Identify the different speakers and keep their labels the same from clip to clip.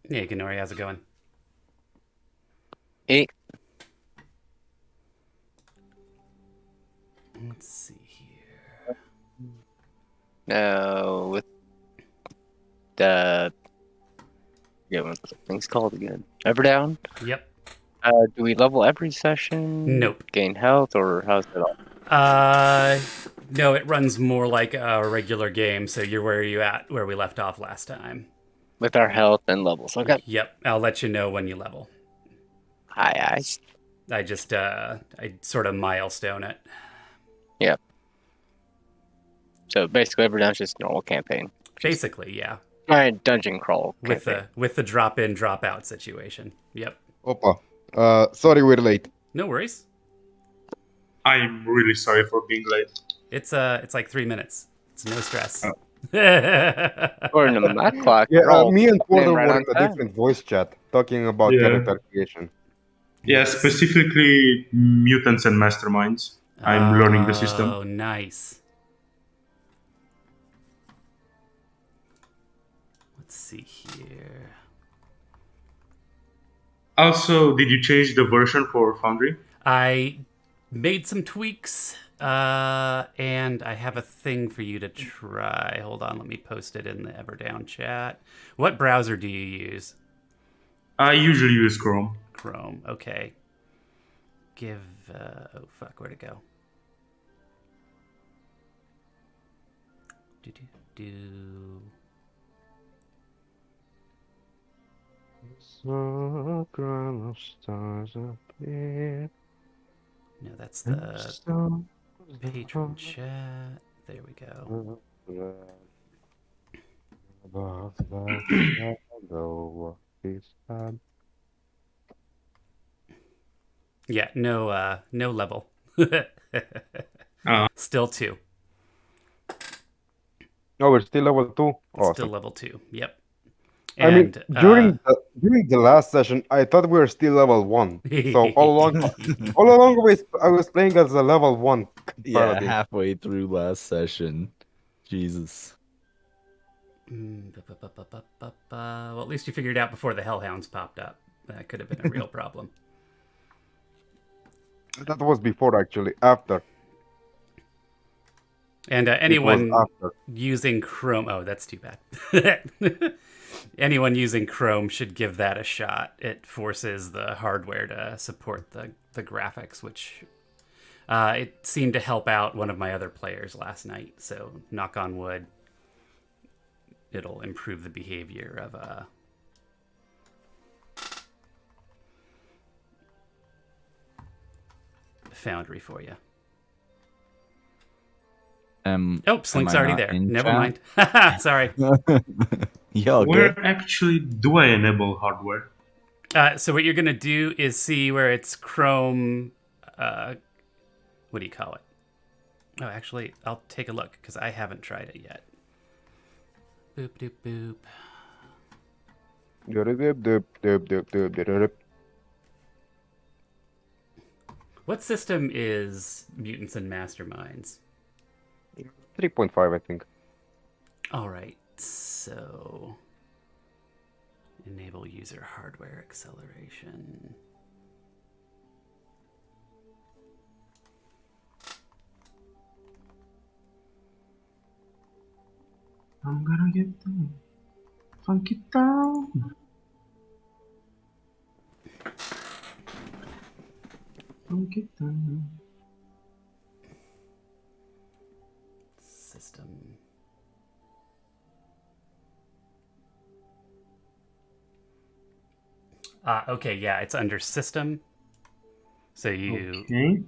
Speaker 1: Hey, Ganori, how's it going?
Speaker 2: Eight.
Speaker 1: Let's see here.
Speaker 2: No, with the what the thing's called again? Everdown.
Speaker 1: Yep.
Speaker 2: Do we level every session?
Speaker 1: Nope.
Speaker 2: Gain health, or how's it all?
Speaker 1: Uh, no, it runs more like a regular game, so you're where you at where we left off last time.
Speaker 2: With our health and levels. Okay.
Speaker 1: Yep, I'll let you know when you level.
Speaker 2: Aye, aye.
Speaker 1: I sort of milestone it.
Speaker 2: Yep. So basically, Everdown's just normal campaign. Just
Speaker 1: Basically, yeah.
Speaker 2: giant dungeon crawl
Speaker 1: With
Speaker 2: campaign.
Speaker 1: the drop in, drop out situation. Yep.
Speaker 3: Opa. Sorry we're late.
Speaker 1: No worries.
Speaker 4: I'm really sorry for being late.
Speaker 1: It's like 3 minutes. It's no stress.
Speaker 4: Oh.
Speaker 2: According to my clock,
Speaker 3: Yeah,
Speaker 2: we're all
Speaker 3: me and
Speaker 2: coming in
Speaker 3: Porter
Speaker 2: right
Speaker 3: were
Speaker 2: on
Speaker 3: in a
Speaker 2: time.
Speaker 3: different voice chat talking about
Speaker 4: Yeah.
Speaker 3: character creation.
Speaker 4: Yeah, specifically mutants and masterminds. I'm learning the system.
Speaker 1: Oh, nice. Let's see here.
Speaker 4: Also, did you change the version for Foundry?
Speaker 1: I made some tweaks, and I have a thing for you to try. Hold on, let me post it in the Everdown chat. What browser do you use?
Speaker 4: I usually use Chrome.
Speaker 1: Chrome. Okay. Give. Oh fuck, where'd it go? Do do do.
Speaker 3: So crown of stars appear.
Speaker 1: No, that's the patron chat. There we go.
Speaker 3: Above the shadow of his head.
Speaker 1: Yeah, no level.
Speaker 4: Uh,
Speaker 1: Still 2.
Speaker 3: Oh, we're still level 2.
Speaker 1: Still
Speaker 3: Awesome.
Speaker 1: level 2. Yep.
Speaker 3: I mean,
Speaker 1: And
Speaker 3: during the last session, I thought we were still level 1. So all along I was playing as a level 1
Speaker 5: Yeah,
Speaker 3: paladin.
Speaker 5: halfway through last session. Jesus.
Speaker 1: Well, at least you figured it out before the Hellhounds popped up. That could have been a real problem.
Speaker 3: That was before, actually. After.
Speaker 1: And
Speaker 3: It was
Speaker 1: anyone
Speaker 3: after.
Speaker 1: using Chrome... Oh, that's too bad. Anyone using Chrome should give that a shot. It forces the hardware to support the graphics, which it seemed to help out one of my other players last night. So, knock on wood, it'll improve the behavior of Foundry for you. Oh, Slink's
Speaker 5: am I
Speaker 1: already
Speaker 5: not
Speaker 1: there.
Speaker 5: in
Speaker 1: Never
Speaker 5: chat?
Speaker 1: mind. Sorry.
Speaker 5: Y'all
Speaker 4: where
Speaker 5: good?
Speaker 4: actually do I enable hardware?
Speaker 1: So what you're going to do is see where it's Chrome... what do you call it? Oh, actually, I'll take a look, because I haven't tried it yet. Boop, doop, boop. What system is Mutants and Masterminds?
Speaker 3: 3.5, I think.
Speaker 1: All right, so... Enable user hardware acceleration.
Speaker 4: I'm gonna get down. Funky down. Funky down.
Speaker 1: System. Okay, yeah, it's under System. So
Speaker 4: Okay.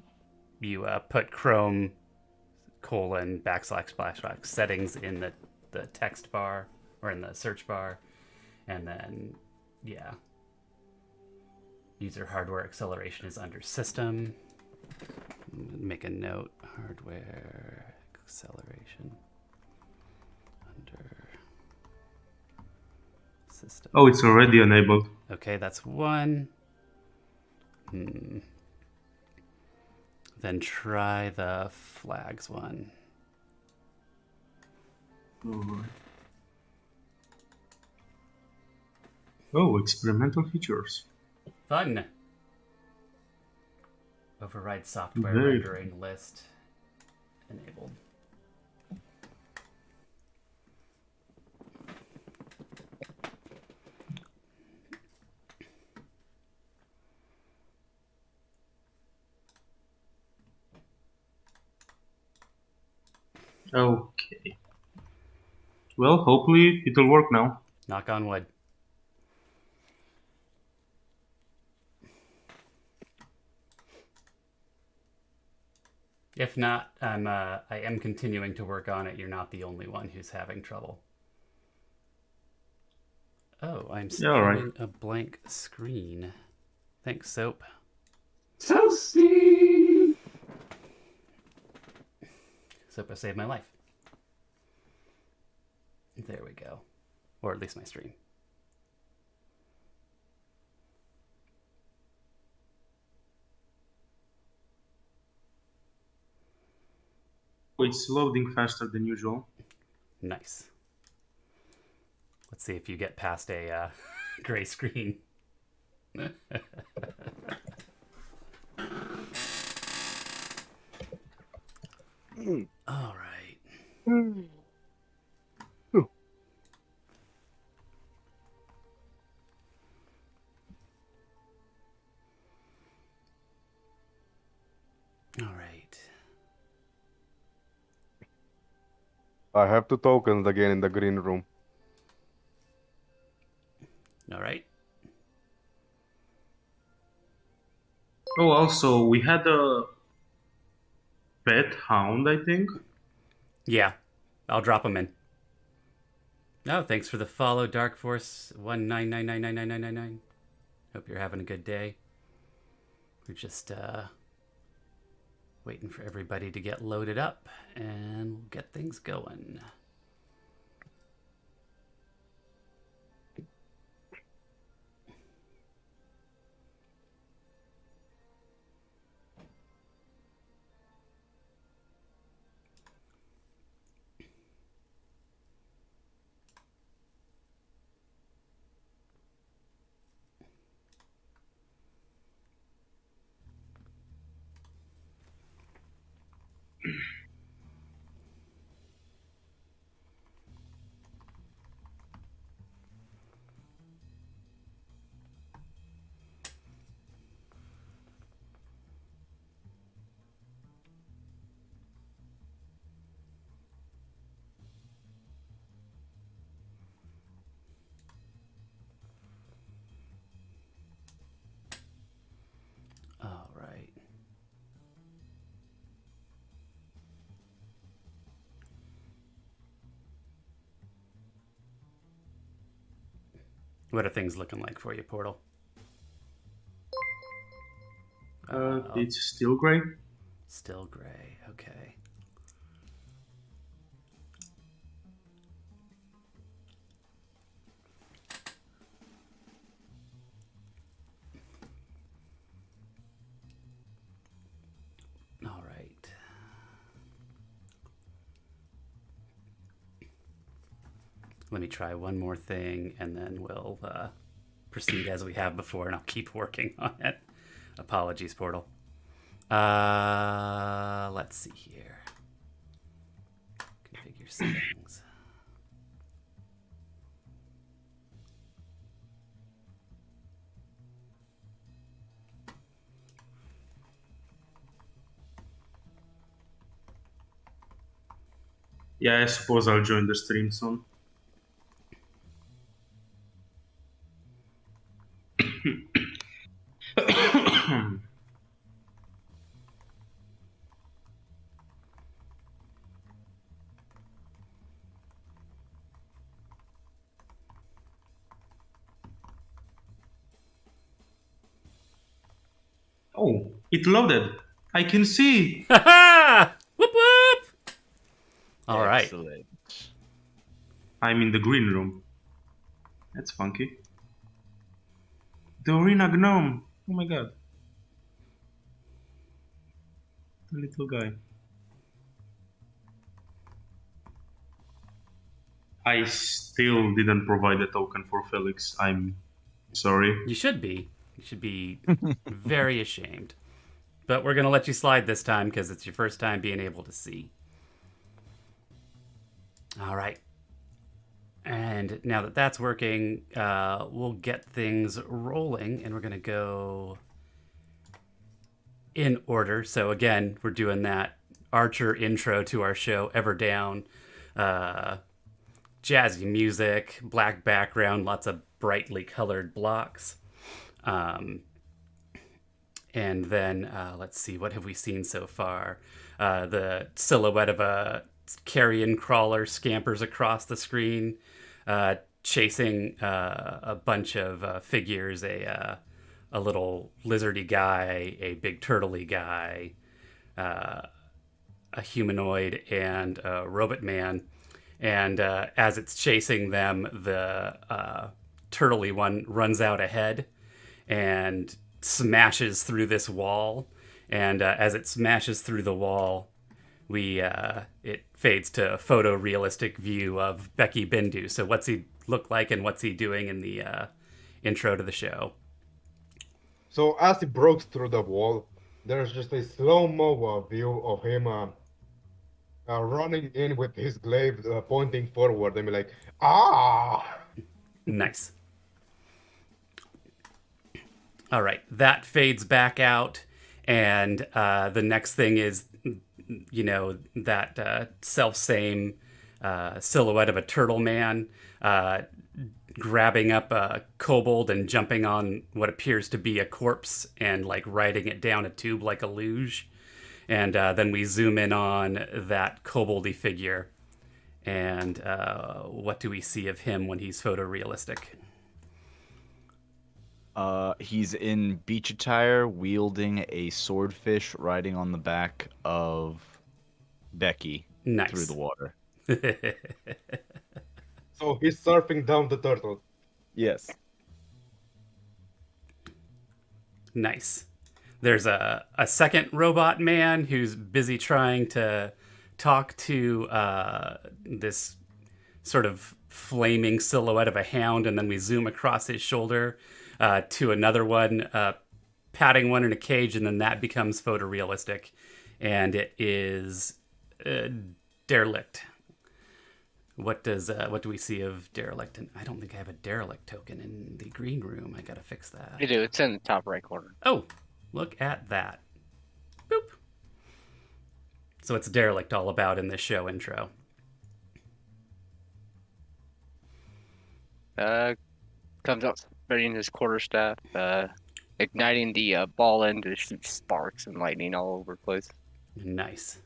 Speaker 1: you put Chrome // settings in the text bar or in the search bar, and then yeah, user hardware acceleration is under System. Make a note: hardware acceleration under System.
Speaker 4: Oh, it's already enabled.
Speaker 1: Okay, that's one. Then try the flags one.
Speaker 4: Alright. Oh, experimental features.
Speaker 1: Fun. Override software
Speaker 4: Very
Speaker 1: rendering list enabled.
Speaker 4: Okay. Well, hopefully it'll work now.
Speaker 1: Knock on wood. If not, I am continuing to work on it. You're not the only one who's having trouble. Oh, I'm
Speaker 4: Yeah, all right.
Speaker 1: showing a blank screen. Thanks, Soap.
Speaker 6: Toasty!
Speaker 1: Soap saved my life. There we go. Or at least my stream.
Speaker 4: It's loading faster than usual.
Speaker 1: Nice. Let's see if you get past a gray screen. All right. All right.
Speaker 3: I have 2 tokens again in the green room.
Speaker 1: All right.
Speaker 4: Oh, also, we had a pet hound, I think.
Speaker 1: Yeah, I'll drop them in. Oh, thanks for the follow, Dark Force 199999999. Hope you're having a good day. We're just waiting for everybody to get loaded up, and we'll get things going. All right. What are things looking like for you, Portal?
Speaker 4: It's still gray.
Speaker 1: Still gray. Okay. All right. Let me try one more thing, and then we'll proceed as we have before, and I'll keep working on it. Apologies, Portal. Let's see here. Configure settings.
Speaker 4: Yeah, I suppose I'll join the stream soon. Oh, it loaded. I can see.
Speaker 1: Ha Whoop whoop! All right.
Speaker 5: Excellent.
Speaker 4: I'm in the green room. That's funky. The arena gnome. Oh my god. The little guy. I still didn't provide a token for Felix. I'm Sorry.
Speaker 1: You should be. You should be very ashamed. But we're going to let you slide this time because it's your first time being able to see. All right. And now that that's working, we'll get things rolling, and we're going to go in order. So again, we're doing that Archer intro to our show, Everdown. Jazzy music, black background, lots of brightly colored blocks. And then, let's see, what have we seen so far? The silhouette of a carrion crawler scampers across the screen, chasing a bunch of figures, a little lizardy guy, a big turtley guy, a humanoid, and a robot man. And as it's chasing them, the turtley one runs out ahead and smashes through this wall. And as it smashes through the wall, it fades to a photorealistic view of Becky Bindu. So what's he look like and what's he doing in the intro to the show?
Speaker 3: So as he breaks through the wall, there's just a slow-mo view of him running in with his glaive pointing forward and be like, ah!
Speaker 1: Nice. All right, that fades back out, and the next thing is, that self-same silhouette of a turtle man grabbing up a kobold and jumping on what appears to be a corpse and like riding it down a tube like a luge. And then we zoom in on that koboldy figure. And what do we see of him when he's photorealistic?
Speaker 5: He's in beach attire, wielding a swordfish, riding on the back of Becky
Speaker 1: Nice.
Speaker 5: through the water.
Speaker 3: So he's surfing down the turtle.
Speaker 5: Yes.
Speaker 1: Nice. There's a second robot man who's busy trying to talk to this sort of flaming silhouette of a hound, and then we zoom across his shoulder to another one, patting one in a cage, and then that becomes photorealistic, and it is Derelict. What do we see of Derelict? And I don't think I have a Derelict token in the green room. I gotta fix that.
Speaker 2: You do. It's in the top right corner.
Speaker 1: Oh, look at that. Boop. So it's Derelict all about in this show intro.
Speaker 2: Comes out spreading his quarterstaff, igniting the ball end to shoot sparks and lightning all over the place.
Speaker 1: Nice.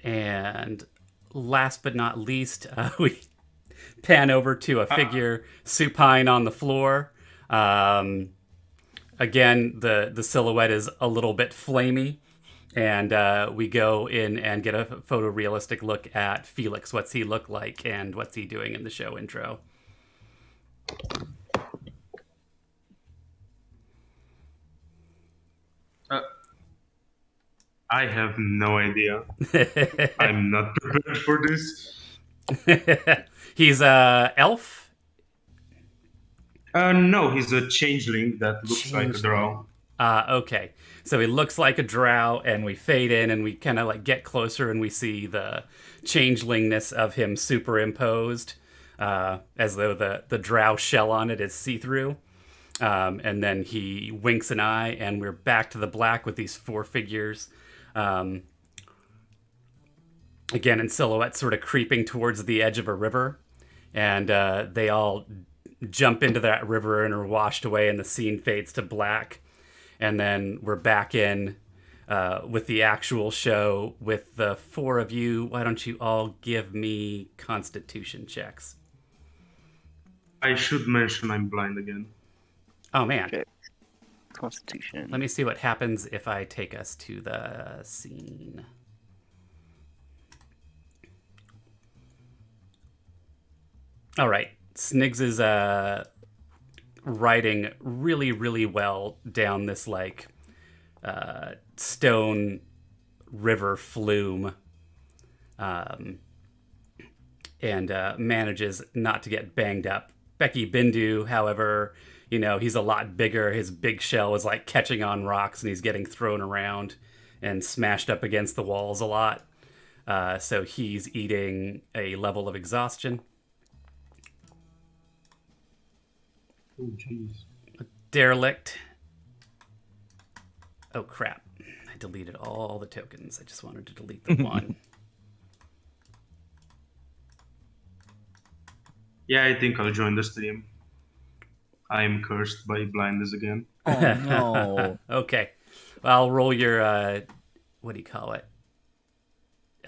Speaker 1: And last but not least, we pan over to a figure supine on the floor. Again, the silhouette is a little bit flamey, and we go in and get a photorealistic look at Felix. What's he look like, and what's he doing in the show intro?
Speaker 4: I have no idea. I'm not prepared for this.
Speaker 1: He's a elf.
Speaker 4: No, he's a changeling that looks like a drow.
Speaker 1: Okay. So he looks like a drow, and we fade in, and we kind of like get closer, and we see the changelingness of him superimposed, as though the drow shell on it is see-through. And then he winks an eye, and we're back to the black with these four figures. Again, in silhouette, sort of creeping towards the edge of a river. And they all jump into that river and are washed away, and the scene fades to black. And then we're back in with the actual show with the four of you. Why don't you all give me constitution checks?
Speaker 4: I should mention I'm blind again.
Speaker 1: Oh, man.
Speaker 2: Okay. Constitution.
Speaker 1: Let me see what happens if I take us to the scene. All right. Sniggs is riding really, really well down this like stone river flume, and manages not to get banged up Becky Bindu, however, he's a lot bigger. His big shell is like catching on rocks and he's getting thrown around and smashed up against the walls a lot. So he's eating a level of exhaustion.
Speaker 4: Oh, jeez.
Speaker 1: Derelict. Oh, crap. I deleted all the tokens. I just wanted to delete the one.
Speaker 4: Yeah, I think I'll join the stream. I'm cursed by blindness again.
Speaker 5: Oh no.
Speaker 1: Okay. Well, I'll roll your, what do you call it?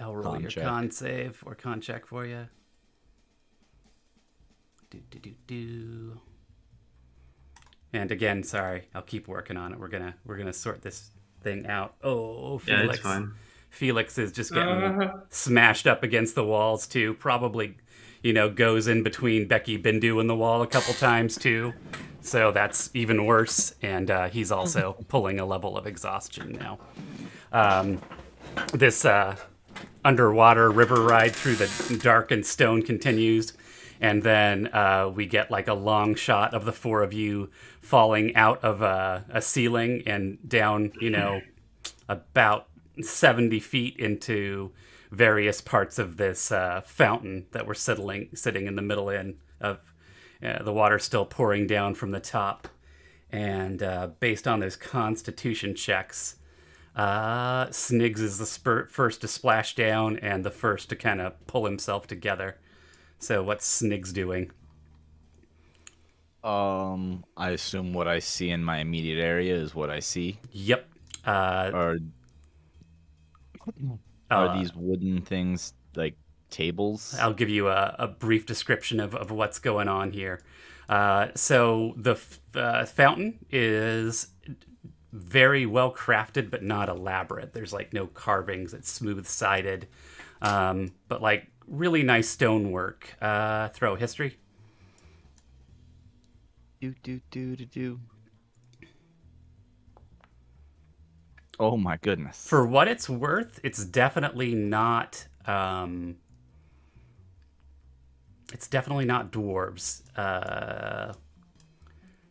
Speaker 1: I'll roll
Speaker 5: Con
Speaker 1: your
Speaker 5: check.
Speaker 1: con save or con check for you. Do. And again, sorry, I'll keep working on it. We're gonna sort this thing out. Oh, Felix.
Speaker 4: Yeah, it's fine.
Speaker 1: Felix is just getting smashed up against the walls too. Probably, goes in between Becky Bindu and the wall a couple times too. So that's even worse. And he's also pulling a level of exhaustion now. This underwater river ride through the darkened stone continues. And then we get like a long shot of the four of you falling out of a ceiling and down, about 70 feet into various parts of this fountain that we're sitting in the middle of. The water still pouring down from the top. And based on those constitution checks, Sniggs is the first to splash down and the first to kind of pull himself together. So what's Sniggs doing?
Speaker 5: I assume what I see in my immediate area is what I see.
Speaker 1: Yep.
Speaker 5: Are these wooden things like tables?
Speaker 1: I'll give you a brief description of what's going on here. So the fountain is very well crafted, but not elaborate. There's like no carvings. It's smooth sided, but like really nice stonework. Throw history.
Speaker 5: Do. Oh my goodness.
Speaker 1: For what it's worth, it's definitely not. It's definitely not dwarves.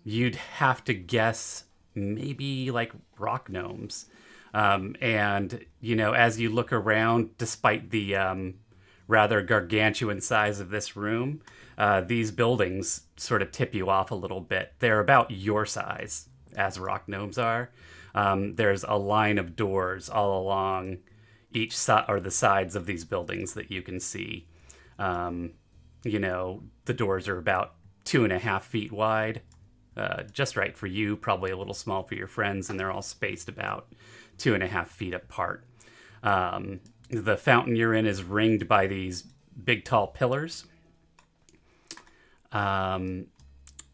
Speaker 1: You'd have to guess maybe like rock gnomes. And as you look around, despite the rather gargantuan size of this room, these buildings sort of tip you off a little bit. They're about your size, as rock gnomes are. There's a line of doors all along each side or the sides of these buildings that you can see. The doors are about 2.5 feet wide, just right for you, probably a little small for your friends, and they're all spaced about 2.5 feet apart. The fountain you're in is ringed by these big, tall pillars. And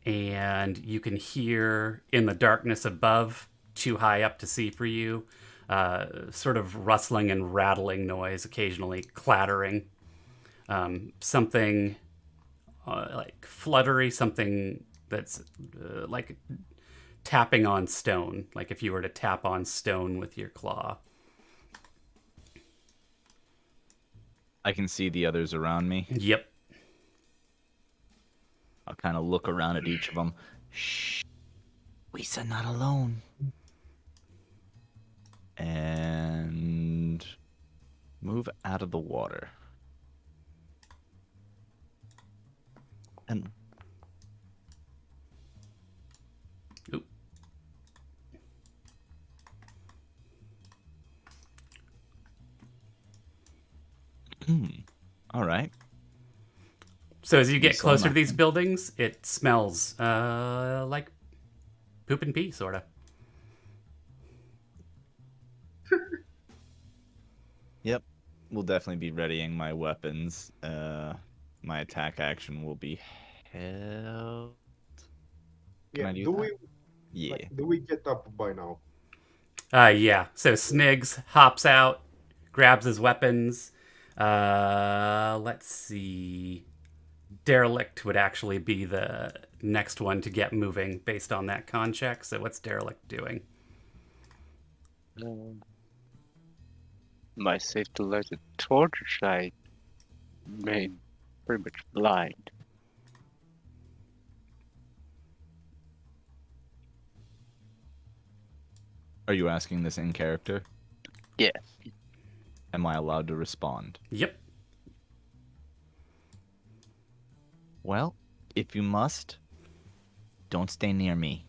Speaker 1: you can hear in the darkness above, too high up to see for you, sort of rustling and rattling noise, occasionally clattering. Something like fluttery, something that's like tapping on stone, like if you were to tap on stone with your claw.
Speaker 5: I can see the others around me.
Speaker 1: Yep.
Speaker 5: I'll kind of look around at each of them. Shh. We're not alone. And move out of the water. And
Speaker 1: Oop.
Speaker 5: All right.
Speaker 1: So as you get
Speaker 5: saw
Speaker 1: closer to these
Speaker 5: nothing.
Speaker 1: buildings, it smells like poop and pee, sort of.
Speaker 5: Yep. We'll definitely be readying my weapons. My attack action will be held. Can I do
Speaker 3: do
Speaker 5: that?
Speaker 3: we
Speaker 5: Yeah.
Speaker 3: do we get up by now?
Speaker 1: Yeah. So Sniggs hops out, grabs his weapons. Let's see. Derelict would actually be the next one to get moving based on that con check. So what's Derelict doing?
Speaker 2: Am I safe to light a torch? I made pretty much blind.
Speaker 5: Are you asking this in character?
Speaker 2: Yeah.
Speaker 5: Am I allowed to respond?
Speaker 1: Yep.
Speaker 5: Well, if you must, don't stay near me.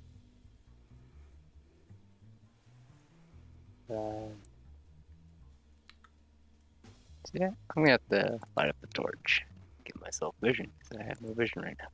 Speaker 2: Yeah, I'm gonna have to light up the torch. Get myself vision, because I have no vision right now.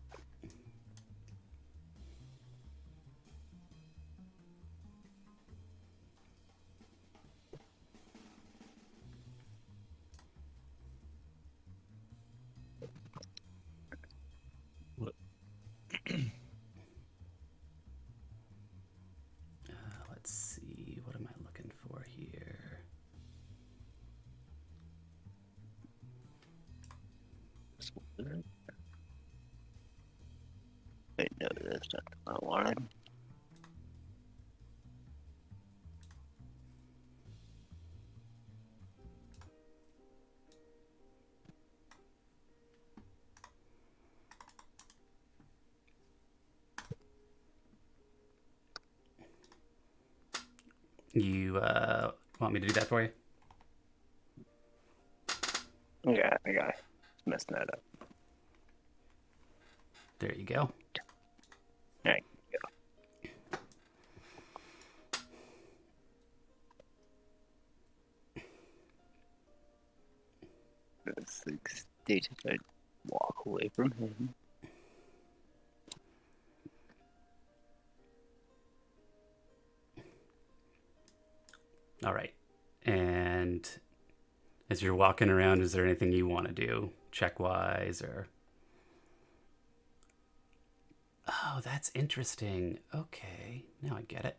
Speaker 1: Let's see. What am I looking for here?
Speaker 2: Wait, no, that's not what I wanted.
Speaker 1: You want me to do that for you?
Speaker 2: Yeah, I got it. Messing that up.
Speaker 1: There you go.
Speaker 2: Alright, go. It's like stated I'd walk away from him.
Speaker 1: All right. And as you're walking around, is there anything you want to do check-wise or... Oh, that's interesting. Okay, now I get it.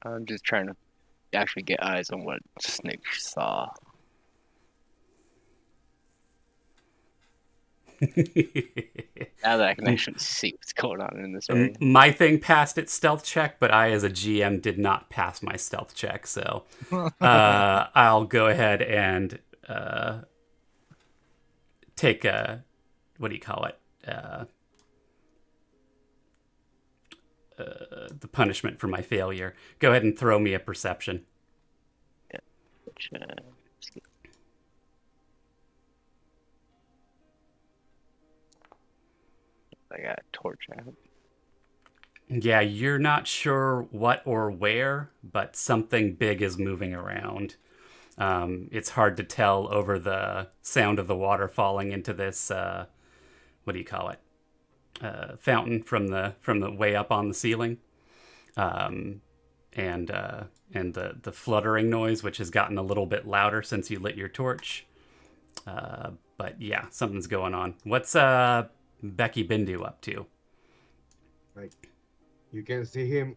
Speaker 2: I'm just trying to actually get eyes on what Snake saw. Now that I can actually see what's going on in this area.
Speaker 1: My thing passed its stealth check, but I, as a GM, did not pass my stealth check. So I'll go ahead and take a, what do you call it? The punishment for my failure. Go ahead and throw me a perception.
Speaker 2: Which, I got a torch out.
Speaker 1: Yeah, you're not sure what or where, but something big is moving around. It's hard to tell over the sound of the water falling into this, what do you call it? Fountain from the way up on the ceiling. And the fluttering noise, which has gotten a little bit louder since you lit your torch. But yeah, something's going on. What's Becky Bindu up to?
Speaker 3: Like, you can see him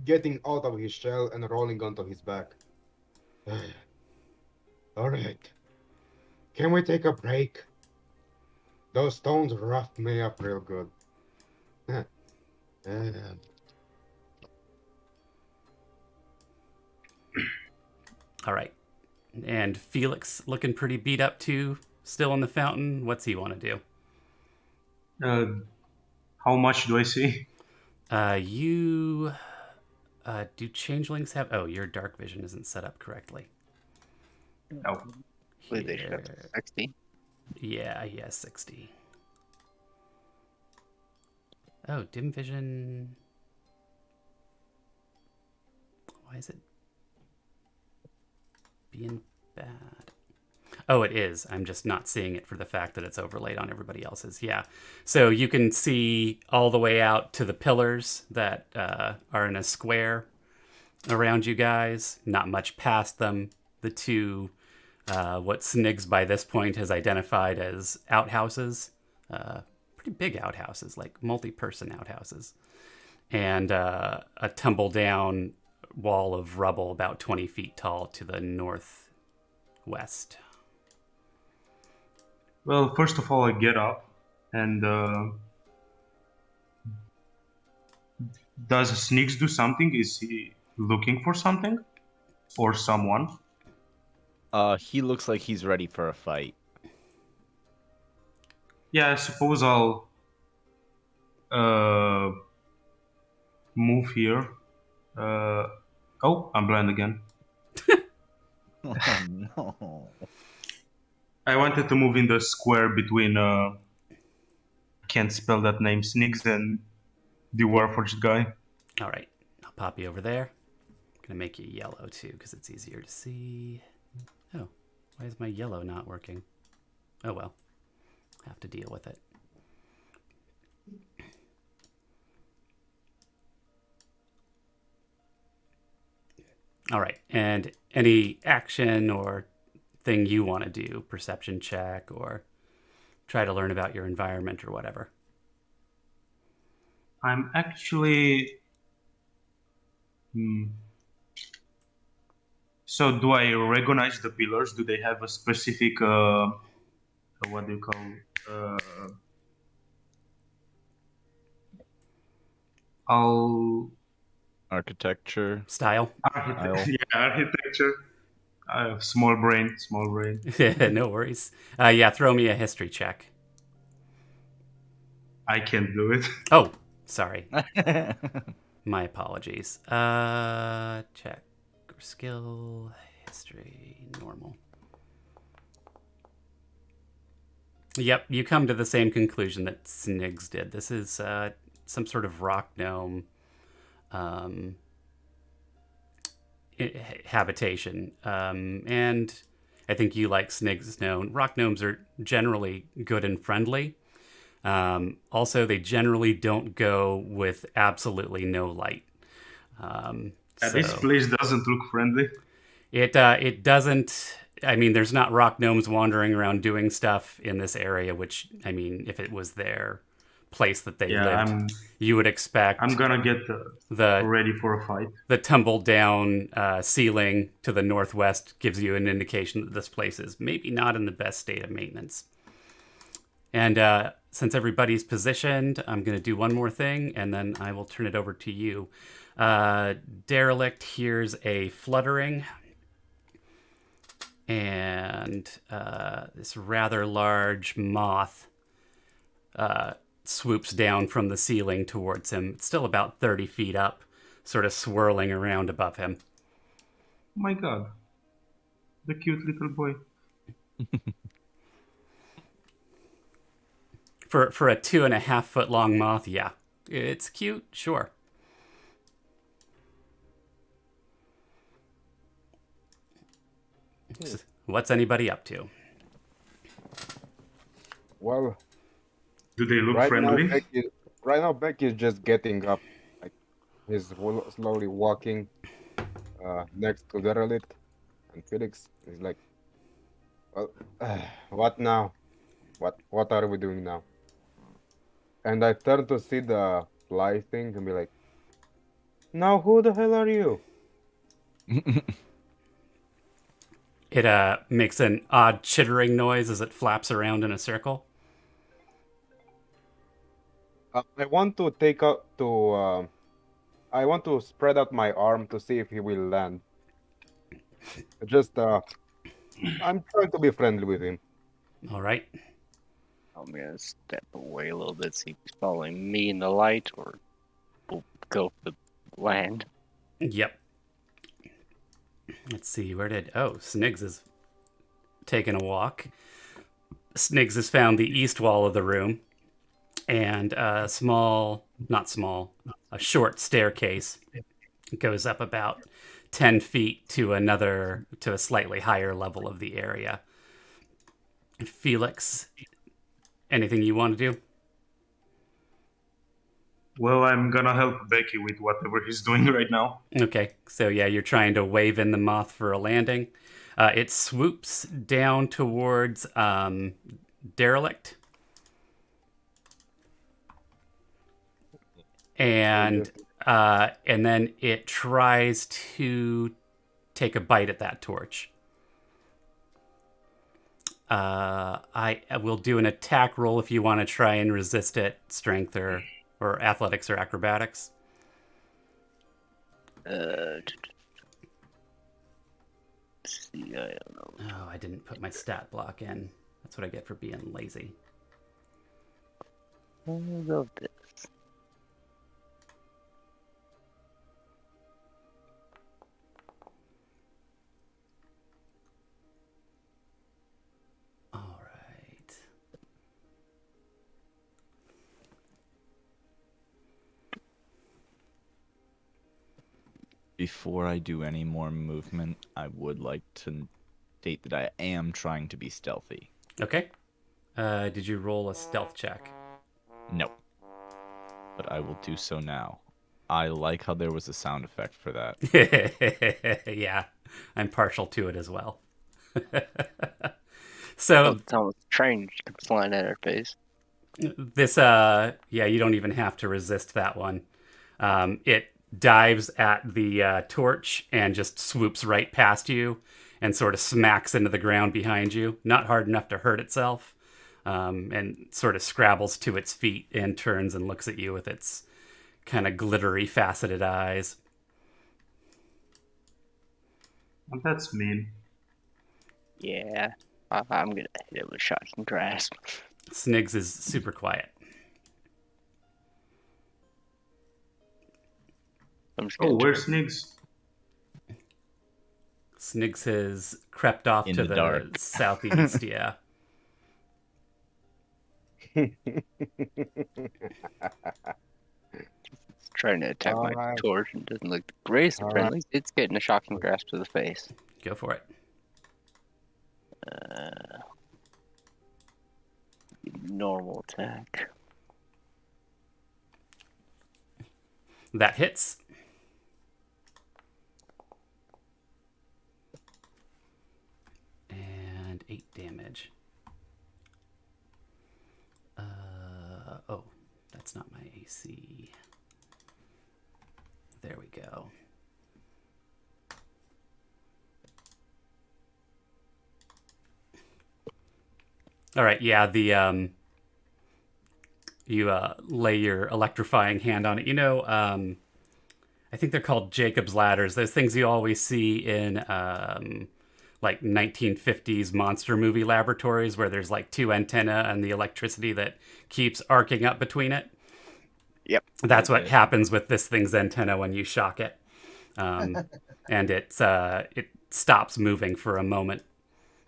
Speaker 3: getting out of his shell and rolling onto his back. All right. Can we take a break? Those stones roughed me up real good.
Speaker 1: All right. And Felix looking pretty beat up too, still in the fountain. What's he want to do?
Speaker 4: How much do I see?
Speaker 1: You do changelings have? Oh, your dark vision isn't set up correctly.
Speaker 4: No.
Speaker 2: Wait, they should have
Speaker 1: Here.
Speaker 2: 60.
Speaker 1: Yeah, he has 60. Oh, dim vision. Why is it being bad? Oh, it is. I'm just not seeing it for the fact that it's overlaid on everybody else's. Yeah. So you can see all the way out to the pillars that are in a square around you guys. Not much past them. The two, what Snigs by this point has identified as outhouses. Pretty big outhouses, like multi-person outhouses. And a tumble-down wall of rubble about 20 feet tall to the northwest.
Speaker 4: Well, first of all, I get up and does Sneaks do something? Is he looking for something or someone?
Speaker 5: He looks like he's ready for a fight.
Speaker 4: Yeah, I suppose I'll move here. Oh, I'm blind again.
Speaker 5: Oh no.
Speaker 4: I wanted to move in the square between can't spell that name, Snigs and the Warforged guy.
Speaker 1: All right, I'll pop you over there. I'm gonna make you yellow too because it's easier to see. Oh, why is my yellow not working? Oh well, have to deal with it. All right, and any action or thing you want to do, perception check or try to learn about your environment or whatever.
Speaker 4: I'm actually. So, do I recognize the pillars? Do they have a specific, what do you call? I'll
Speaker 5: Architecture.
Speaker 1: Style?
Speaker 4: yeah, architecture. I have small brain, small brain.
Speaker 1: No worries. Yeah, throw me a history check.
Speaker 4: I can't do it.
Speaker 1: Oh, sorry. My apologies. Check or skill, history, normal. Yep, you come to the same conclusion that Snigs did. This is some sort of rock gnome habitation. And I think you like Snigs known. Rock gnomes are generally good and friendly. Also, they generally don't go with absolutely no light.
Speaker 4: This place doesn't look friendly.
Speaker 1: It doesn't. I mean, there's not rock gnomes wandering around doing stuff in this area. Which, I mean, if it was their place that they lived, you would expect.
Speaker 4: I'm gonna get ready for a fight.
Speaker 1: The tumble down ceiling to the northwest gives you an indication that this place is maybe not in the best state of maintenance. And since everybody's positioned, I'm going to do one more thing, and then I will turn it over to you. Derelict hears a fluttering, and this rather large moth swoops down from the ceiling towards him. It's still about 30 feet up, sort of swirling around above him.
Speaker 4: Oh my god. The cute little boy.
Speaker 1: For a 2.5 foot long moth, yeah. It's cute, sure. What's anybody up to?
Speaker 3: Well,
Speaker 4: do they look friendly?
Speaker 3: Right now, Becky's just getting up. Like, he's slowly walking next to Derelict, and Felix is like, well, what now? What are we doing now? And I turn to see the fly thing and be like, now who the hell are you?
Speaker 1: It makes an odd chittering noise as it flaps around in a circle.
Speaker 3: I want to I want to spread out my arm to see if he will land. Just I'm trying to be friendly with him.
Speaker 1: All right.
Speaker 2: I'm gonna step away a little bit, see if he's following me in the light, or we'll go for the land.
Speaker 1: Yep. Let's see, Snigs is taking a walk. Snigs has found the east wall of the room, and a short staircase goes up about 10 feet to a slightly higher level of the area. Felix, anything you want to do?
Speaker 4: Well, I'm gonna help Becky with whatever he's doing right now.
Speaker 1: Okay, so yeah, you're trying to wave in the moth for a landing. It swoops down towards Derelict. And then it tries to take a bite at that torch. I will do an attack roll if you want to try and resist it, strength or athletics or acrobatics.
Speaker 2: See, I don't know.
Speaker 1: Oh, I didn't put my stat block in. That's what I get for being lazy.
Speaker 2: love this.
Speaker 1: All right.
Speaker 5: Before I do any more movement, I would like to state that I am trying to be stealthy.
Speaker 1: Okay. Did you roll a stealth check?
Speaker 5: No. But I will do so now. I like how there was a sound effect for that.
Speaker 1: Yeah, I'm partial to it as well. So
Speaker 2: Oh, Thomas Train comes flying at our face.
Speaker 1: this, yeah, you don't even have to resist that one. It dives at the torch and just swoops right past you and sort of smacks into the ground behind you. Not hard enough to hurt itself. And sort of scrabbles to its feet and turns and looks at you with its kind of glittery, faceted eyes.
Speaker 4: That's mean.
Speaker 2: Yeah, I'm gonna hit it with shocking grasp.
Speaker 1: Sniggs is super quiet.
Speaker 2: I'm just
Speaker 4: Oh,
Speaker 2: gonna
Speaker 4: where's Snigs?
Speaker 1: Sniggs has crept off
Speaker 5: In
Speaker 1: to
Speaker 5: the
Speaker 1: the
Speaker 5: dark.
Speaker 1: southeast, yeah.
Speaker 2: trying to attack my
Speaker 3: Alright.
Speaker 2: torch and doesn't look great.
Speaker 3: Alright.
Speaker 2: Apparently, it's getting a shocking grasp to the face.
Speaker 1: Go for it.
Speaker 2: Normal attack.
Speaker 1: That hits. And 8 damage. Oh, that's not my AC. There we go. All right, yeah, the you lay your electrifying hand on it. You know, I think they're called Jacob's ladders. Those things you always see in like 1950s monster movie laboratories where there's like 2 antennae and the electricity that keeps arcing up between it.
Speaker 2: Yep.
Speaker 1: That's what
Speaker 5: Okay.
Speaker 1: happens with this thing's antenna when you shock it. And it stops moving for a moment.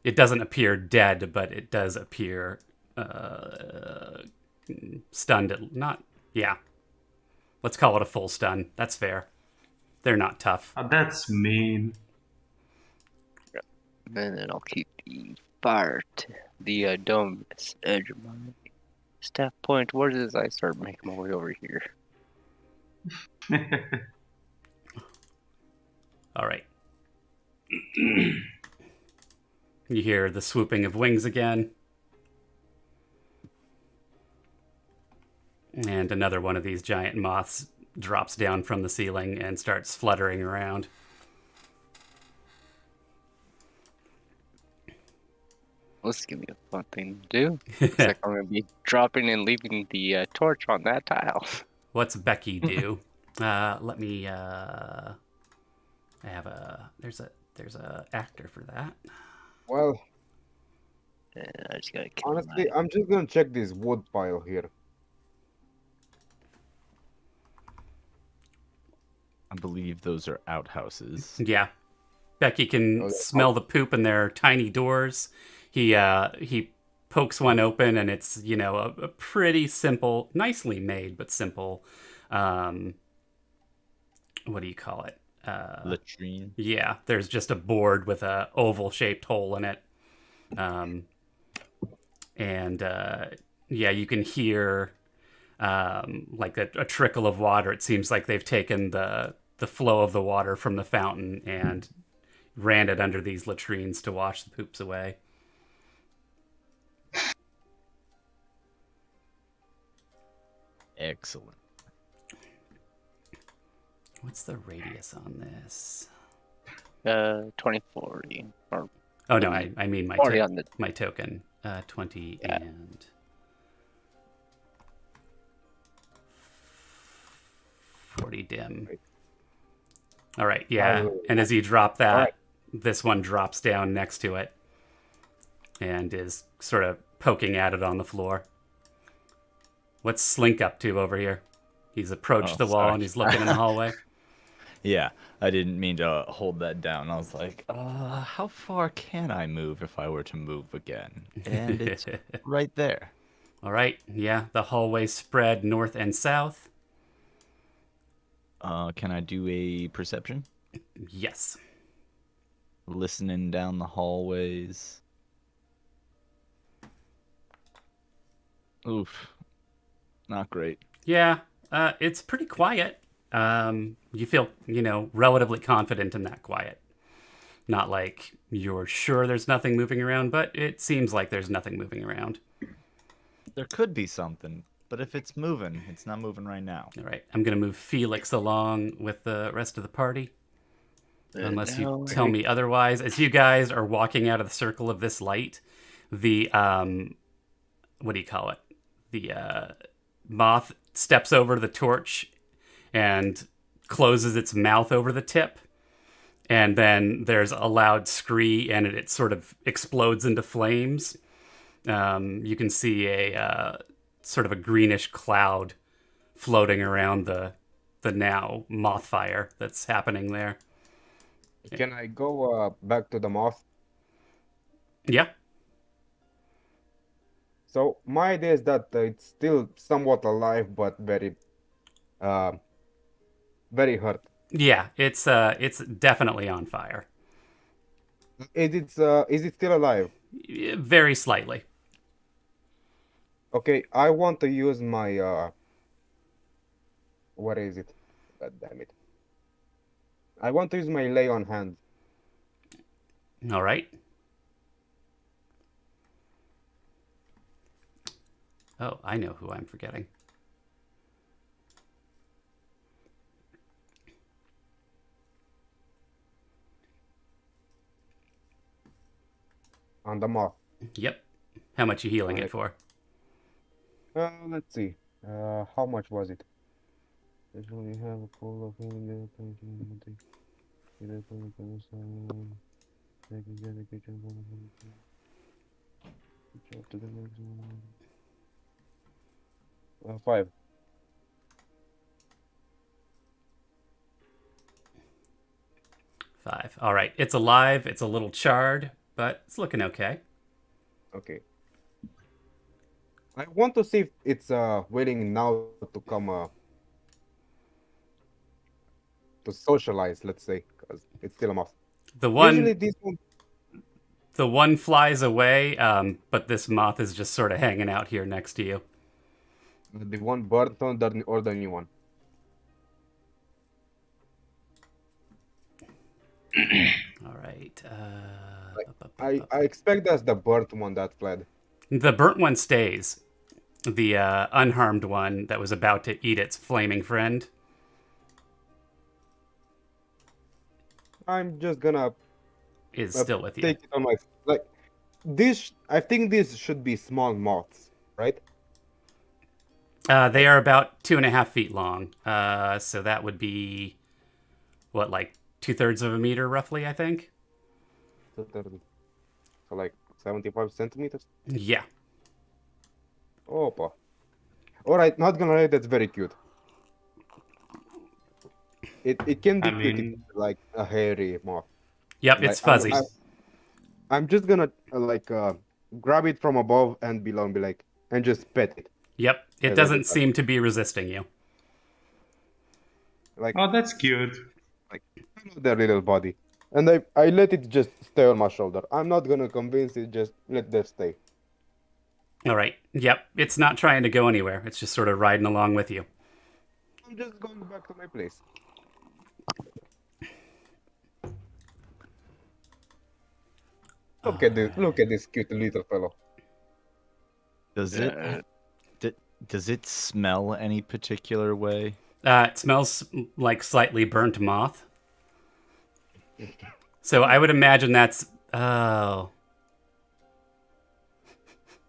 Speaker 1: It doesn't appear dead, but it does appear stunned. Let's call it a full stun. That's fair. They're not tough.
Speaker 4: That's mean.
Speaker 2: And then I'll keep the fire to the dome's edge of my staff point towards it as I start making my way over here.
Speaker 1: All right. You hear the swooping of wings again. And another one of these giant moths drops down from the ceiling and starts fluttering around.
Speaker 2: This is gonna be a fun thing to do. Looks like I'm gonna be dropping and leaving the torch on that tile.
Speaker 1: What's Becky do? Let me. I have there's a actor for that.
Speaker 3: Well,
Speaker 2: And I just gotta kill
Speaker 3: honestly, I'm just gonna check this wood pile here.
Speaker 5: I believe those are outhouses.
Speaker 1: Yeah, Becky can
Speaker 3: Okay.
Speaker 1: smell the poop in their tiny doors. He pokes one open, and it's a pretty simple, nicely made but simple. What do you call it?
Speaker 5: Latrine.
Speaker 1: Yeah, there's just a board with a oval shaped hole in it. Yeah, you can hear like a trickle of water. It seems like they've taken the flow of the water from the fountain and ran it under these latrines to wash the poops away.
Speaker 5: Excellent.
Speaker 1: What's the radius on this?
Speaker 2: 2040 or
Speaker 1: Oh no, I mean my
Speaker 2: 40 on the
Speaker 1: my token. 20
Speaker 2: Yeah.
Speaker 1: and 40 dim. All right, yeah.
Speaker 3: Oh.
Speaker 1: And as you drop that,
Speaker 3: Alright.
Speaker 1: this one drops down next to it and is sort of poking at it on the floor. What's Slink up to over here? He's approached
Speaker 5: Oh,
Speaker 1: the wall
Speaker 5: sorry.
Speaker 1: and he's looking in the hallway.
Speaker 5: Yeah, I didn't mean to hold that down. I was like, how far can I move if I were to move again? And it's right there.
Speaker 1: All right. Yeah, the hallway spread north and south.
Speaker 5: Can I do a perception?
Speaker 1: Yes.
Speaker 5: Listening down the hallways. Oof. Not great.
Speaker 1: Yeah, it's pretty quiet. You feel, relatively confident in that quiet. Not like you're sure there's nothing moving around, but it seems like there's nothing moving around.
Speaker 5: There could be something, but if it's moving, it's not moving right now.
Speaker 1: All right, I'm going to move Felix along with the rest of the party. Unless you tell me otherwise. As you guys are walking out of the circle of this light, the, what do you call it? The moth steps over to the torch and closes its mouth over the tip. And then there's a loud scree and it sort of explodes into flames. You can see a sort of a greenish cloud floating around the now moth fire that's happening there.
Speaker 3: Can I go back to the moth?
Speaker 1: Yeah.
Speaker 3: So my idea is that it's still somewhat alive, but very hurt.
Speaker 1: Yeah, it's definitely on fire.
Speaker 3: Is it still alive?
Speaker 1: Very slightly.
Speaker 3: Okay, I want to use my what is it? God damn it. I want to use my lay on hands.
Speaker 1: All right. Oh, I know who I'm forgetting.
Speaker 3: On the moth.
Speaker 1: Yep. How much you healing it
Speaker 3: Alright.
Speaker 1: for?
Speaker 3: Let's see. How much was it? We have a pool of healing. Five.
Speaker 1: 5. All right. It's alive. It's a little charred, but it's looking okay.
Speaker 3: Okay. I want to see if it's willing now to come to socialize, let's say, because it's still a moth.
Speaker 1: The one
Speaker 3: Usually these ones,
Speaker 1: the one flies away, but this moth is just sort of hanging out here next to you.
Speaker 3: the one burnt on or the new one.
Speaker 1: All right.
Speaker 3: I expect that's the burnt one that fled.
Speaker 1: The burnt one stays. The unharmed one that was about to eat its flaming friend.
Speaker 3: I'm just gonna
Speaker 1: Is still with you.
Speaker 3: take it on my this. I think these should be small moths, right?
Speaker 1: They are about 2.5 feet long. So that would be what, like 2/3 of a meter, roughly, I think.
Speaker 3: So like 75 centimeters.
Speaker 1: Yeah.
Speaker 3: Opa. All right, not gonna lie, that's very cute. It can be
Speaker 4: I
Speaker 3: cute,
Speaker 4: mean-
Speaker 3: like a hairy moth.
Speaker 1: Yep, it's
Speaker 3: Like,
Speaker 1: fuzzy.
Speaker 3: I'm just gonna grab it from above and below and be like, and just pet it.
Speaker 1: Yep, it
Speaker 3: Yeah,
Speaker 1: doesn't
Speaker 3: that's-
Speaker 1: seem to be resisting you.
Speaker 3: Like,
Speaker 4: Oh, that's cute.
Speaker 3: their little body. And I let it just stay on my shoulder. I'm not gonna convince it, just let them stay.
Speaker 1: All right. Yep, it's not trying to go anywhere. It's just sort of riding along with you.
Speaker 3: I'm just going back to my place. Look at this cute little fellow.
Speaker 5: Does it smell any particular way?
Speaker 1: It smells like slightly burnt moth. So I would imagine that's oh.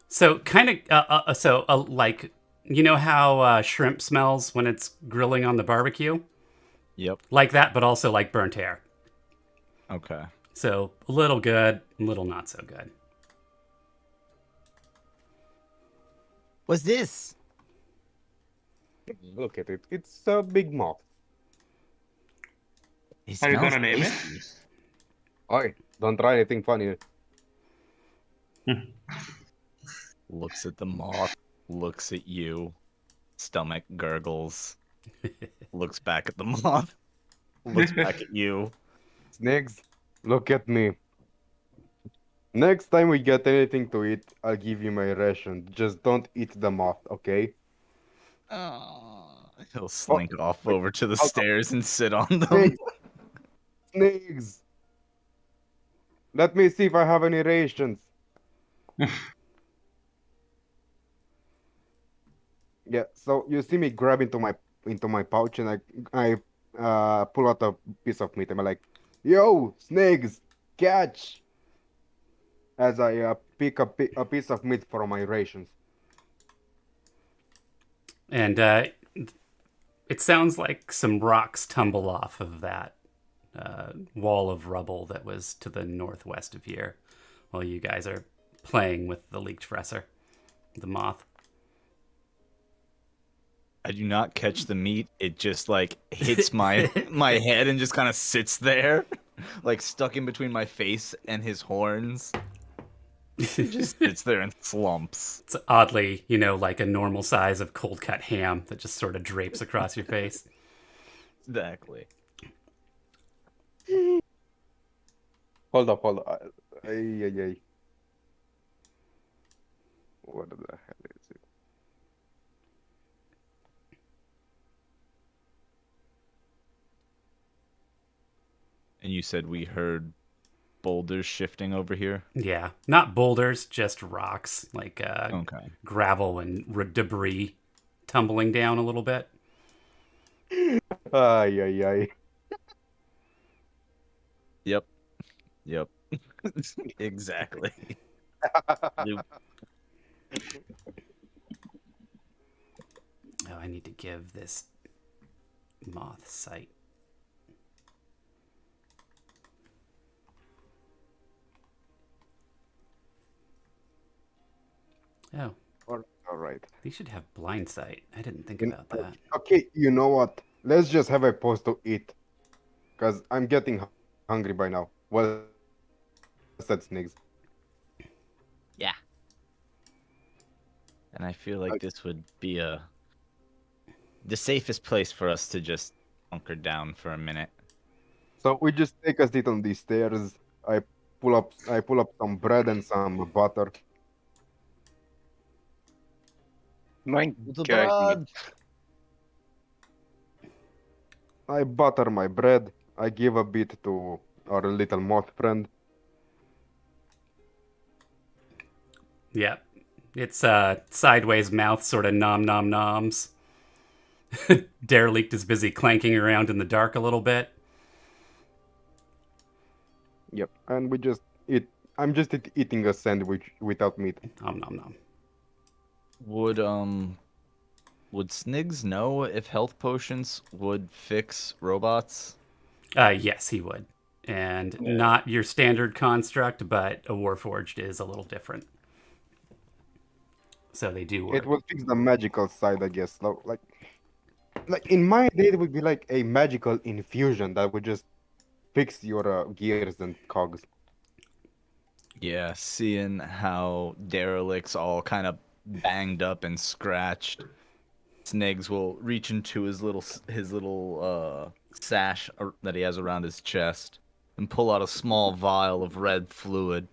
Speaker 1: So kind of like you know how shrimp smells when it's grilling on the barbecue,
Speaker 5: Yep.
Speaker 1: like that, but also like burnt hair.
Speaker 5: Okay.
Speaker 1: So a little good, a little not so good.
Speaker 5: What's this?
Speaker 3: Look at it. It's a big moth.
Speaker 5: It
Speaker 4: Are you
Speaker 5: smells
Speaker 4: gonna name it?
Speaker 5: tasty.
Speaker 3: Oi, don't try anything funny.
Speaker 5: Looks at the moth, looks at you, stomach gurgles, looks back at the moth, looks back at you.
Speaker 3: Snakes, look at me. Next time we get anything to eat, I'll give you my ration. Just don't eat the moth, okay?
Speaker 5: He'll slink off
Speaker 3: wait,
Speaker 5: over to the
Speaker 3: hold on.
Speaker 5: stairs and sit on them.
Speaker 3: Snakes, snakes. Let me see if I have any rations. Yeah, so you see me grab into my pouch and I pull out a piece of meat. I'm like, "Yo, snakes, catch!" As I pick a piece of meat from my rations.
Speaker 1: And it sounds like some rocks tumble off of that wall of rubble that was to the northwest of here while you guys are playing with the leaked fresser, the moth.
Speaker 5: I do not catch the meat. It just like hits my my head and just kind of sits there, like stuck in between my face and his horns. It just sits there and slumps.
Speaker 1: It's oddly, like a normal size of cold cut ham that just sort of drapes across your face.
Speaker 5: Exactly.
Speaker 3: Hold up, hold up. Ay, ay, ay. What the hell is it?
Speaker 5: And you said we heard boulders shifting over here?
Speaker 1: Yeah, not boulders, just rocks, like
Speaker 5: Okay.
Speaker 1: gravel and debris tumbling down a little bit.
Speaker 3: Ay, ay, ay.
Speaker 5: Yep. Yep. Exactly. Loop.
Speaker 1: Oh, I need to give this moth sight. Oh,
Speaker 3: All right.
Speaker 1: they should have blind sight. I didn't think
Speaker 3: You-
Speaker 1: about that.
Speaker 3: Okay, you know what? Let's just have a pause to eat. Because I'm getting hungry by now. Well said, Snakes.
Speaker 5: Yeah. And I feel like this would be the safest place for us to just hunker down for a minute.
Speaker 3: So we just take a seat on these stairs. I pull up some bread and some butter.
Speaker 2: My
Speaker 5: The
Speaker 2: God.
Speaker 5: bread.
Speaker 3: I butter my bread. I give a bit to our little moth friend.
Speaker 1: Yeah, it's sideways mouth sort of nom nom noms. Derelict is busy clanking around in the dark a little bit.
Speaker 3: Yep. And we just eat. I'm just eating a sandwich without meat.
Speaker 1: Nom nom nom.
Speaker 5: Would Snigs know if health potions would fix robots?
Speaker 1: Yes, he would. And not your standard construct, but a Warforged is a little different. So they do work.
Speaker 3: It will fix the magical side, I guess. Like in my day, it would be like a magical infusion that would just fix your gears and cogs.
Speaker 5: Yeah, seeing how Derelict's all kind of banged up and scratched, Snigs will reach into his little sash that he has around his chest and pull out a small vial of red fluid.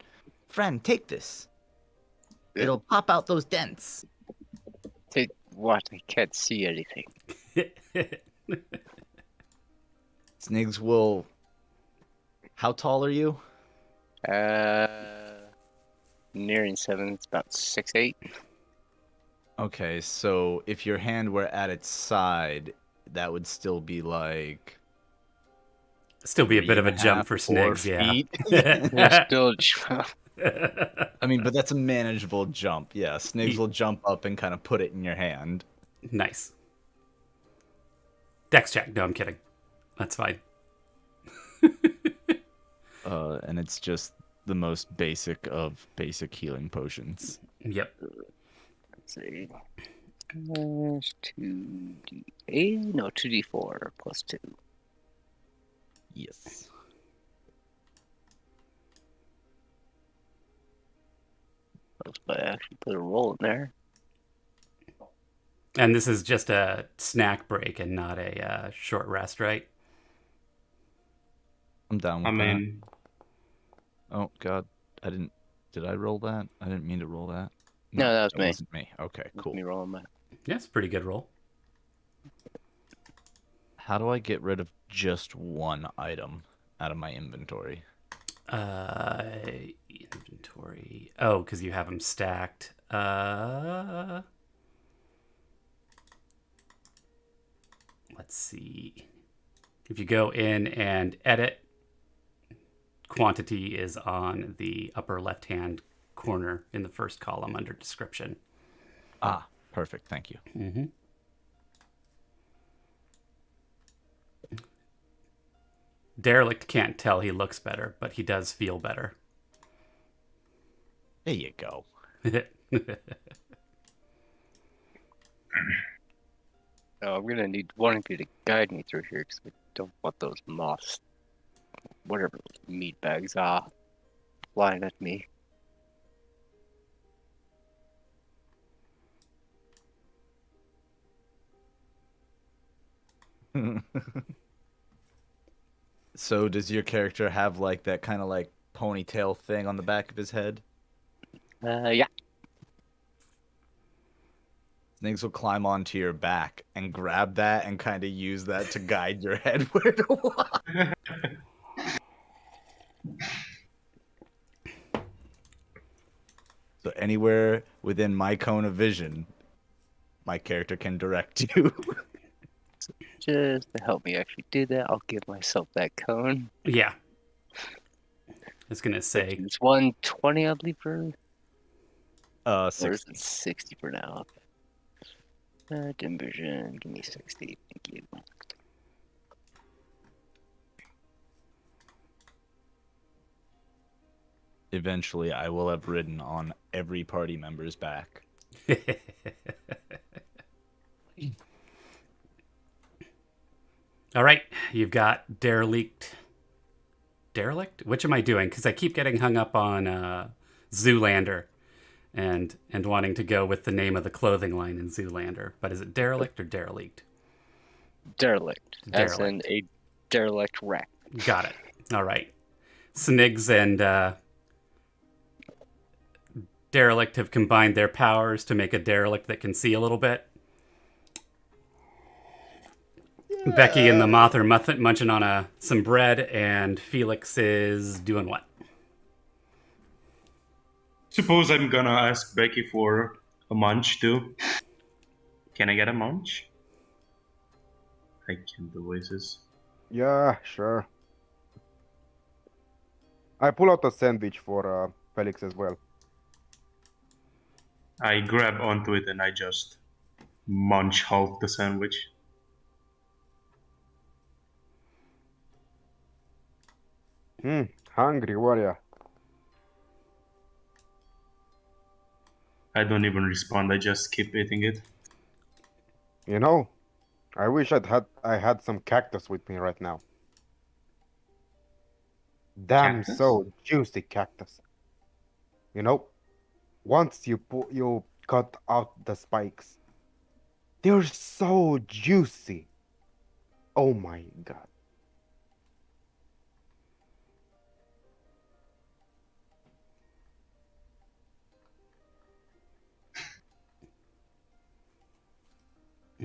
Speaker 5: Friend, take this. It'll pop out those dents.
Speaker 2: Take what? I can't see anything.
Speaker 5: Snigs will. How tall are you?
Speaker 2: Nearing 7. It's about 6'8".
Speaker 5: Okay, so if your hand were at its side, that would still be like.
Speaker 1: Still be a bit of a jump for
Speaker 5: 4
Speaker 1: Snigs, yeah.
Speaker 5: feet.
Speaker 2: Still,
Speaker 5: I mean, but that's a manageable jump. Yeah, Snigs will jump up and kind of put it in your hand.
Speaker 1: Nice. Dex check. No, I'm kidding. That's fine.
Speaker 5: And it's just the most basic of basic healing potions.
Speaker 1: Yep.
Speaker 2: let's see. 2d8? No, 2d4 plus 2.
Speaker 5: Yes.
Speaker 2: That's why I actually put a roll in there.
Speaker 1: And this is just a snack break and not a short rest, right?
Speaker 5: I'm down with
Speaker 4: I
Speaker 5: that.
Speaker 4: mean,
Speaker 5: Oh God, I didn't. Did I roll that? I didn't mean to roll that.
Speaker 2: No, that was
Speaker 5: it
Speaker 2: me.
Speaker 5: wasn't me. Okay,
Speaker 2: That's
Speaker 5: cool.
Speaker 2: me rolling my.
Speaker 1: Yeah, it's a pretty good roll.
Speaker 5: How do I get rid of just one item out of my inventory?
Speaker 1: Inventory. Oh, because you have them stacked. Let's see. If you go in and edit, quantity is on the upper left-hand corner in the first column under description.
Speaker 5: Ah, perfect. Thank you.
Speaker 1: Mm-hmm. Derelict can't tell he looks better, but he does feel better.
Speaker 5: There you go.
Speaker 2: Oh, I'm gonna need one of you to guide me through here because we don't want those moths, whatever those meat bags are, flying at me.
Speaker 5: So does your character have like that kind of like ponytail thing on the back of his head?
Speaker 2: Yeah.
Speaker 5: Snakes will climb onto your back and grab that and kind of use that to guide your head where to walk. So anywhere within my cone of vision, my character can direct you.
Speaker 2: Just to help me actually do that, I'll give myself that cone.
Speaker 1: Yeah. I was going to say,
Speaker 2: It's 120, I believe, for. Or is
Speaker 5: 60.
Speaker 2: it 60 for now? Dim vision, give me 60. Thank you.
Speaker 5: Eventually, I will have ridden on every party member's back.
Speaker 1: all right, you've got derelict. Derelict? Which am I doing? Because I keep getting hung up on Zoolander and wanting to go with the name of the clothing line in Zoolander. But is it derelict or derelict?
Speaker 2: Derelict. As in
Speaker 1: Derelict.
Speaker 2: a derelict wreck.
Speaker 1: Got it. All right. Snigs and Derelict have combined their powers to make a derelict that can see a little bit. Yeah. Becky and the moth are munching on some bread, and Felix is doing what?
Speaker 4: suppose I'm gonna ask Becky for a munch too. Can I get a munch? I can't do voices.
Speaker 3: Yeah, sure. I pull out a sandwich for Felix as well.
Speaker 4: I grab onto it and I just munch half the sandwich.
Speaker 3: Hungry warrior.
Speaker 4: I don't even respond, I just keep eating it.
Speaker 3: You know, I wish I had some cactus with me right now. Damn,
Speaker 4: Cactus?
Speaker 3: so juicy cactus. You know, once you cut out the spikes, they're so juicy. Oh my god.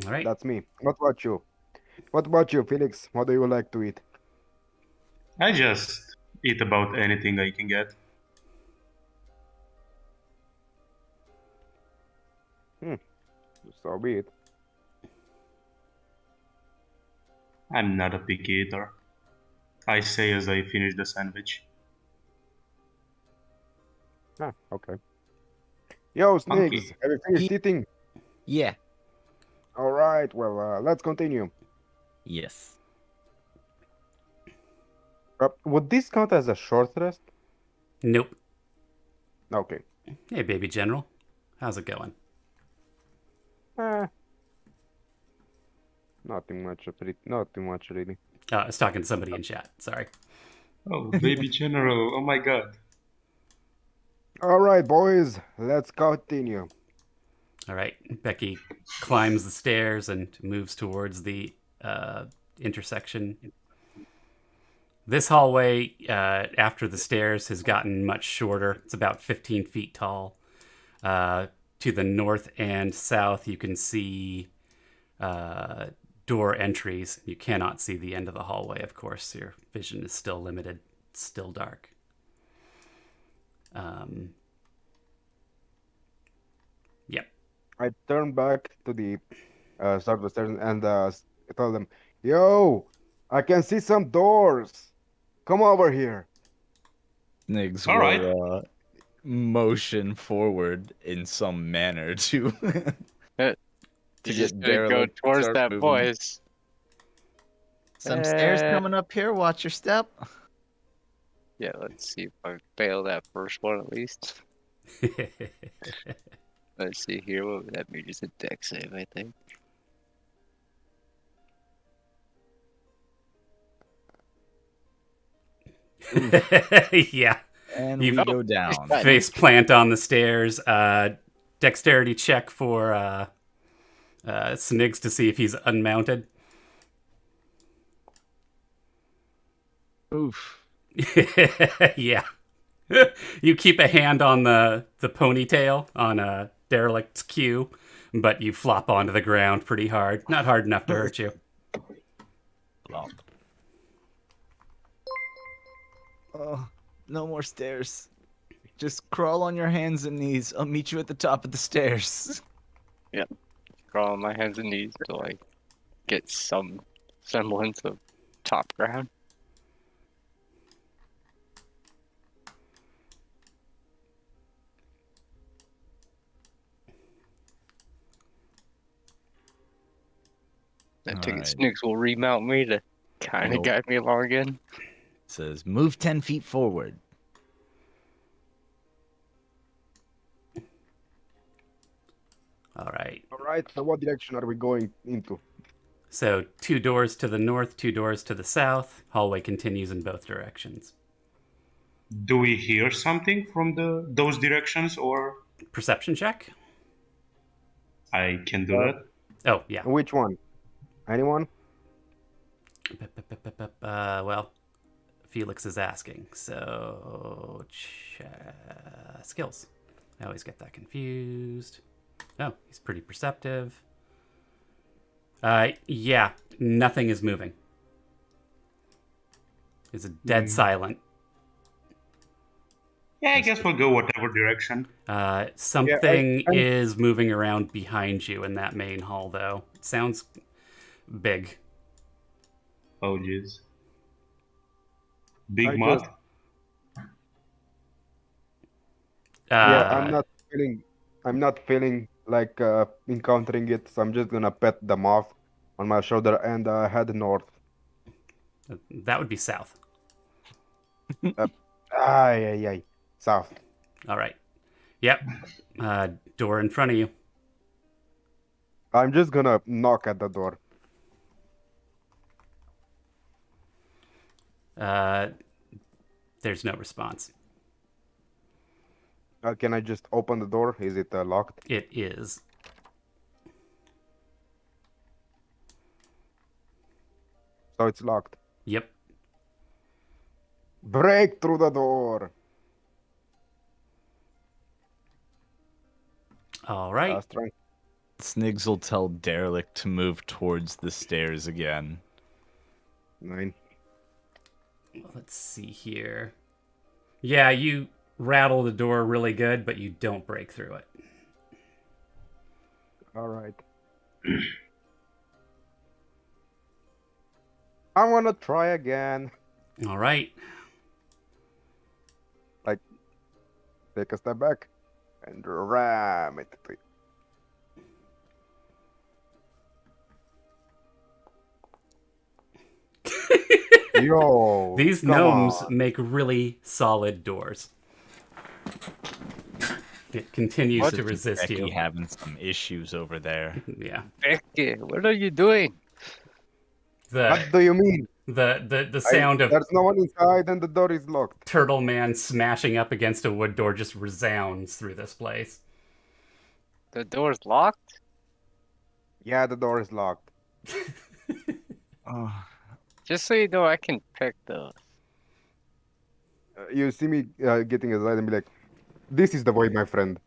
Speaker 1: All right.
Speaker 3: That's me. What about you? What about you, Felix? What do you like to eat?
Speaker 4: I just eat about anything I can get.
Speaker 3: So be it.
Speaker 4: I'm not a picky eater. I say as I finish the sandwich.
Speaker 3: Ah, okay. Yo, Snakes,
Speaker 4: Monkey.
Speaker 3: have you finished eating?
Speaker 5: Yeah.
Speaker 3: All right, well, let's continue.
Speaker 5: Yes.
Speaker 3: Would this count as a short rest?
Speaker 1: Nope.
Speaker 3: Okay.
Speaker 1: Hey, baby general. How's it going?
Speaker 3: Eh, nothing much. Nothing much really.
Speaker 1: I was talking to somebody in chat. Sorry.
Speaker 4: Oh, baby general. Oh my god.
Speaker 3: All right, boys, let's continue.
Speaker 1: All right. Becky climbs the stairs and moves towards the intersection. This hallway, after the stairs, has gotten much shorter. It's about 15 feet tall. To the north and south, you can see door entries. You cannot see the end of the hallway, of course. Your vision is still limited. It's still dark. Yep.
Speaker 3: I turned back to the start of the stairs and I told them, "Yo, I can see some doors. Come over here."
Speaker 5: Snigs
Speaker 4: All right.
Speaker 5: will motion forward in some manner to
Speaker 2: You're
Speaker 5: to
Speaker 2: just
Speaker 5: get
Speaker 2: gonna go
Speaker 5: Derelict to
Speaker 2: towards
Speaker 5: start
Speaker 2: that
Speaker 5: moving.
Speaker 2: voice.
Speaker 5: Some stairs
Speaker 2: Eh.
Speaker 5: coming up here. Watch your step.
Speaker 2: Yeah, let's see if I fail that first one at least. Let's see here. What would that be? Just a deck save, I think.
Speaker 1: Yeah.
Speaker 5: And
Speaker 1: You-
Speaker 5: we go down.
Speaker 1: Face plant on the stairs. Dexterity check for Snigs to see if he's unmounted.
Speaker 5: Oof.
Speaker 1: Yeah. You keep a hand on the ponytail on Derelict's cue, but you flop onto the ground pretty hard. Not hard enough to hurt you.
Speaker 5: Oh, no more stairs. Just crawl on your hands and knees. I'll meet you at the top of the stairs.
Speaker 2: Crawl on my hands and knees till I get some semblance of top ground. I think
Speaker 5: Alright.
Speaker 2: Snicks will remount me to kind of
Speaker 5: Nope.
Speaker 2: guide me along again.
Speaker 5: Says move 10 feet forward.
Speaker 1: All right.
Speaker 3: All right, so what direction are we going into?
Speaker 1: So 2 doors to the north, 2 doors to the south. Hallway continues in both directions.
Speaker 4: Do we hear something from those directions, or
Speaker 1: Perception check?
Speaker 4: I can do that?
Speaker 1: Oh, yeah.
Speaker 3: Which one? Anyone?
Speaker 1: Well, Felix is asking. So, skills. I always get that confused. Oh, he's pretty perceptive. Yeah, nothing is moving. It's a dead silent.
Speaker 4: Yeah, I guess we'll go whatever direction.
Speaker 1: Something
Speaker 3: I-
Speaker 1: is moving around behind you in that main hall, though. It sounds big.
Speaker 4: Oh, jeez. Big
Speaker 3: I
Speaker 4: mud?
Speaker 3: just- Yeah, I'm not feeling like encountering it, so I'm just gonna pet the moth on my shoulder and head north.
Speaker 1: That would be south.
Speaker 3: Ay, south.
Speaker 1: All right. Yep. Door in front of you.
Speaker 3: I'm just gonna knock at the door.
Speaker 1: There's no response.
Speaker 3: Can I just open the door? Is it locked?
Speaker 1: It is.
Speaker 3: So it's locked.
Speaker 1: Yep.
Speaker 3: Break through the door.
Speaker 1: All right.
Speaker 3: Strength.
Speaker 5: Snigs will tell Derelict to move towards the stairs again.
Speaker 3: 9.
Speaker 1: Let's see here. Yeah, you rattle the door really good, but you don't break through it.
Speaker 3: All right. I wanna try again.
Speaker 1: All right.
Speaker 3: Take a step back and ram it. Yo,
Speaker 1: These
Speaker 3: come
Speaker 1: gnomes
Speaker 3: on.
Speaker 1: make really solid doors. It continues
Speaker 2: What?
Speaker 1: to resist
Speaker 5: Becky
Speaker 1: you.
Speaker 5: having some issues over there.
Speaker 1: Yeah.
Speaker 2: Becky, what are you doing?
Speaker 1: The
Speaker 3: What do you mean?
Speaker 1: the sound of
Speaker 3: There's no one inside and the door is locked.
Speaker 1: Turtle Man smashing up against a wood door just resounds through this place.
Speaker 2: The door's locked?
Speaker 3: Yeah, the door is locked.
Speaker 5: Oh,
Speaker 2: Just so you know, I can pick those.
Speaker 3: You see me getting inside and be like, this is the way, my friend.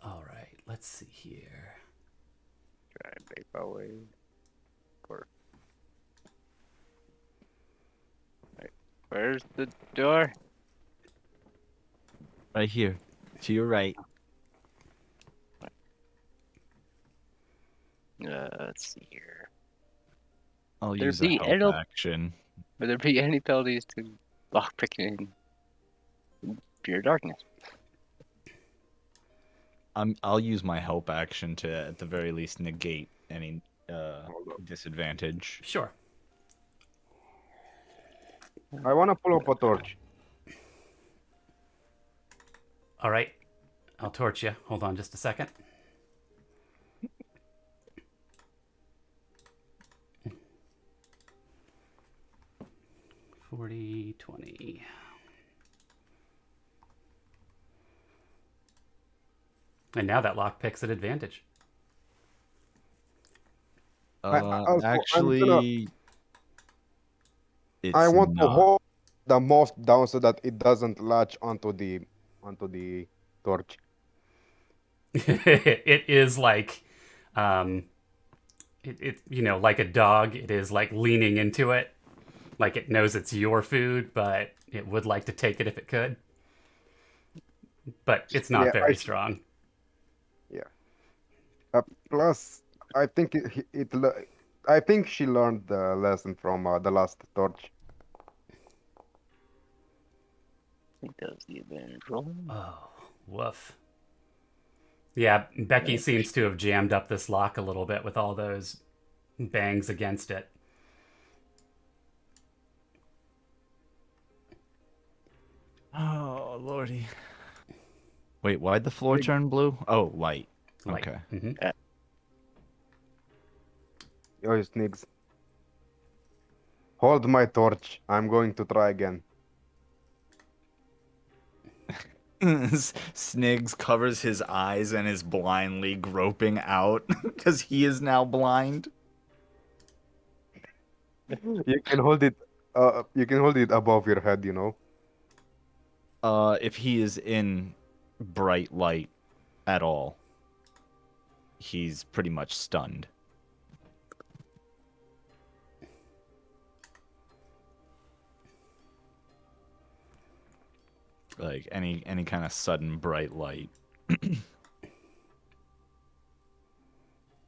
Speaker 1: All right, let's see here.
Speaker 2: Try and make my way. Where's the door?
Speaker 5: right here, to your right.
Speaker 2: Let's see here.
Speaker 5: I'll
Speaker 2: There
Speaker 5: use a
Speaker 2: be
Speaker 5: help
Speaker 2: any-
Speaker 5: action.
Speaker 2: Would there be any penalties to lockpicking in pure darkness?
Speaker 5: I'll use my help action to, at the very least, negate any
Speaker 3: Hold up.
Speaker 5: disadvantage.
Speaker 1: Sure.
Speaker 3: I want to pull up a torch.
Speaker 1: All right, I'll torch you. Hold on just a second. $40, $20. And now that lockpick's at advantage.
Speaker 3: I'm
Speaker 5: Actually, it's
Speaker 3: I want to
Speaker 5: not.
Speaker 3: hold the moss down so that it doesn't latch onto the torch.
Speaker 1: It is like, it like a dog. It is like leaning into it, like it knows it's your food, but it would like to take it if it could. But it's not
Speaker 3: Yeah,
Speaker 1: very strong.
Speaker 3: Plus, I think I think she learned the lesson from the last torch.
Speaker 2: I think that was the advantage roll.
Speaker 1: Oh, woof. Yeah, Becky seems to have jammed up this lock a little bit with all those bangs against it.
Speaker 5: Oh, lordy. Wait, why'd the floor turn blue? Oh, light.
Speaker 1: Like,
Speaker 5: Okay.
Speaker 1: mhm.
Speaker 3: Yo, Snigs. Hold my torch. I'm going to try again.
Speaker 5: Sniggs covers his eyes and is blindly groping out because he is now blind.
Speaker 3: You can hold it. You can hold it above your head. You know.
Speaker 5: If he is in bright light at all, he's pretty much stunned. Like any kind of sudden bright light.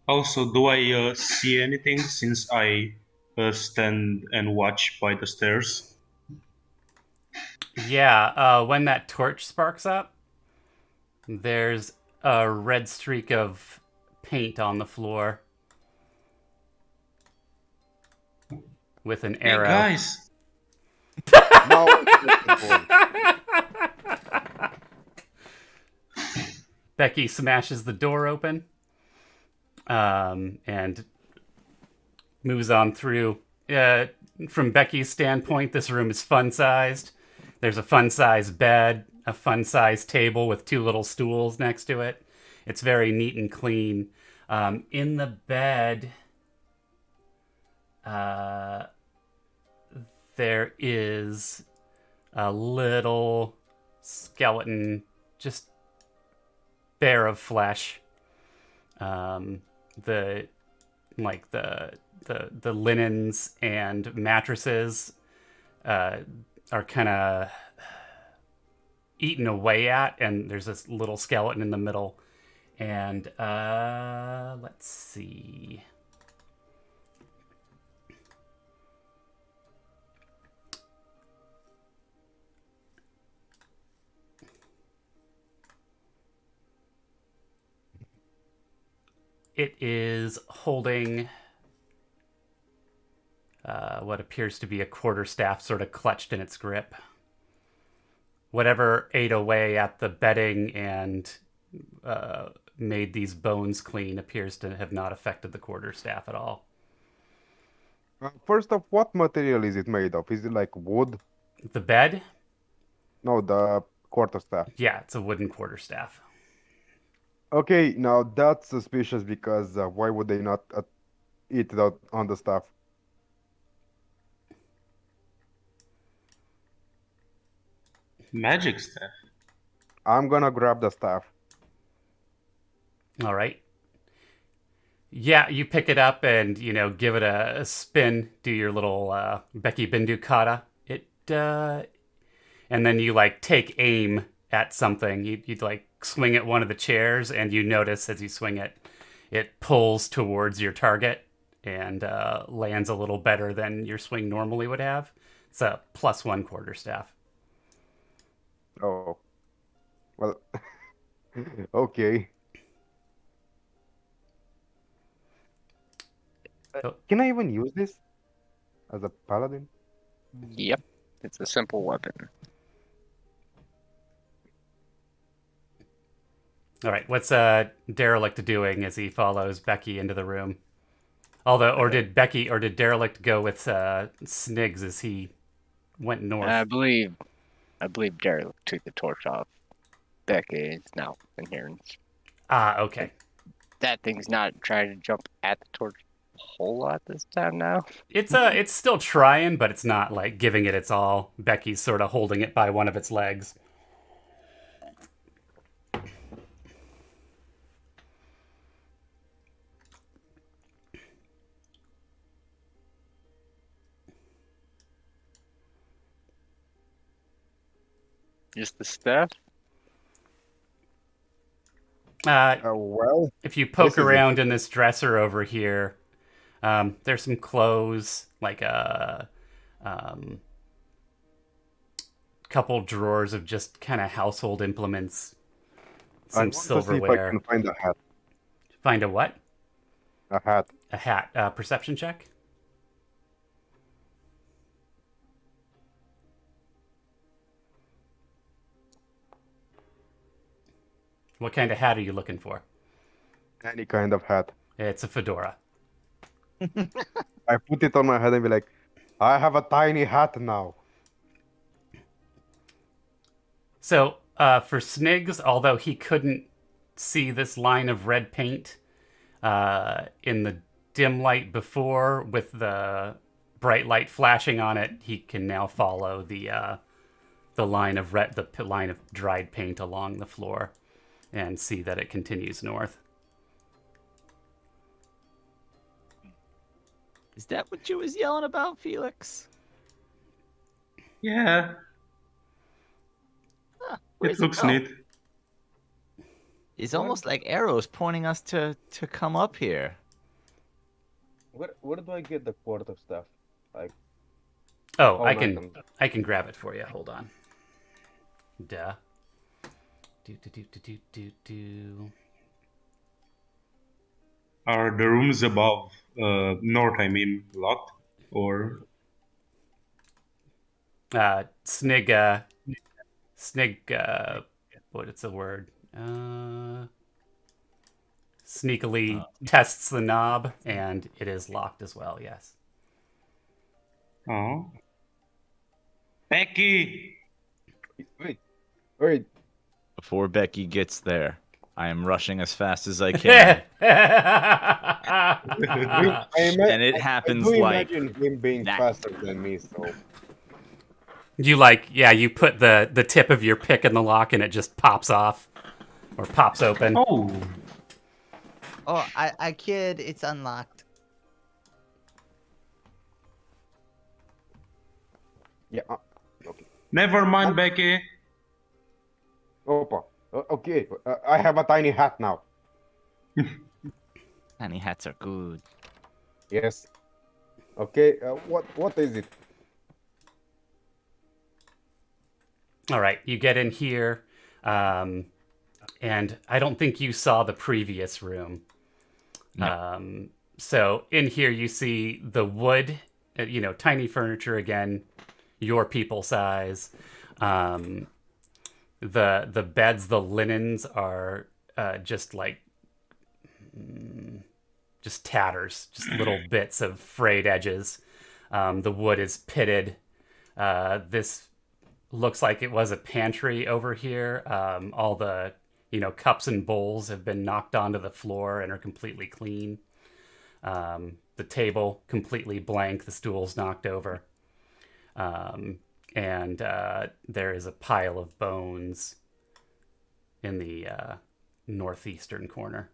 Speaker 4: Also, do I see anything since I stand and watch by the stairs?
Speaker 1: Yeah, when that torch sparks up, there's a red streak of paint on the floor with an
Speaker 4: Hey
Speaker 1: arrow.
Speaker 4: guys,
Speaker 3: Now. It's the
Speaker 1: Becky smashes the door open and moves on through. From Becky's standpoint, this room is fun-sized. There's a fun-sized bed, a fun-sized table with two little stools next to it. It's very neat and clean. In the bed, there is a little skeleton, just bare of flesh. The linens and mattresses are kind of eaten away at, and there's this little skeleton in the middle. And let's see. It is holding what appears to be a quarterstaff sort of clutched in its grip. Whatever ate away at the bedding and made these bones clean appears to have not affected the quarterstaff at all.
Speaker 3: First off, what material is it made of? Is it like wood?
Speaker 1: The bed?
Speaker 3: No, the quarterstaff.
Speaker 1: Yeah, it's a wooden quarterstaff.
Speaker 3: Okay, now that's suspicious because why would they not eat it out on the staff?
Speaker 4: Magic stuff.
Speaker 3: I'm gonna grab the staff.
Speaker 1: All right. Yeah, you pick it up and, give it a spin, do your little Becky Bindu kata. And then you, take aim at something. You'd swing at one of the chairs, and you notice as you swing it, it pulls towards your target and lands a little better than your swing normally would have. It's a +1 quarterstaff.
Speaker 3: Oh, well, okay.
Speaker 1: Oh.
Speaker 3: Can I even use this as a paladin?
Speaker 2: Yep, it's a simple weapon.
Speaker 1: All right, what's Derelict doing as he follows Becky into the room? Did Derelict go with Snigs as he went north?
Speaker 2: I believe Derek took the torch off. Becky is now in here.
Speaker 1: Okay.
Speaker 2: That thing's not trying to jump at the torch a whole lot this time now.
Speaker 1: It's still trying, but it's not giving it its all. Becky's sort of holding it by one of its legs.
Speaker 2: Just the staff?
Speaker 3: Well,
Speaker 1: If you poke
Speaker 3: this is
Speaker 1: around in this dresser over here, there's some clothes, like a couple drawers of just kind of household implements,
Speaker 3: I
Speaker 1: some
Speaker 3: want to see
Speaker 1: silverware.
Speaker 3: if I can find a hat.
Speaker 1: Find a what?
Speaker 3: A hat.
Speaker 1: A hat. Perception check? What kind of hat are you looking for?
Speaker 3: Any kind of hat.
Speaker 1: It's a fedora.
Speaker 3: I put it on my head and be like, I have a tiny hat now.
Speaker 1: So, for Snigs, although he couldn't see this line of red paint in the dim light before, with the bright light flashing on it, he can now follow the line of line of dried paint along the floor and see that it continues north.
Speaker 5: Is that what you was yelling about, Felix?
Speaker 4: Yeah,
Speaker 5: Where's
Speaker 4: it looks
Speaker 5: go?
Speaker 4: neat.
Speaker 5: It's almost like arrows pointing us to come up here.
Speaker 3: Where do I get the quarter stuff? Like,
Speaker 1: Oh, I
Speaker 3: man.
Speaker 1: can grab it for you. Hold on. Duh. Do.
Speaker 4: Are the rooms above north, I mean, locked? Or
Speaker 1: Snig, what is the word? Sneakily tests the knob, and it is locked as well, yes.
Speaker 4: oh, Becky?
Speaker 3: wait.
Speaker 5: Before Becky gets there, I am rushing as fast as I can. And it happens
Speaker 3: I do
Speaker 5: like
Speaker 3: imagine him being
Speaker 5: that.
Speaker 3: faster than me, so
Speaker 1: you put the tip of your pick in the lock, and it just pops off, or pops open.
Speaker 4: Oh,
Speaker 5: Oh, I kid, it's unlocked.
Speaker 3: yeah. Okay.
Speaker 4: never mind, Becky.
Speaker 3: Opa. Okay. I have a tiny hat now.
Speaker 5: Tiny hats are good.
Speaker 3: Yes. Okay. What is it?
Speaker 1: All right, you get in here, and I don't think you saw the previous room.
Speaker 5: No.
Speaker 1: So in here you see the wood tiny furniture again, your people size. Um, the beds, the linens are just like just tatters, just little bits of frayed edges. The wood is pitted. This looks like it was a pantry over here. All the cups and bowls have been knocked onto the floor and are completely clean. The table completely blank. The stool's knocked over. And there is a pile of bones in the northeastern corner.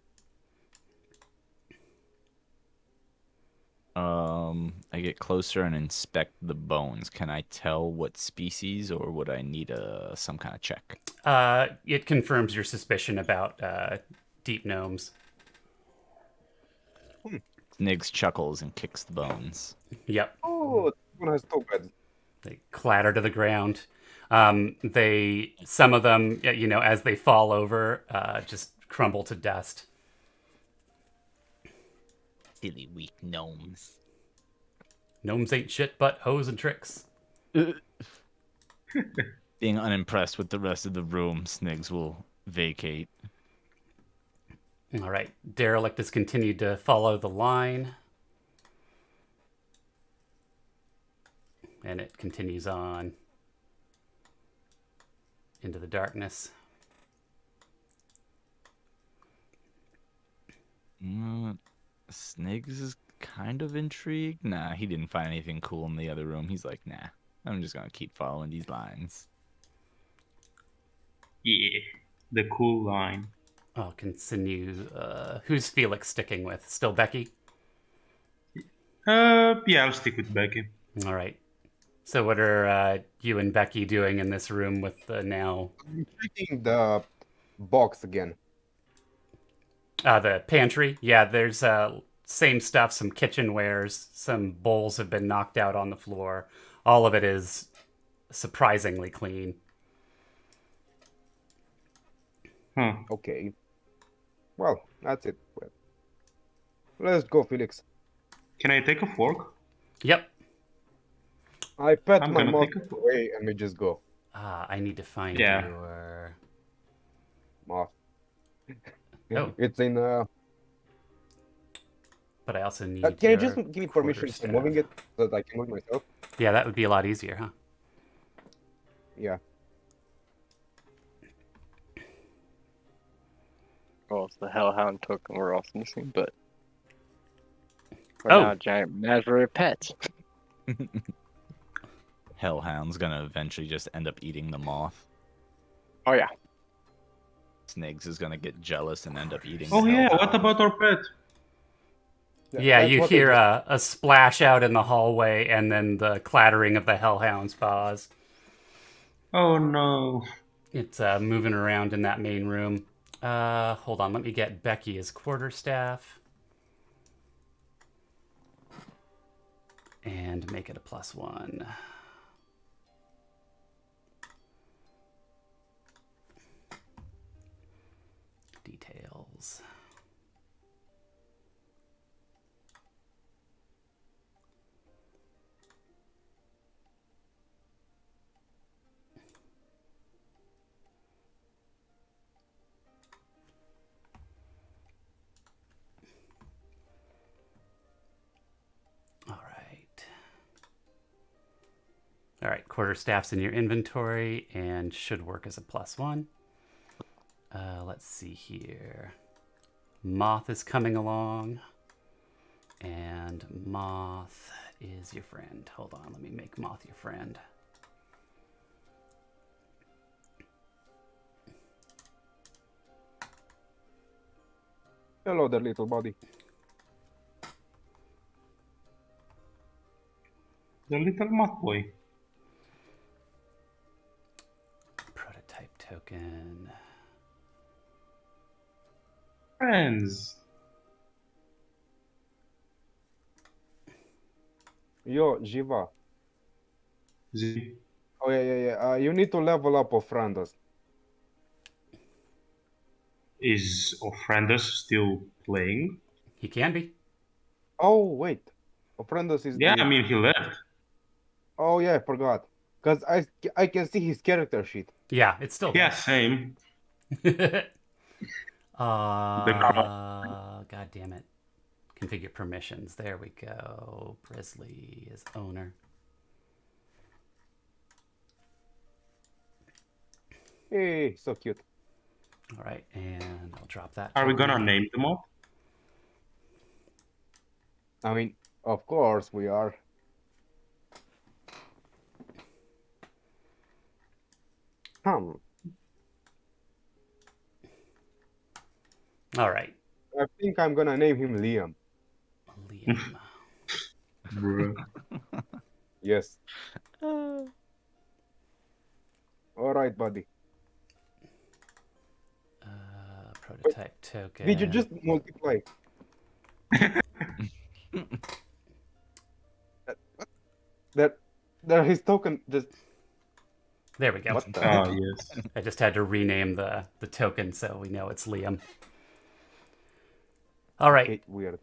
Speaker 5: I get closer and inspect the bones. Can I tell what species, or would I need some kind of check?
Speaker 1: It confirms your suspicion about deep gnomes.
Speaker 5: Niggs chuckles and kicks the bones.
Speaker 1: Yep.
Speaker 3: Oh, this one has two beds.
Speaker 1: They clatter to the ground. Some of them, as they fall over, just crumble to dust.
Speaker 5: Silly weak gnomes.
Speaker 1: Gnomes ain't shit but hoes and tricks.
Speaker 5: Being unimpressed with the rest of the room, Sniggs will vacate.
Speaker 1: All right. Derelict has continued to follow the line. And it continues on into the darkness.
Speaker 5: Sniggs is kind of intrigued. Nah, he didn't find anything cool in the other room. He's like, nah, I'm just gonna keep following these lines.
Speaker 4: Yeah, the cool line.
Speaker 1: I'll continue. Who's Felix sticking with? Still Becky?
Speaker 4: Yeah, I'll stick with Becky.
Speaker 1: All right. So what are you and Becky doing in this room with the now...
Speaker 3: I'm checking the box again.
Speaker 1: The pantry? Yeah, there's same stuff, some kitchenwares, some bowls have been knocked out on the floor. All of it is surprisingly clean.
Speaker 3: Okay. Well, that's it. Well, let's go, Felix.
Speaker 4: Can I take a fork?
Speaker 1: Yep.
Speaker 3: I pat
Speaker 4: I'm
Speaker 3: my
Speaker 4: gonna
Speaker 3: mouth
Speaker 4: take a-
Speaker 3: away and we just go.
Speaker 1: I need to find
Speaker 4: Yeah.
Speaker 1: your...
Speaker 3: Moth.
Speaker 1: Oh.
Speaker 3: It's in
Speaker 1: But I also need
Speaker 3: can you
Speaker 1: your
Speaker 3: just give me permission for moving
Speaker 1: quarterstaff.
Speaker 3: it so that I can move myself?
Speaker 1: Yeah, that would be a lot easier, huh?
Speaker 3: Yeah.
Speaker 2: Well, it's the Hellhound token we're also missing, but for
Speaker 1: Oh.
Speaker 2: now, giant menagerie of pets.
Speaker 5: Hellhound's gonna eventually just end up eating the moth.
Speaker 2: Oh yeah.
Speaker 5: Sniggs is gonna get jealous and end up eating
Speaker 4: Oh
Speaker 5: the
Speaker 4: yeah,
Speaker 5: hellhound.
Speaker 4: what about our pet?
Speaker 1: Yeah,
Speaker 3: that's
Speaker 1: you
Speaker 3: what I
Speaker 1: hear
Speaker 3: just-
Speaker 1: a splash out in the hallway and then the clattering of the hellhound's paws.
Speaker 4: Oh no.
Speaker 1: It's moving around in that main room. Hold on, let me get Becky as quarterstaff. And make it a +1. Details. All right, quarterstaff's in your inventory and should work as a +1. Let's see here. Moth is coming along. And Moth is your friend. Hold on, let me make Moth your friend.
Speaker 3: Hello there, little buddy.
Speaker 4: The little moth boy.
Speaker 1: Prototype token.
Speaker 4: Friends.
Speaker 3: Yo, Jiva.
Speaker 4: Z.
Speaker 3: Oh yeah. You need to level up Ofrandas.
Speaker 4: Is Ofrandus still playing?
Speaker 1: He can be.
Speaker 3: Oh wait. Ofrendos is
Speaker 4: Yeah,
Speaker 3: the.
Speaker 4: I mean he left.
Speaker 3: Oh yeah, I forgot. Cause I can see his character sheet.
Speaker 1: Yeah, it's still
Speaker 4: Yeah,
Speaker 1: there.
Speaker 4: same. The
Speaker 1: God damn it. Configure permissions. There we go. Brisley is owner.
Speaker 3: Hey, so cute.
Speaker 1: All right, and I'll drop that.
Speaker 4: Are we
Speaker 1: token.
Speaker 4: gonna name them all?
Speaker 3: I mean, of course we are. Hmm.
Speaker 1: All right,
Speaker 3: I think I'm gonna name him Liam.
Speaker 1: Liam.
Speaker 4: Bruh.
Speaker 3: Yes. All right, buddy.
Speaker 1: Prototype token.
Speaker 3: Did you just multiply? That his token just.
Speaker 1: There we go.
Speaker 3: What the?
Speaker 4: Oh yes.
Speaker 1: I just had to rename the token so we know it's Liam. All right,
Speaker 3: Okay, weird.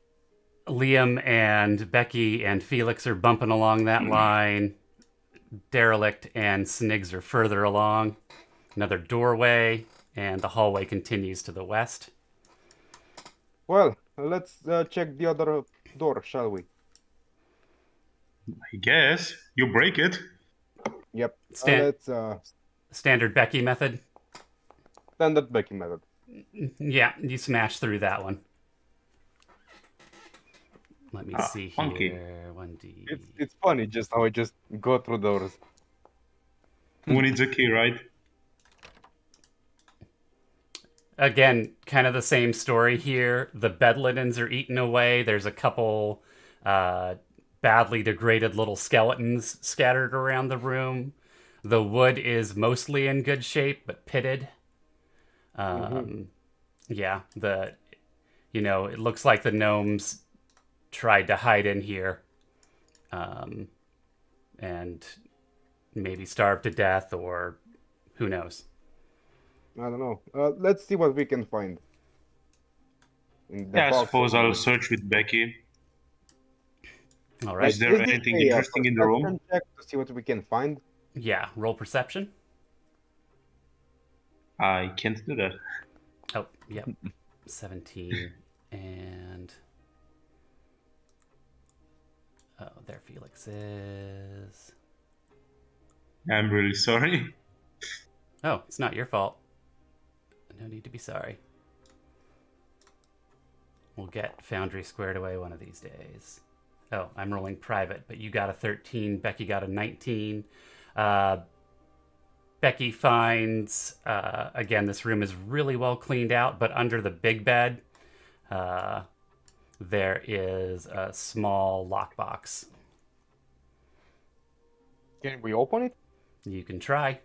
Speaker 1: Liam and Becky and Felix are bumping along that line. Derelict and Snigs are further along. Another doorway, and the hallway continues to the west.
Speaker 3: Well, let's check the other door, shall we?
Speaker 4: I guess you break it.
Speaker 3: Yep.
Speaker 1: Stan-
Speaker 3: Let's
Speaker 1: Standard Becky method.
Speaker 3: standard Becky method.
Speaker 1: Yeah, you smash through that one. Let me see
Speaker 4: funky.
Speaker 1: here. 1D.
Speaker 3: It's funny just how I just go through doors.
Speaker 4: Who needs a key, right?
Speaker 1: Again, kind of the same story here. The bed linens are eaten away. There's a couple badly degraded little skeletons scattered around the room. The wood is mostly in good shape, but pitted. Yeah, it looks like the gnomes tried to hide in here, and maybe starved to death, or who knows.
Speaker 3: I don't know. Let's see what we can find. In the
Speaker 4: Yeah, I
Speaker 3: box.
Speaker 4: suppose I'll search with Becky.
Speaker 1: All right.
Speaker 4: Is there anything interesting in the room?
Speaker 3: perception check to see what we can find.
Speaker 1: Yeah, roll perception.
Speaker 4: I can't do that.
Speaker 1: Oh, yep. 17. And... oh, there Felix is.
Speaker 4: I'm really sorry.
Speaker 1: Oh, it's not your fault. No need to be sorry. We'll get Foundry squared away one of these days. Oh, I'm rolling private, but you got a 13. Becky got a 19. Becky finds, again, this room is really well cleaned out, but under the big bed, there is a small lockbox.
Speaker 3: Can we open it?
Speaker 1: You can try.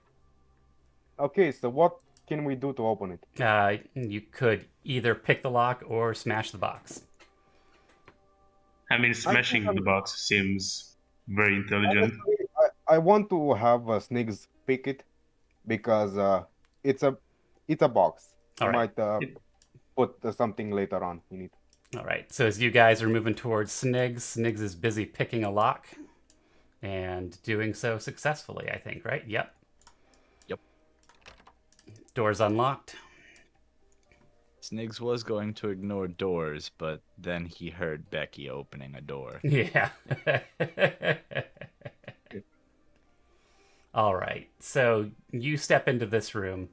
Speaker 3: Okay, so what can we do to open it?
Speaker 1: You could either pick the lock or smash the box.
Speaker 4: I mean, smashing the box seems very intelligent.
Speaker 3: Honestly, I want to have Snigs pick it because it's a box.
Speaker 1: All
Speaker 3: I
Speaker 1: right.
Speaker 3: might put something later on in it.
Speaker 1: All right. So as you guys are moving towards Snigs is busy picking a lock and doing so successfully, I think, right? Yep.
Speaker 5: Yep.
Speaker 1: Door's unlocked.
Speaker 5: Snigs was going to ignore doors, but then he heard Becky opening a door.
Speaker 1: Yeah. All right. So you step into this room.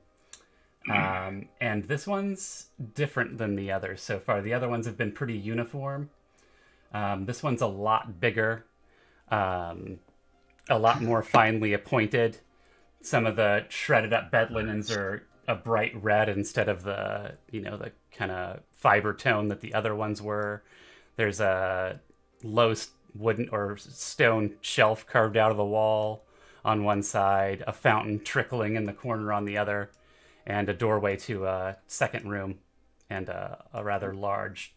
Speaker 1: And this one's different than the others so far. The other ones have been pretty uniform. This one's a lot bigger, a lot more finely appointed. Some of the shredded up bed linens are a bright red instead of the kind of fiber tone that the other ones were. There's a low wooden or stone shelf carved out of the wall on one side, a fountain trickling in the corner on the other, and a doorway to a second room and a rather large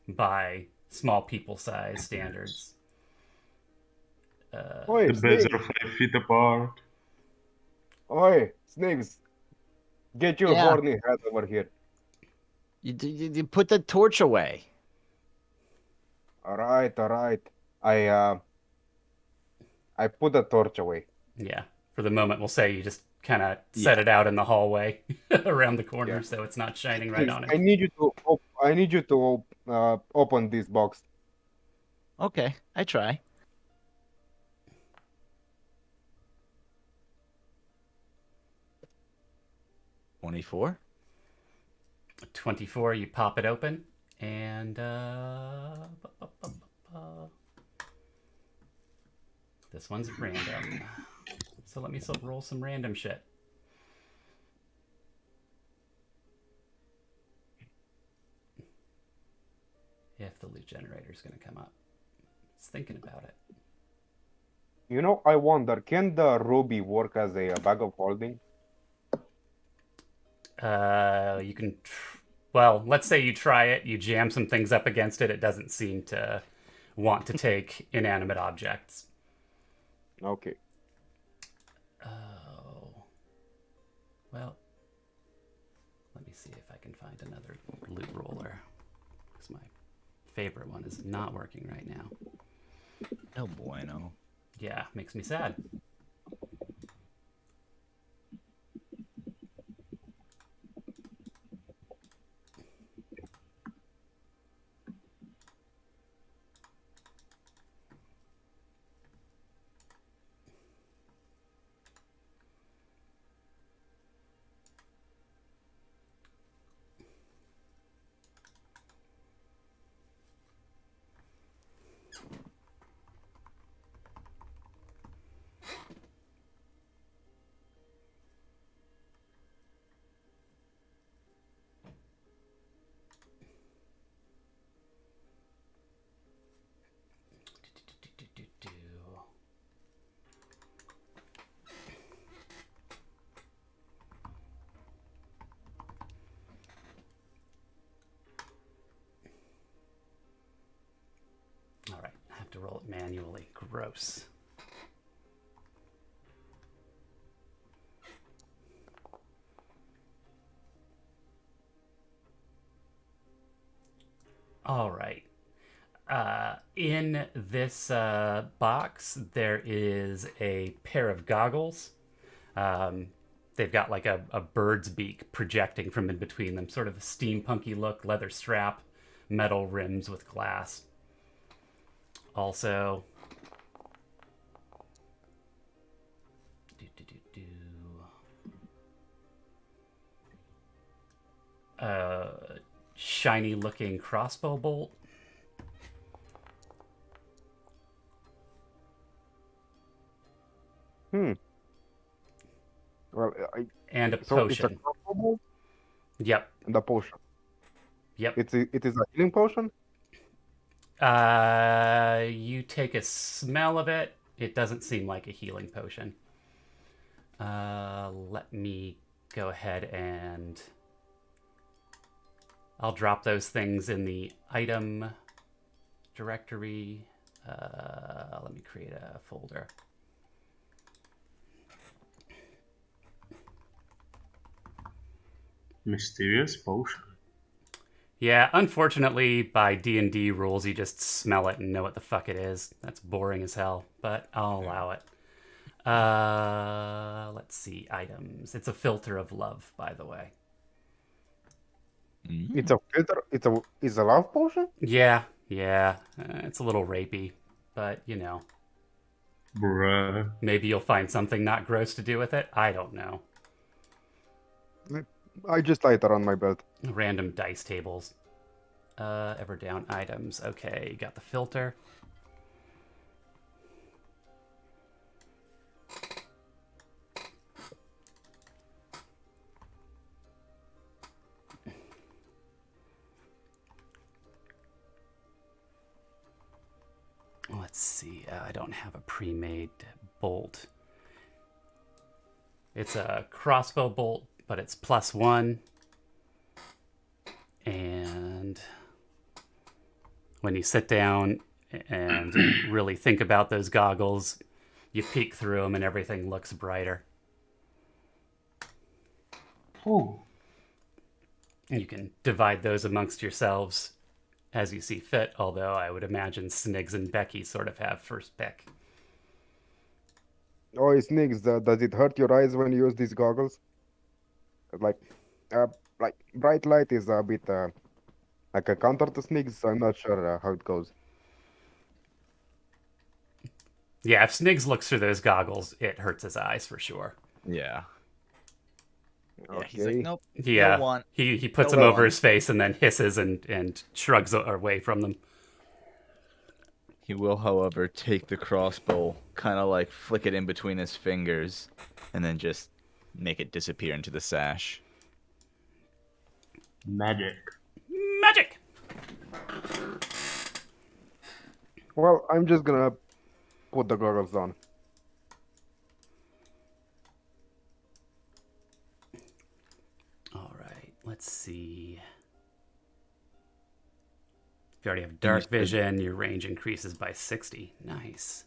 Speaker 1: by small people size standards.
Speaker 3: Oi,
Speaker 4: The beds
Speaker 3: Snigs!
Speaker 4: are 5 feet apart.
Speaker 3: Oi, Snigs! Get your
Speaker 5: Yeah.
Speaker 3: horny head over here.
Speaker 5: You put the torch away.
Speaker 3: All right, all right. I I put the torch away.
Speaker 1: Yeah. For the moment, we'll say you just kind of set
Speaker 5: Yeah.
Speaker 1: it out in the hallway around the corner
Speaker 3: Yeah.
Speaker 1: so it's not shining right
Speaker 3: Please,
Speaker 1: on
Speaker 3: I
Speaker 1: him.
Speaker 3: need you to I need you to open this box.
Speaker 5: Okay, I try. $24.
Speaker 1: 24, you pop it open, and this one's random. So let me roll some random shit. If the loot generator's going to come up. It's thinking about it.
Speaker 3: You know, I wonder, can the ruby work as a bag of holding?
Speaker 1: You can, well, let's say you try it, you jam some things up against it, it doesn't seem to want to take inanimate objects.
Speaker 3: Okay.
Speaker 1: Oh. Well, let me see if I can find another loot roller. Because my favorite one is not working right now.
Speaker 5: Oh bueno.
Speaker 1: Yeah, makes me sad. All right, I have to roll it manually. Gross. All right. In this box, there is a pair of goggles. They've got like a bird's beak projecting from in between them, sort of a steampunky look, leather strap, metal rims with glass. Also, shiny looking crossbow bolt.
Speaker 3: Hmm. Well,
Speaker 1: And a
Speaker 3: so it's a
Speaker 1: potion.
Speaker 3: crossbow
Speaker 1: Yep.
Speaker 3: and a potion.
Speaker 1: Yep.
Speaker 3: It is a healing potion.
Speaker 1: You take a smell of it. It doesn't seem like a healing potion. Let me go ahead and I'll drop those things in the item directory. Let me create a folder.
Speaker 4: Mysterious potion.
Speaker 1: Yeah, unfortunately, by D&D rules, you just smell it and know what the fuck it is. That's boring as hell, but I'll allow it. Let's see, items. It's a filter of love, by the way.
Speaker 3: It's a filter. It's a love potion.
Speaker 1: Yeah. It's a little rapey, but you know.
Speaker 4: Bruh.
Speaker 1: Maybe you'll find something not gross to do with it. I don't know.
Speaker 3: I just light it on my belt.
Speaker 1: Random dice tables. Everdown items. Okay, got the filter. Let's see. I don't have a pre-made bolt. It's a crossbow bolt, but it's +1. And when you sit down and really think about those goggles, you peek through them and everything looks brighter.
Speaker 4: Oh.
Speaker 1: You can divide those amongst yourselves as you see fit, although I would imagine Snigs and Becky sort of have first pick.
Speaker 3: Oh, Sneaks, does it hurt your eyes when you use these goggles? Like, uh, like bright light is a bit like a counter to Sneaks, so I'm not sure how it goes.
Speaker 1: Yeah, if Snigs looks through those goggles, it hurts his eyes for sure.
Speaker 5: Yeah. Yeah, he's like,
Speaker 3: Okay.
Speaker 5: nope.
Speaker 1: Yeah,
Speaker 5: Don't want.
Speaker 1: he puts
Speaker 5: No
Speaker 1: them over
Speaker 5: want.
Speaker 1: his face and then hisses and shrugs away from them.
Speaker 5: He will, however, take the crossbow, kind of like flick it in between his fingers, and then just make it disappear into the sash.
Speaker 4: Magic.
Speaker 1: Magic!
Speaker 3: Well, I'm just gonna put the goggles on.
Speaker 1: All right, let's see. If you already have dark vision, your range increases by 60. Nice.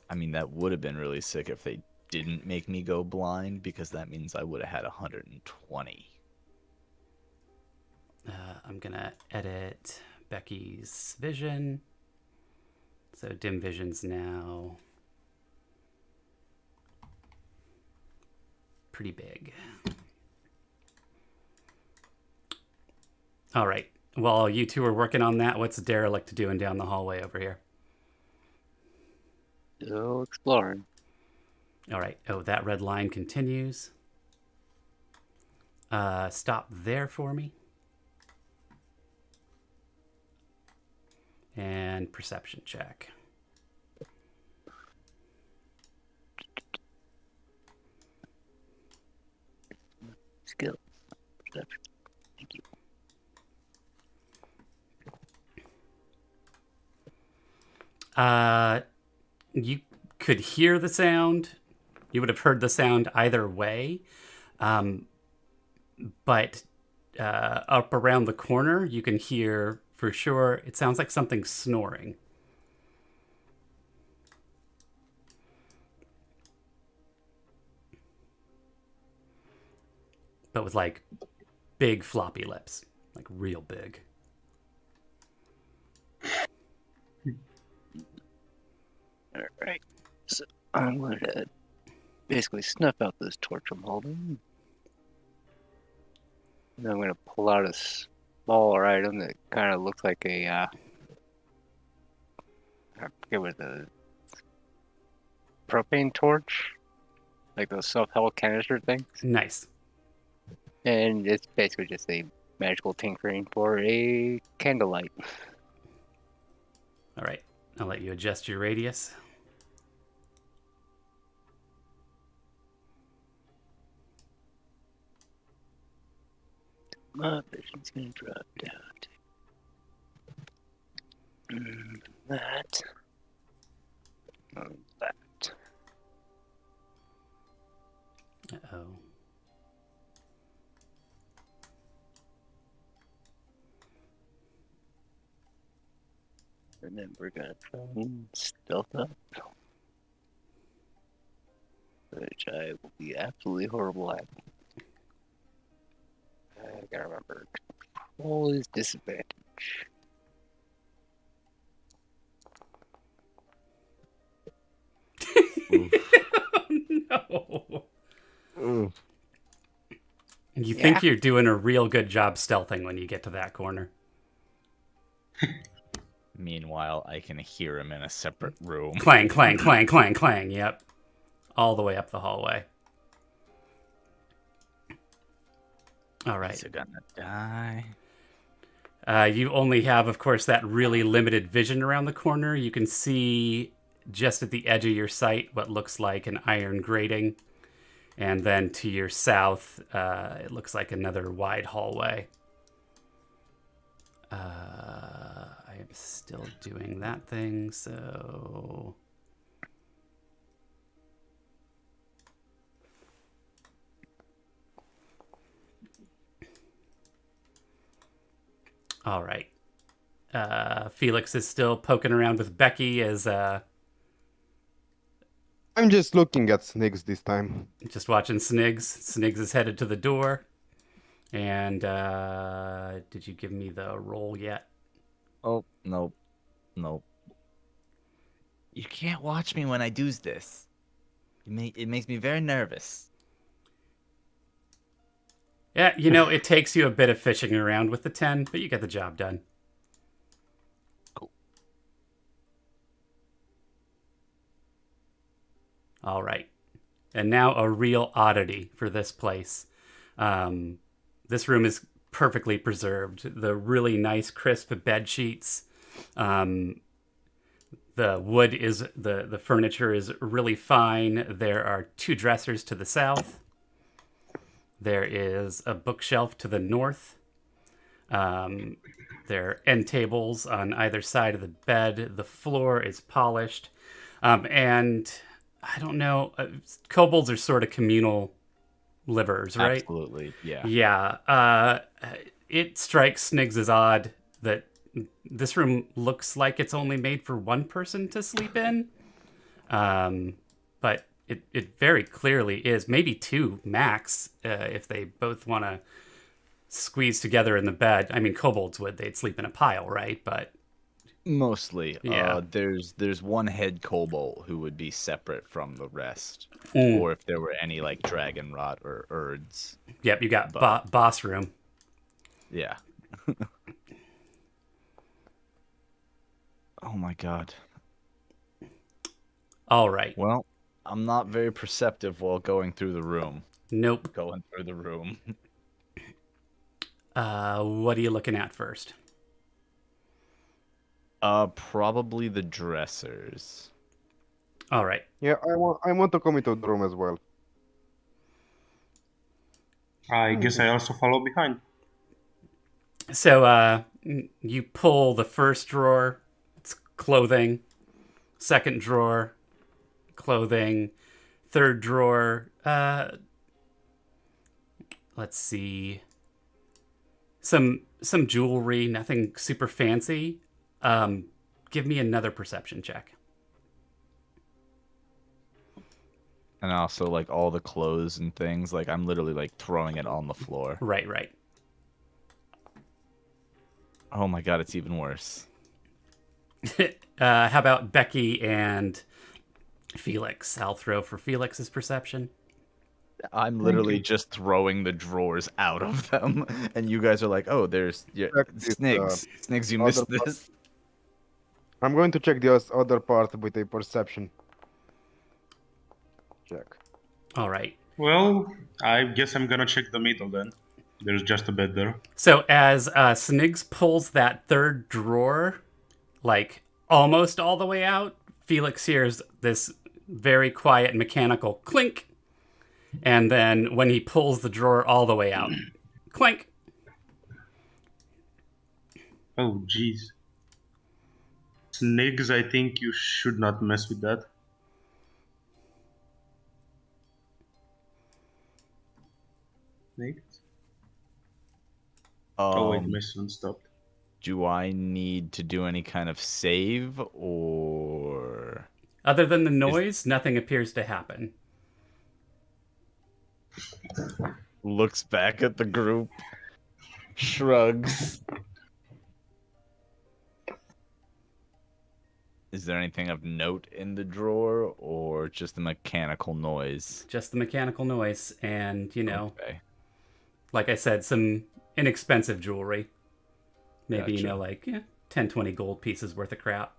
Speaker 5: I mean, that would have been really sick if they didn't make me go blind, because that means I would have had 120.
Speaker 1: I'm going to edit Becky's vision. So dim vision's now pretty big. All right. While you two are working on that, what's Derelict doing down the hallway over here?
Speaker 2: Still exploring.
Speaker 1: All right. Oh, that red line continues. Stop there for me. And perception check.
Speaker 2: Skill. Perception. Thank you.
Speaker 1: You could hear the sound. You would have heard the sound either way. But up around the corner, you can hear for sure. It sounds like something snoring. But with like big floppy lips, like real big.
Speaker 2: Alright. So I'm going to basically snuff out this torch I'm holding. And I'm going to pull out a smaller item that kind of looks like a, I forget what the propane torch, like those self-help canister things.
Speaker 1: Nice.
Speaker 2: And it's basically just a magical tinkering for a candlelight.
Speaker 1: All right. I'll let you adjust your radius.
Speaker 2: My vision's gonna drop down to that. That.
Speaker 1: Uh-oh.
Speaker 2: And then we're gonna try and stealth up. Which I will be absolutely horrible at. I gotta remember, control is disadvantage.
Speaker 1: No.
Speaker 3: Mm.
Speaker 1: You think you're doing a real good job stealthing when you get to that corner.
Speaker 5: Meanwhile, I can hear him in a separate room.
Speaker 1: Clang, clang, clang, clang, clang. Yep. All the way up the hallway. All right.
Speaker 5: He's gonna die.
Speaker 1: You only have, of course, that really limited vision around the corner. You can see just at the edge of your sight what looks like an iron grating. And then to your south, it looks like another wide hallway. I am still doing that thing, so... All right. Felix is still poking around with Becky as
Speaker 3: I'm just looking at Snigs this time.
Speaker 1: just watching Snigs. Snigs is headed to the door. And did you give me the roll yet?
Speaker 5: Oh, nope. Nope. You can't watch me when I do this. It makes me very nervous.
Speaker 1: Yeah, it takes you a bit of fishing around with the 10, but you get the job done.
Speaker 5: Cool.
Speaker 1: All right. And now a real oddity for this place. This room is perfectly preserved. The really nice, crisp bed sheets. The wood is the furniture is really fine. There are 2 dressers to the south. There is a bookshelf to the north. There are end tables on either side of the bed. The floor is polished. And I don't know, kobolds are sort of communal livers, right?
Speaker 5: Absolutely, yeah.
Speaker 1: Yeah. It strikes Snigs as odd that this room looks like it's only made for one person to sleep in. But it very clearly is. Maybe 2 max if they both want to squeeze together in the bed. I mean, kobolds would. They'd sleep in a pile, right? But
Speaker 5: Mostly.
Speaker 1: Yeah.
Speaker 5: There's one head kobold who would be separate from the rest.
Speaker 1: Mm.
Speaker 5: Or if there were any like dragon rot or urds.
Speaker 1: Yep, you got
Speaker 5: But-
Speaker 1: boss room.
Speaker 5: Yeah. Oh my god.
Speaker 1: All right.
Speaker 5: Well, I'm not very perceptive while going through the room.
Speaker 1: Nope.
Speaker 5: Going through the room.
Speaker 1: What are you looking at first?
Speaker 5: Probably the dressers.
Speaker 1: All right.
Speaker 3: Yeah, I want to come into the room as well.
Speaker 4: I guess I also follow behind.
Speaker 1: So you pull the first drawer, it's clothing. Second drawer, clothing. Third drawer, let's see. Some jewelry, nothing super fancy. Give me another perception check.
Speaker 5: And also like all the clothes and things. Like I'm literally like throwing it on the floor.
Speaker 1: Right.
Speaker 5: Oh my god, it's even worse.
Speaker 1: How about Becky and Felix? I'll throw for Felix's perception.
Speaker 5: I'm literally just throwing the drawers out of them, and you guys are like, "Oh, there's
Speaker 3: Check this,
Speaker 5: Snigs. Snigs, you
Speaker 3: other
Speaker 5: missed
Speaker 3: part.
Speaker 5: this."
Speaker 3: I'm going to check the other part with a perception check.
Speaker 1: All right.
Speaker 4: Well, I guess I'm gonna check the middle then. There's just a bed there.
Speaker 1: So as Snigs pulls that third drawer, like almost all the way out, Felix hears this very quiet mechanical clink. And then when he pulls the drawer all the way out, clink.
Speaker 4: Oh, jeez. Snigs, I think you should not mess with that. Snigs? Oh, wait, my son stopped.
Speaker 5: Do I need to do any kind of save or?
Speaker 1: Other than the noise, nothing appears to happen.
Speaker 5: Looks back at the group, shrugs. Is there anything of note in the drawer, or just the mechanical noise?
Speaker 1: Just the mechanical noise, and
Speaker 5: Okay.
Speaker 1: like I said, some inexpensive jewelry. Maybe
Speaker 5: Gotcha.
Speaker 1: like 10, 20 gold pieces worth of crap.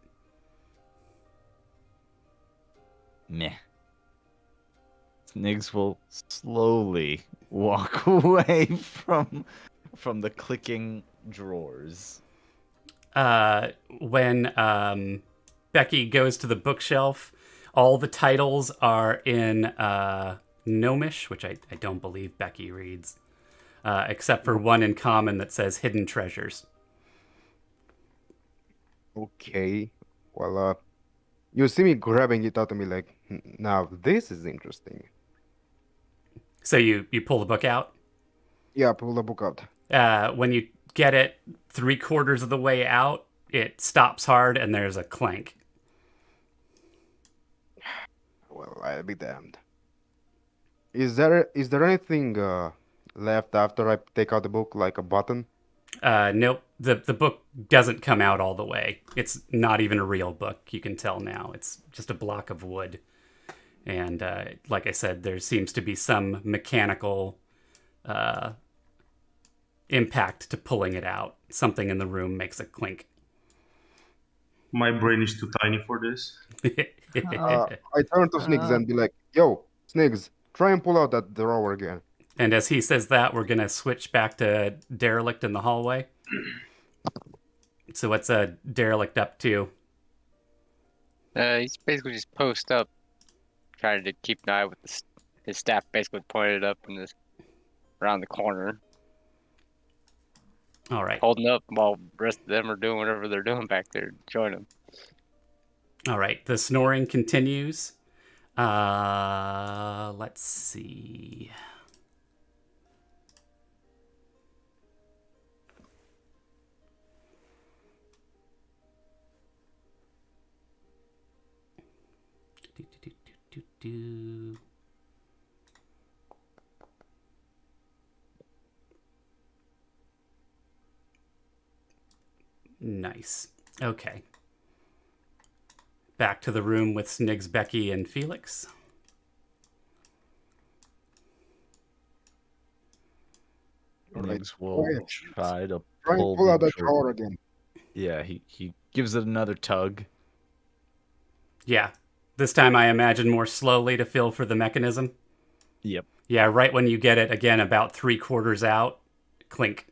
Speaker 5: Meh. Snigs will slowly walk away from the clicking drawers.
Speaker 1: When Becky goes to the bookshelf, all the titles are in Gnomish, which I don't believe Becky reads, except for one in common that says Hidden Treasures.
Speaker 3: Okay. Well, you see me grabbing it out of me like, now this is interesting.
Speaker 1: So you pull the book out.
Speaker 3: Yeah, pull the book out.
Speaker 1: When you get it 3/4 of the way out, it stops hard and there's a clank.
Speaker 3: Well, I'll be damned. Is there anything left after I take out the book, like a button?
Speaker 1: Nope. The book doesn't come out all the way. It's not even a real book. You can tell now. It's just a block of wood. And like I said, there seems to be some mechanical impact to pulling it out. Something in the room makes a clink.
Speaker 4: My brain is too tiny for this.
Speaker 3: I turn to Snigs and be like, "Yo, Snigs, try and pull out that drawer again."
Speaker 1: And as he says that, we're going to switch back to Derelict in the hallway. So what's Derelict up to?
Speaker 2: He's basically just post up, trying to keep an eye with his staff basically pointed up in this around the corner,
Speaker 1: All right.
Speaker 2: holding up while the rest of them are doing whatever they're doing back there. Join them.
Speaker 1: All right. The snoring continues. Let's see. Nice. Okay. Back to the room with Snigs, Becky, and Felix.
Speaker 5: Niggs
Speaker 3: Oh,
Speaker 5: will
Speaker 3: yeah.
Speaker 5: try to
Speaker 3: Try and
Speaker 5: pull
Speaker 3: pull out
Speaker 5: the
Speaker 3: that
Speaker 5: drawer.
Speaker 3: drawer again.
Speaker 5: Yeah, he gives it another tug.
Speaker 1: Yeah. This time I imagine more slowly to feel for the mechanism.
Speaker 5: Yep.
Speaker 1: Yeah, right when you get it, again, about 3/4 out, clink.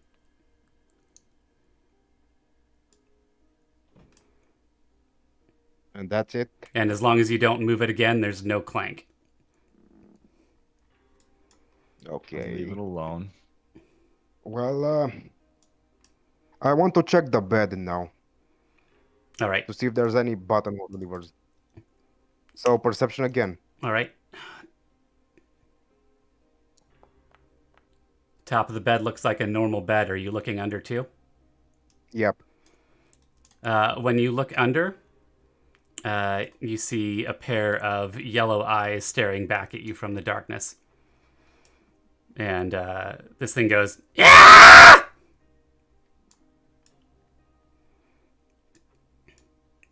Speaker 3: And that's it.
Speaker 1: And as long as you don't move it again, there's no clank.
Speaker 3: Okay.
Speaker 5: Leave it alone.
Speaker 3: Well, I want to check the bed now
Speaker 1: All right.
Speaker 3: to see if there's any button or levers. So perception again.
Speaker 1: All right. Top of the bed looks like a normal bed. Are you looking under too?
Speaker 3: Yep.
Speaker 1: When you look under, you see a pair of yellow eyes staring back at you from the darkness. And this thing goes, "Yeah!"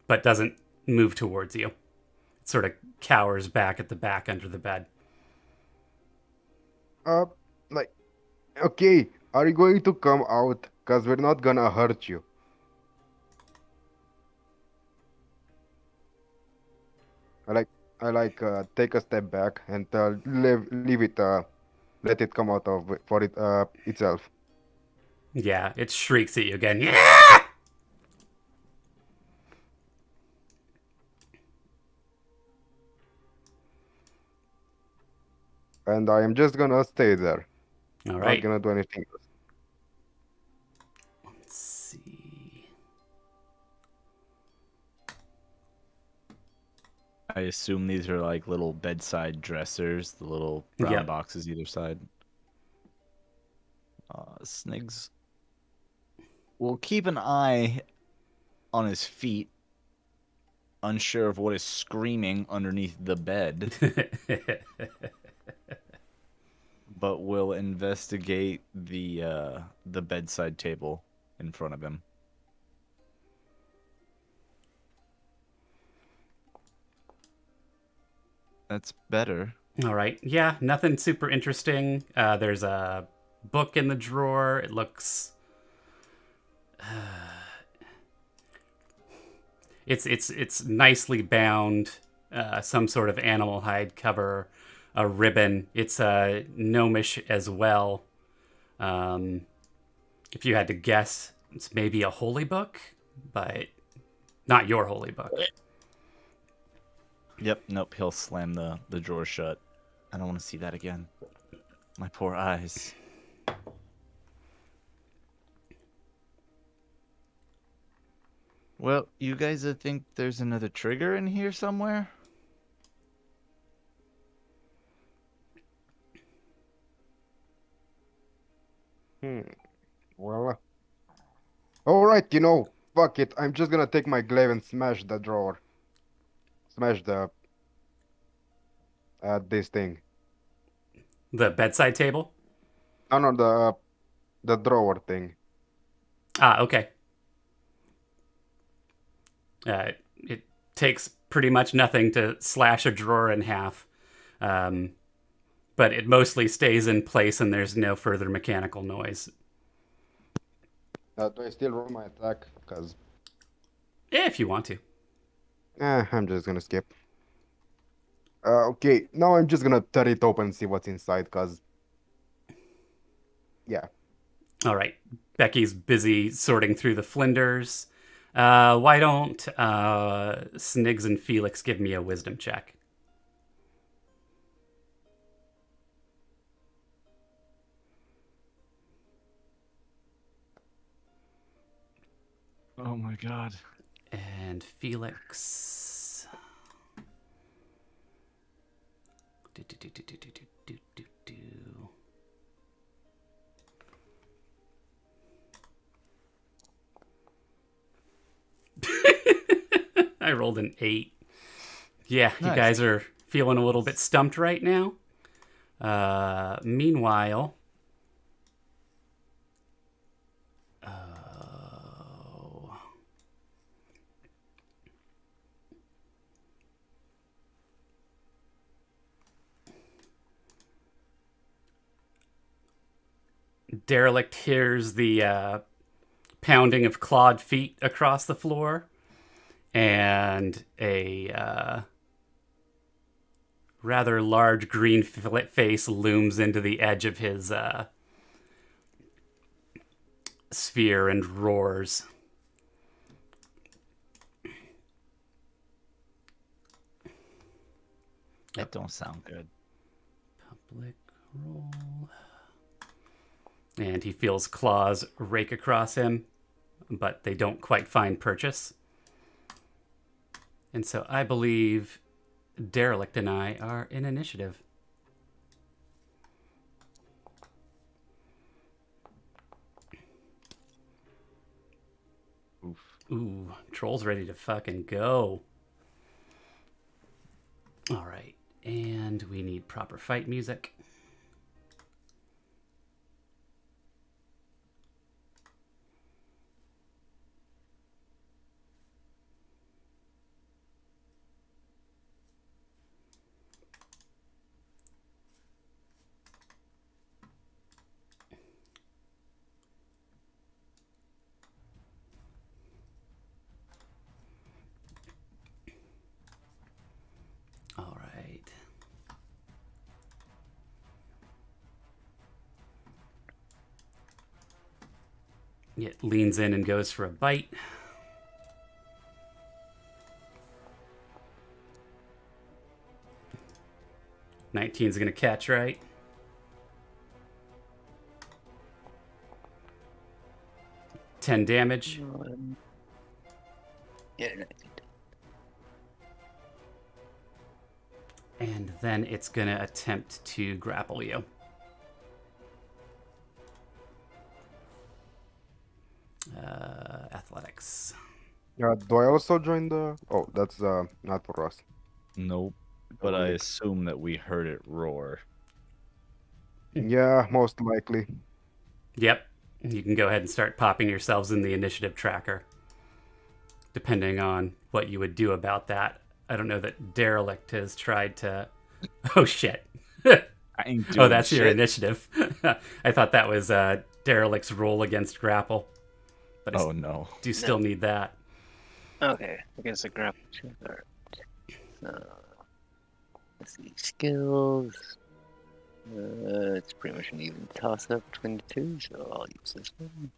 Speaker 1: But doesn't move towards you. It sort of cowers back at the back under the bed.
Speaker 3: Like, okay, are you going to come out? Cause we're not gonna hurt you. I take a step back and leave it let it come out of for it itself.
Speaker 1: Yeah, it shrieks at you again. Yeah!
Speaker 3: And I am just gonna stay there.
Speaker 1: All
Speaker 3: Not
Speaker 1: right.
Speaker 3: gonna do anything else.
Speaker 1: Let's see.
Speaker 5: I assume these are like little bedside dressers, the little brown
Speaker 1: Yep.
Speaker 5: boxes either side. Snigs will keep an eye on his feet, unsure of what is screaming underneath the bed, but will investigate the bedside table in front of him. That's better.
Speaker 1: All right. Yeah, nothing super interesting. There's a book in the drawer. It looks. It's nicely bound. Some sort of animal hide cover, a ribbon. It's gnomish as well. If you had to guess, it's maybe a holy book, but not your holy book.
Speaker 5: Yep, nope, he'll slam the drawer shut. I don't want to see that again. My poor eyes. Well, you guys think there's another trigger in here somewhere?
Speaker 3: Well, all right. Fuck it. I'm just gonna take my glaive and smash the drawer. Smash the this thing.
Speaker 1: The bedside table.
Speaker 3: No, no, the drawer thing.
Speaker 1: Ah, okay. It takes pretty much nothing to slash a drawer in half, um, but it mostly stays in place and there's no further mechanical noise.
Speaker 3: Do I still roll my attack? Cause
Speaker 1: If you want to.
Speaker 3: I'm just gonna skip. Okay, now I'm just gonna tear it open and see what's inside. Cause yeah,
Speaker 1: All right. Becky's busy sorting through the flinders. Why don't Sniggs and Felix give me a wisdom check?
Speaker 5: Oh my god.
Speaker 1: And Felix. Do, do, do, do, do, do, do, do, do. I rolled an 8. Yeah, you
Speaker 5: Nice.
Speaker 1: guys are feeling a little bit stumped right now. Meanwhile, Derelict hears the pounding of clawed feet across the floor, and a rather large green face looms into the edge of his sphere and roars.
Speaker 5: That don't sound good.
Speaker 1: Public roll. And he feels claws rake across him, but they don't quite find purchase. And so I believe Derelict and I are in initiative.
Speaker 5: Oof.
Speaker 1: Ooh, Troll's ready to fucking go. All right, and we need proper fight music. All right. It leans in and goes for a bite. Nineteen's gonna catch, right? Ten damage.
Speaker 2: Yeah,
Speaker 1: And then it's gonna attempt to grapple you. Athletics.
Speaker 3: do I also join the? Oh, that's not for us.
Speaker 5: Nope. But I assume that we heard it roar.
Speaker 3: Yeah, most likely.
Speaker 1: Yep. You can go ahead and start popping yourselves in the initiative tracker. Depending on what you would do about that. I don't know that Derelict has tried to... Oh, shit.
Speaker 5: I ain't doing
Speaker 1: Oh, that's
Speaker 5: shit.
Speaker 1: your initiative. I thought that was Derelict's roll against grapple. But
Speaker 5: Oh no.
Speaker 1: do you still need that?
Speaker 2: okay, I guess I grab two. Alright. Let's see, skills. It's pretty much an even toss up between the two, so I'll use this one.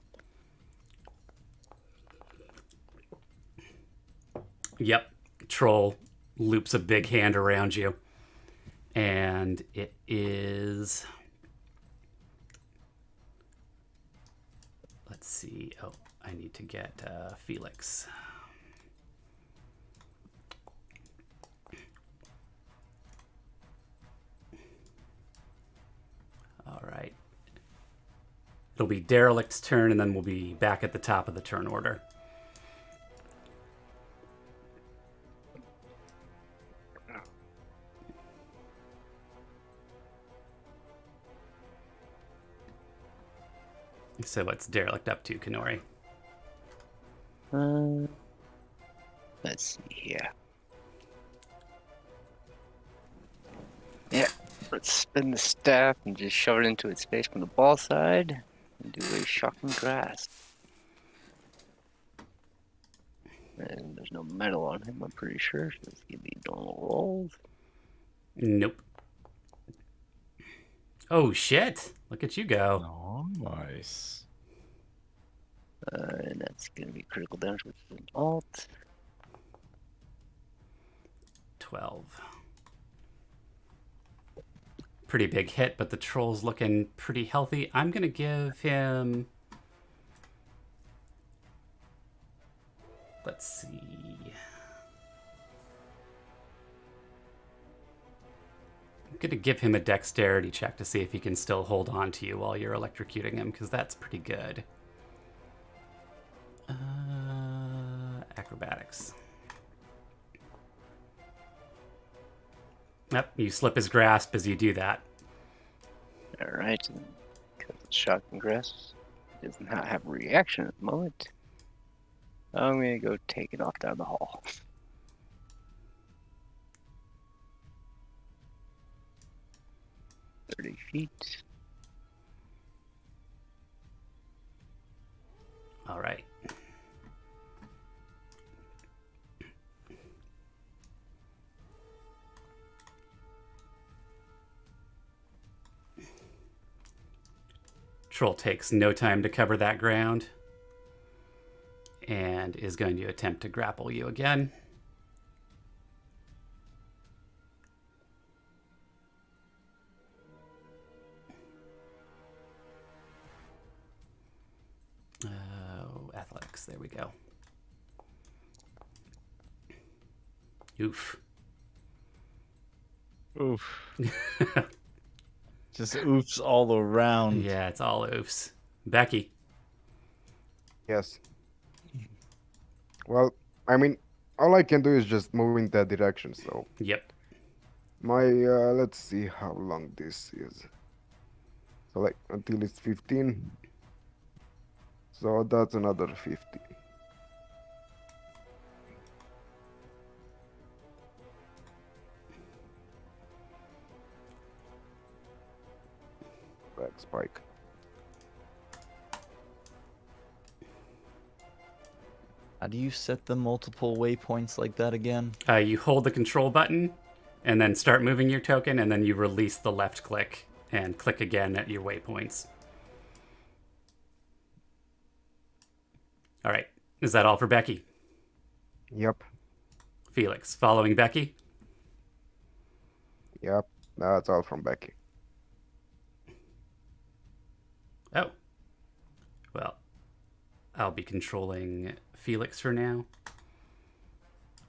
Speaker 1: Yep. Troll loops a big hand around you. And it is... Let's see. Oh, I need to get Felix. All right. It'll be Derelict's turn, and then we'll be back at the top of the turn order. So what's Derelict up to, Kanori?
Speaker 2: Let's see here. Yeah, let's spin the staff and just shove it into its face from the ball side and do a shocking grasp. And there's no metal on him, I'm pretty sure. So let's give me normal rolls.
Speaker 1: Nope. Oh shit! Look at you go.
Speaker 5: Nice.
Speaker 2: And that's going to be critical damage, which is an alt.
Speaker 1: 12. Pretty big hit, but the troll's looking pretty healthy. I'm gonna give him. Let's see. I'm gonna give him a dexterity check to see if he can still hold on to you while you're electrocuting him, because that's pretty good. Acrobatics. Yep, you slip his grasp as you do that.
Speaker 2: Alright, and because it's shocking grasp, it does not have a reaction at the moment. I'm going to go take it off down the hall. "30 feet.
Speaker 1: All right. Troll takes no time to cover that ground and is going to attempt to grapple you again. Athletics, there we go. Oof.
Speaker 5: Oof. Just oofs all around.
Speaker 1: Yeah, it's all oofs. Becky.
Speaker 3: Yes. Well, I mean, all I can do is just move in that direction. So
Speaker 1: Yep.
Speaker 3: my let's see how long this is. So like until it's 15. So that's another 50. Back spike.
Speaker 5: How do you set the multiple waypoints like that again?
Speaker 1: You hold the control button and then start moving your token, and then you release the left click and click again at your waypoints. All right. Is that all for Becky?
Speaker 3: Yep.
Speaker 1: Felix, following Becky?
Speaker 3: Yep. That's all from Becky.
Speaker 1: Oh. Well, I'll be controlling Felix for now.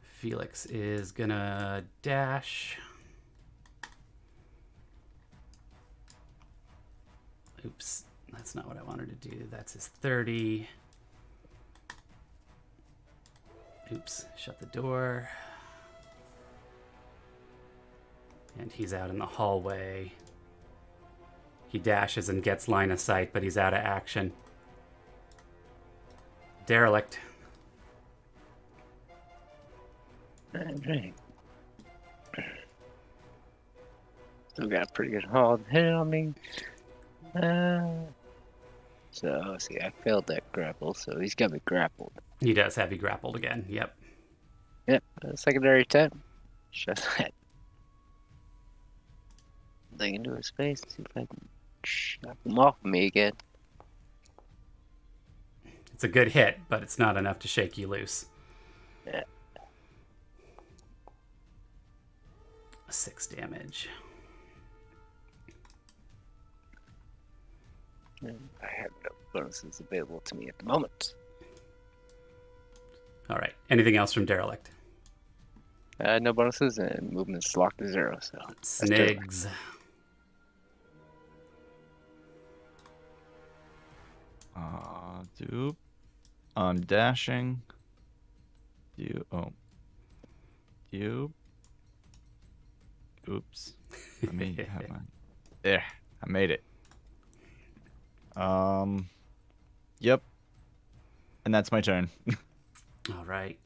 Speaker 1: Felix is gonna dash. Oops, that's not what I wanted to do. That's his 30. Oops, shut the door. And he's out in the hallway. He dashes and gets line of sight, but he's out of action. Derelict.
Speaker 2: Alright. Still got a pretty good haul hit on me. So, see, I failed that grapple, so he's got me grappled.
Speaker 1: He does have you grappled again. Yep.
Speaker 2: Yep, secondary attack. Shut that thing into his face and see if I can knock him off me again.
Speaker 1: It's a good hit, but it's not enough to shake you loose.
Speaker 2: Yeah.
Speaker 1: 6 damage.
Speaker 2: And I have no bonuses available to me at the moment.
Speaker 1: All right. Anything else from Derelict?
Speaker 2: No bonuses, and movement's locked to 0, so. that's Derelict.
Speaker 1: Snigs.
Speaker 5: Dupe. I'm dashing. You. Oh. You. Oops. Let me have my. There. I made it. Yep. And that's my turn.
Speaker 1: All right.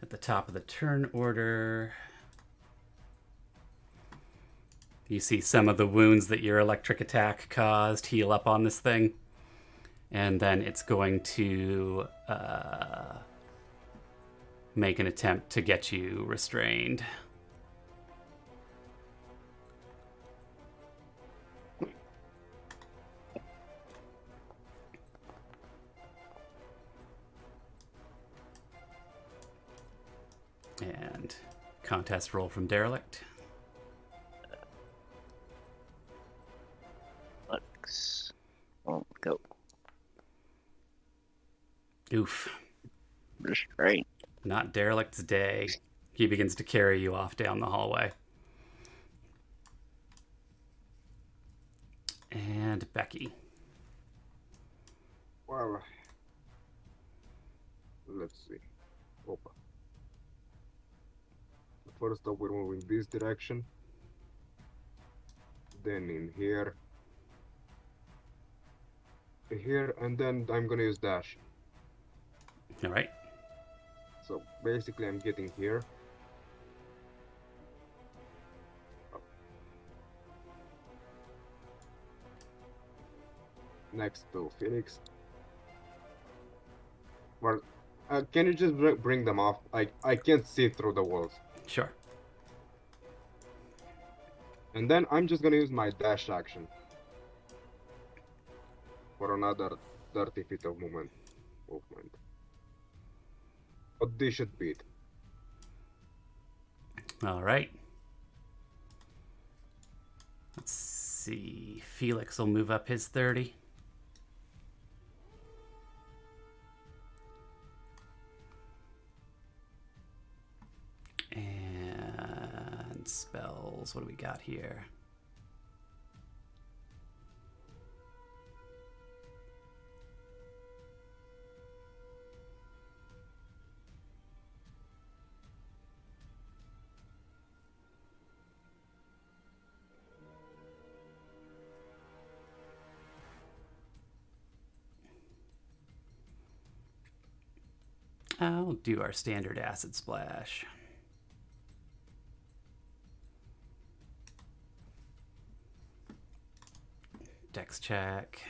Speaker 1: At the top of the turn order, you see some of the wounds that your electric attack caused heal up on this thing. And then it's going to make an attempt to get you restrained. And contest roll from Derelict.
Speaker 2: Let's go.
Speaker 1: Oof.
Speaker 2: Restraint.
Speaker 1: Not Derelict's day. He begins to carry you off down the hallway. And Becky.
Speaker 3: Well, let's see. Opa. First up, we're moving this direction. Then in here. Here, and then I'm gonna use dash.
Speaker 1: All right.
Speaker 3: So basically, I'm getting here. Next to Phoenix. Well, can you just bring them off? I can't see through the walls.
Speaker 1: Sure.
Speaker 3: And then I'm just gonna use my dash action for another 30 feet of movement. But this should beat.
Speaker 1: All right. Let's see. Felix will move up his 30. And spells. What do we got here? I'll do our standard acid splash. Dex check.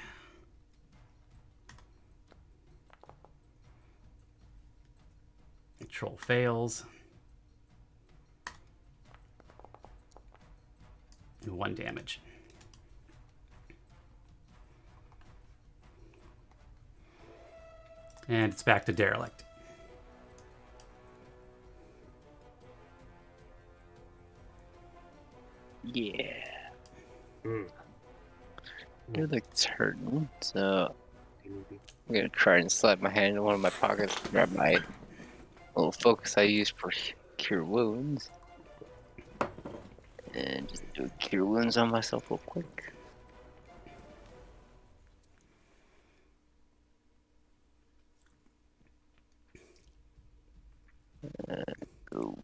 Speaker 1: Control fails. 1 damage. And it's back to Derelict.
Speaker 2: Yeah.
Speaker 3: Mm.
Speaker 2: Derelict's hurting, so I'm gonna try and slide my hand in one of my pockets, grab my little focus I use for cure wounds, and just do cure wounds on myself real quick. Go.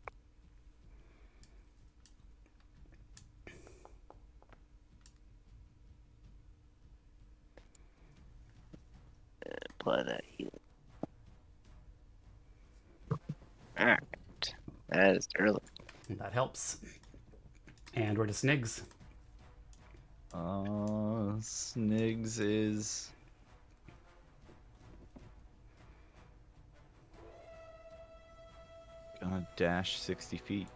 Speaker 2: Apply that healing. Alright. That is early.
Speaker 1: That helps. And we're to Snigs.
Speaker 5: Snigs is gonna dash 60 feet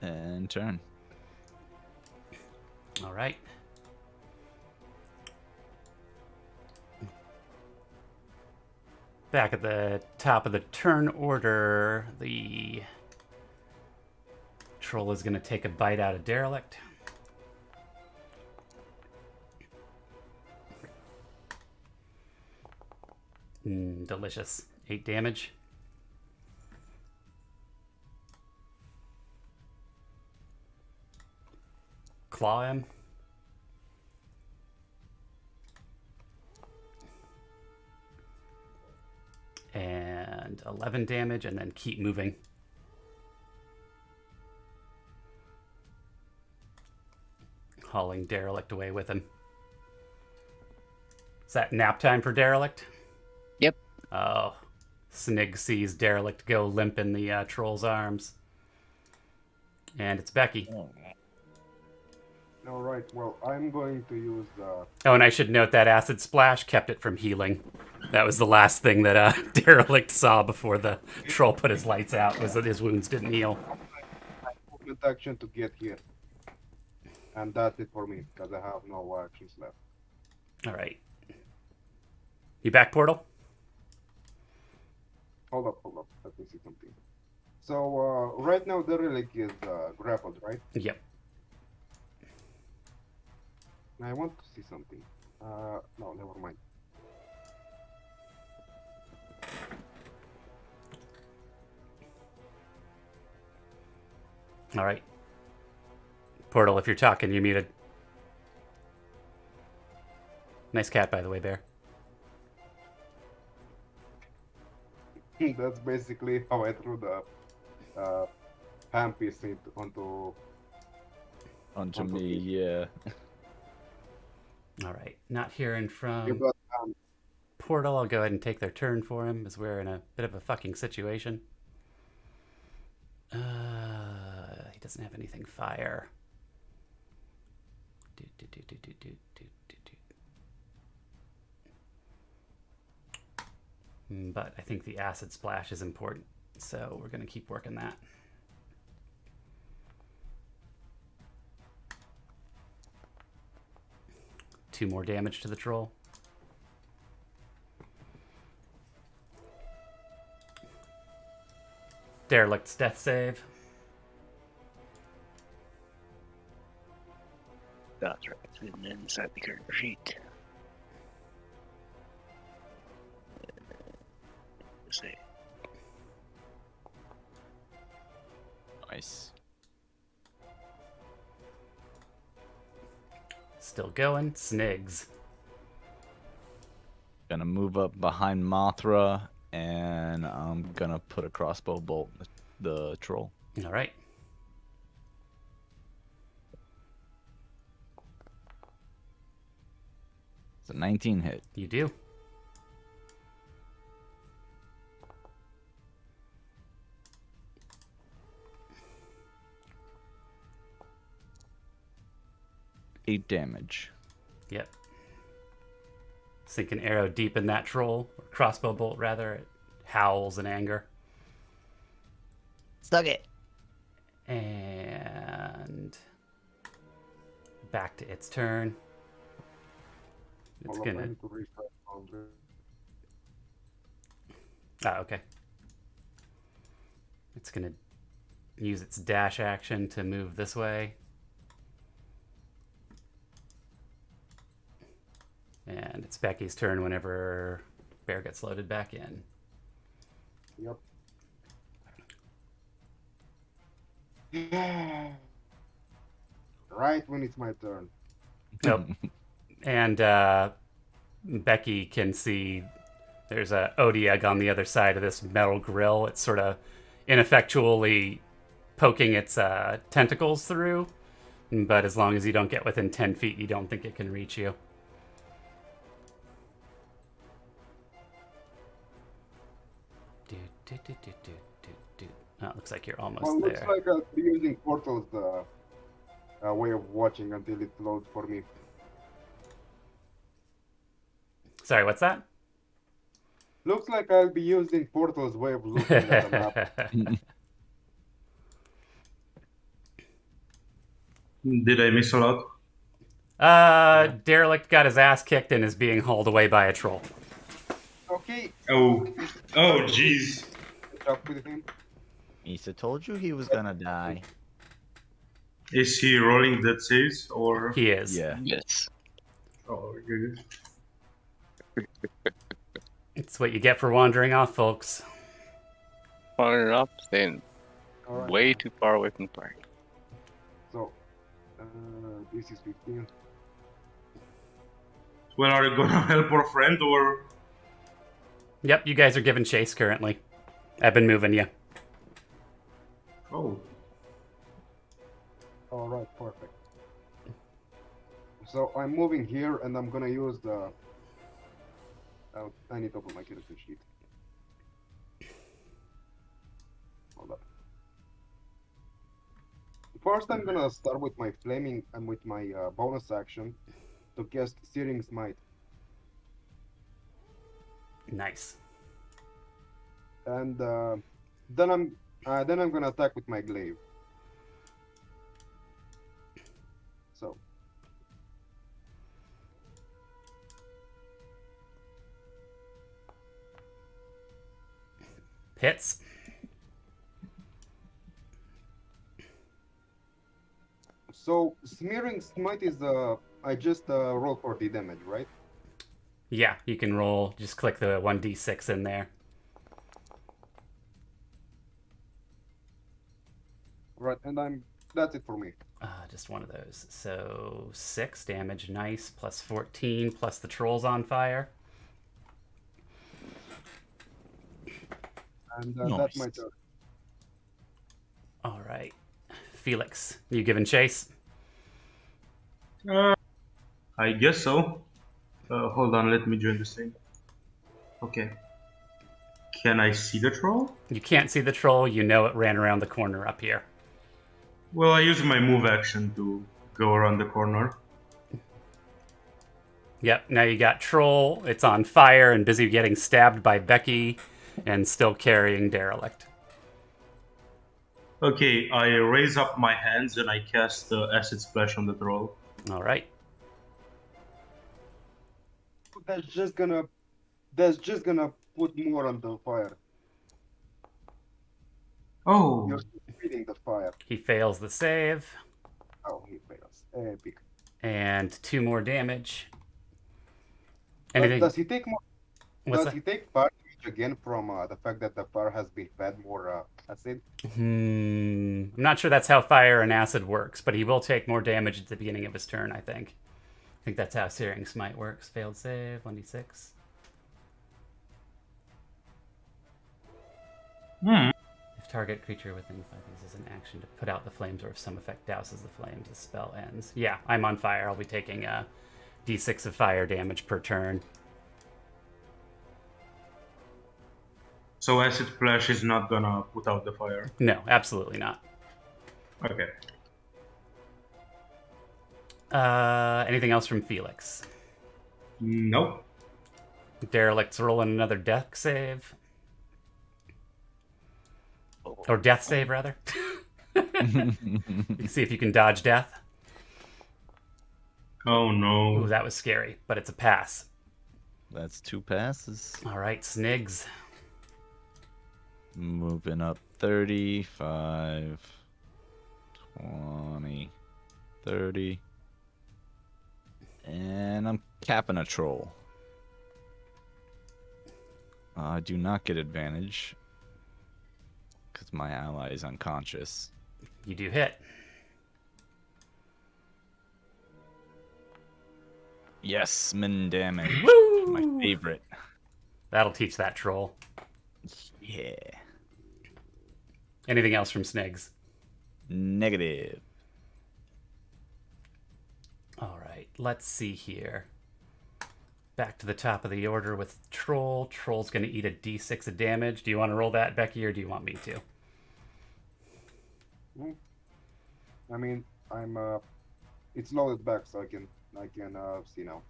Speaker 5: and turn.
Speaker 1: All right. Back at the top of the turn order, the troll is going to take a bite out of Derelict. Delicious. 8 damage. Claw him. And 11 damage, and then keep moving. Hauling Derelict away with him. that nap time for Derelict?
Speaker 2: Yep.
Speaker 1: Oh. Snig sees Derelict go limp in the troll's arms. And it's Becky.
Speaker 3: All right. Well, I'm going to use the.
Speaker 1: Oh, and I should note that acid splash kept it from healing. That was the last thing that Derelict saw before the troll put his lights out, was that his wounds didn't heal.
Speaker 3: Movement action to get here. And that's it for me, because I have no actions left.
Speaker 1: All right. You back, Portal?
Speaker 3: Hold up. Let me see something. So, right now, the relic is grappled, right?
Speaker 1: Yep.
Speaker 3: I want to see something. No, never mind.
Speaker 1: All right. Portal, if you're talking, you're muted. Nice cat, by the way, Bear.
Speaker 3: That's basically how I threw the hand piece onto.
Speaker 5: Onto me, yeah.
Speaker 1: All right. Not hearing
Speaker 3: You
Speaker 1: from
Speaker 3: got
Speaker 1: Portal. I'll go ahead and take their turn for him, as we're in a bit of a fucking situation. He doesn't have anything fire. But I think the acid splash is important, so we're going to keep working that. Two more damage to the troll. Derelict's death save.
Speaker 2: That's right. It's inside the character sheet. See.
Speaker 5: Nice.
Speaker 1: Still going. Snigs.
Speaker 5: Gonna move up behind Mothra, and I'm gonna put a crossbow bolt in the troll.
Speaker 1: All right.
Speaker 5: It's a 19 hit.
Speaker 1: You do.
Speaker 5: Eight damage.
Speaker 1: Yep. Sink an arrow deep in that troll, or crossbow bolt rather. It howls in anger.
Speaker 5: Stuck it.
Speaker 1: And back to its turn. It's
Speaker 3: Hold up, I
Speaker 1: gonna.
Speaker 3: need to refresh boundary.
Speaker 1: Ah, okay. It's gonna use its dash action to move this way. And it's Becky's turn whenever Bear gets loaded back in.
Speaker 3: Yep. Right when it's my turn.
Speaker 1: Nope. And Becky can see there's a Odieg on the other side of this metal grill. It's sort of ineffectually poking its tentacles through. But as long as you don't get within 10 feet, you don't think it can reach you. Oh, it looks like you're almost
Speaker 3: Well, looks
Speaker 1: there.
Speaker 3: like I'll be using portals way of watching until it loads for me.
Speaker 1: Sorry, what's that?
Speaker 3: Looks like I'll be using portals way of looking at the map.
Speaker 4: Did I miss a lot?
Speaker 1: Derelict got his ass kicked and is being hauled away by a troll.
Speaker 3: Okay.
Speaker 4: Oh, jeez.
Speaker 3: Talk with him.
Speaker 5: Issa told you he was gonna die.
Speaker 4: Is he rolling that saves or?
Speaker 1: He is.
Speaker 5: Yeah.
Speaker 2: Yes.
Speaker 4: Oh, good.
Speaker 1: It's what you get for wandering off, folks.
Speaker 2: Far enough, staying
Speaker 3: All right.
Speaker 2: way too far away from the park.
Speaker 3: So, this is 15.
Speaker 4: Well, are you gonna help our friend or?
Speaker 1: Yep, you guys are giving chase currently. I've been moving you.
Speaker 4: Oh,
Speaker 3: All right, perfect. So I'm moving here, and I'm gonna use the I need to open my character sheet. Hold up. First, I'm gonna start with my flaming and with my bonus action to cast Searing Smite,
Speaker 1: Nice.
Speaker 3: and then I'm gonna attack with my glaive. So
Speaker 1: Hits.
Speaker 3: Smearing Smite is I just roll for the damage, right?
Speaker 1: Yeah, you can roll. Just click the 1d6 in there.
Speaker 3: Right, and that's it for me.
Speaker 1: Just one of those. So 6 damage. Nice. Plus 14. Plus the troll's on fire.
Speaker 3: And
Speaker 5: Nice.
Speaker 3: that's my turn.
Speaker 1: All right. Felix, you giving chase?
Speaker 4: I guess so. Hold on, let me join the thing. Okay. Can I see the troll?
Speaker 1: You can't see the troll. You know it ran around the corner up here.
Speaker 4: Well, I use my move action to go around the corner.
Speaker 1: Yep, now you got troll. It's on fire and busy getting stabbed by Becky and still carrying derelict.
Speaker 4: Okay, I raise up my hands and I cast Acid Splash on the troll.
Speaker 1: All right.
Speaker 3: That's just gonna put more on the fire.
Speaker 4: Oh,
Speaker 3: You're feeding the fire.
Speaker 1: He fails the save.
Speaker 3: Oh, he fails. Epic.
Speaker 1: And 2 more damage. Anything?
Speaker 3: Does he take more?
Speaker 1: What's
Speaker 3: Does
Speaker 1: that?
Speaker 3: he take part damage again from the fact that the fire has been fed more acid?
Speaker 1: I'm not sure that's how fire and acid works, but he will take more damage at the beginning of his turn, I think. I think that's how Searing Smite works. Failed save, 1d6. If target creature within 5 uses an action to put out the flames, or if some effect douses the flames, the spell ends. Yeah, I'm on fire. I'll be taking a d6 of fire damage per turn.
Speaker 4: so Acid Splash is not gonna put out the fire.
Speaker 1: No, absolutely not.
Speaker 4: Okay.
Speaker 1: Anything else from Felix?
Speaker 4: Nope.
Speaker 1: Derelict's rolling another death save. Or death save, rather. You see if you can dodge death.
Speaker 4: Oh no.
Speaker 1: Ooh, that was scary, but it's a pass.
Speaker 5: That's 2 passes.
Speaker 1: All right, Snigs.
Speaker 5: Moving up 35, 20, 30. And I'm capping a troll. I do not get advantage because my ally is unconscious.
Speaker 1: You do hit.
Speaker 5: Yes, min damage.
Speaker 1: Woo!
Speaker 5: My favorite.
Speaker 1: That'll teach that troll.
Speaker 5: Yeah.
Speaker 1: Anything else from Snigs?
Speaker 5: Negative.
Speaker 1: All right, let's see here. Back to the top of the order with Troll. Troll's going to eat a d6 of damage. Do you want to roll that, Becky, or do you want me to?
Speaker 3: I mean, it's loaded back, so I can see now.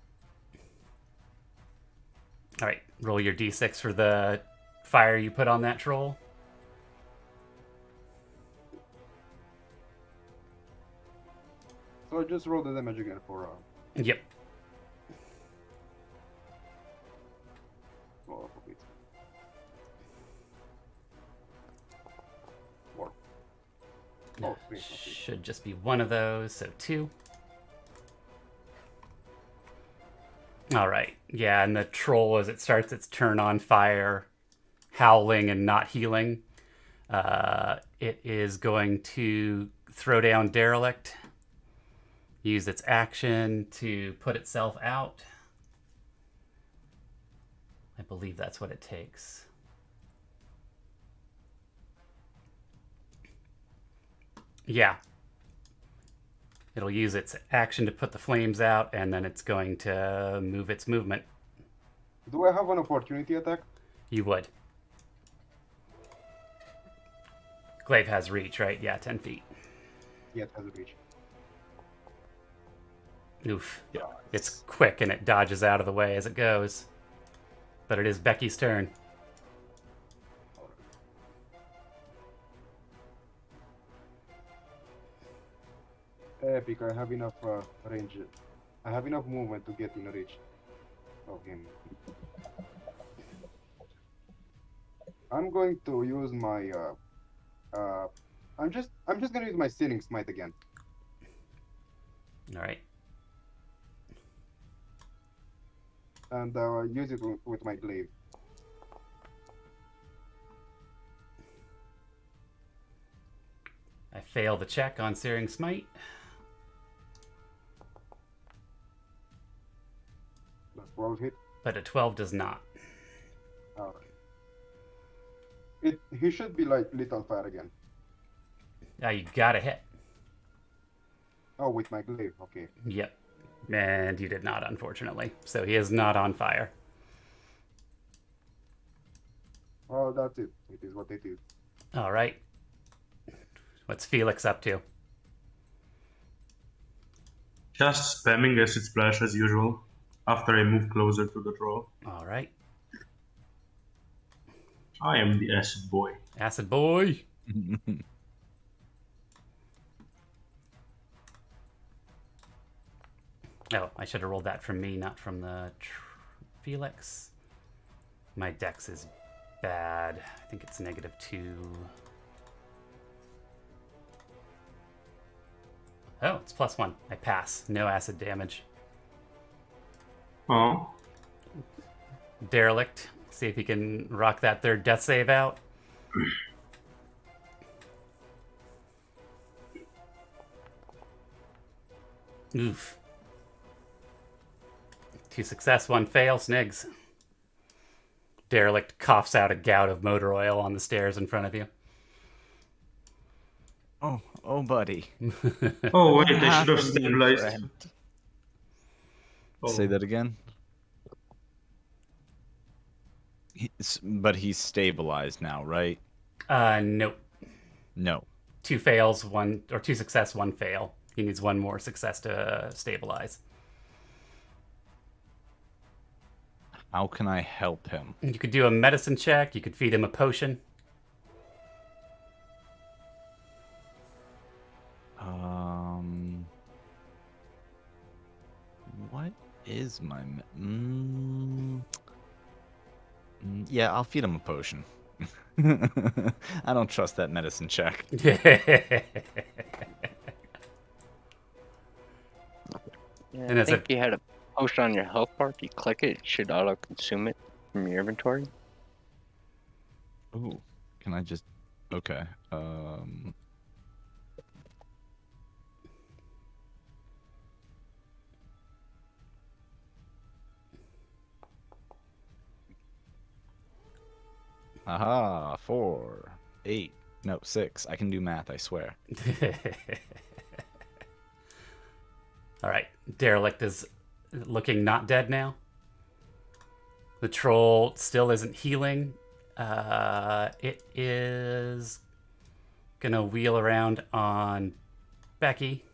Speaker 1: All right, roll your d6 for the fire you put on that troll.
Speaker 3: So I just roll the damage again for
Speaker 1: Yep.
Speaker 3: for it. 4. Oh, 3. Okay.
Speaker 1: Should just be one of those, so 2. All right. Yeah, and the troll, as it starts its turn on fire, howling and not healing, it is going to throw down Derelict, use its action to put itself out. I believe that's what it takes. Yeah. It'll use its action to put the flames out, and then it's going to move its movement.
Speaker 3: Do I have an opportunity attack?
Speaker 1: You would. Glaive has reach, right? Yeah, 10 feet.
Speaker 3: Yeah, it has a reach.
Speaker 1: Oof.
Speaker 5: Yeah.
Speaker 1: It's quick and it dodges out of the way as it goes. But it is Becky's turn.
Speaker 3: Epic, I have enough range. I have enough movement to get in reach of him. I'm going to use my I'm just gonna use my Searing Smite again.
Speaker 1: Alright.
Speaker 3: And use it with my glaive.
Speaker 1: I fail the check on Searing Smite.
Speaker 3: That's 12 hit.
Speaker 1: But a 12 does not.
Speaker 3: Alright. He should be like Little Fire again.
Speaker 1: You gotta hit.
Speaker 3: Oh, with my glaive, okay.
Speaker 1: Yep. And you did not, unfortunately. So he is not on fire.
Speaker 3: Oh, that's it. It is what it is.
Speaker 1: Alright. What's Felix up to?
Speaker 4: Just spamming acid splash as usual. After I move closer to the troll.
Speaker 1: Alright.
Speaker 4: I am the acid boy.
Speaker 1: Acid boy! Oh, I should have rolled that from me, not from the Felix. My dex is bad. I think it's -2. Oh, it's +1. I pass. No acid damage.
Speaker 4: Oh,
Speaker 1: Derelict. See if he can rock that third death save out. Oof. 2 success, 1 fail. Snigs. Derelict coughs out a gout of motor oil on the stairs in front of you.
Speaker 5: Oh, buddy.
Speaker 4: oh wait, I should have
Speaker 5: Happened,
Speaker 4: stabilized.
Speaker 5: friend.
Speaker 4: Oh.
Speaker 5: Say that again. But he's stabilized now, right?
Speaker 1: Nope.
Speaker 5: No.
Speaker 1: 2 fails, 1 or 2 success, 1 fail. He needs 1 more success to stabilize.
Speaker 5: How can I help him?
Speaker 1: You could do a medicine check. You could feed him a potion.
Speaker 5: What is my... Yeah, I'll feed him a potion. I don't trust that medicine check.
Speaker 2: Yeah,
Speaker 1: And
Speaker 2: I
Speaker 1: as
Speaker 2: think you had a potion on your health bar. If you click it, it should auto-consume it from your inventory.
Speaker 5: Ooh, can I just... Okay. Aha, 4, 8, no, 6. I can do math, I swear.
Speaker 1: All right. Derelict is looking not dead now. The troll still isn't healing. It is gonna wheel around on Becky.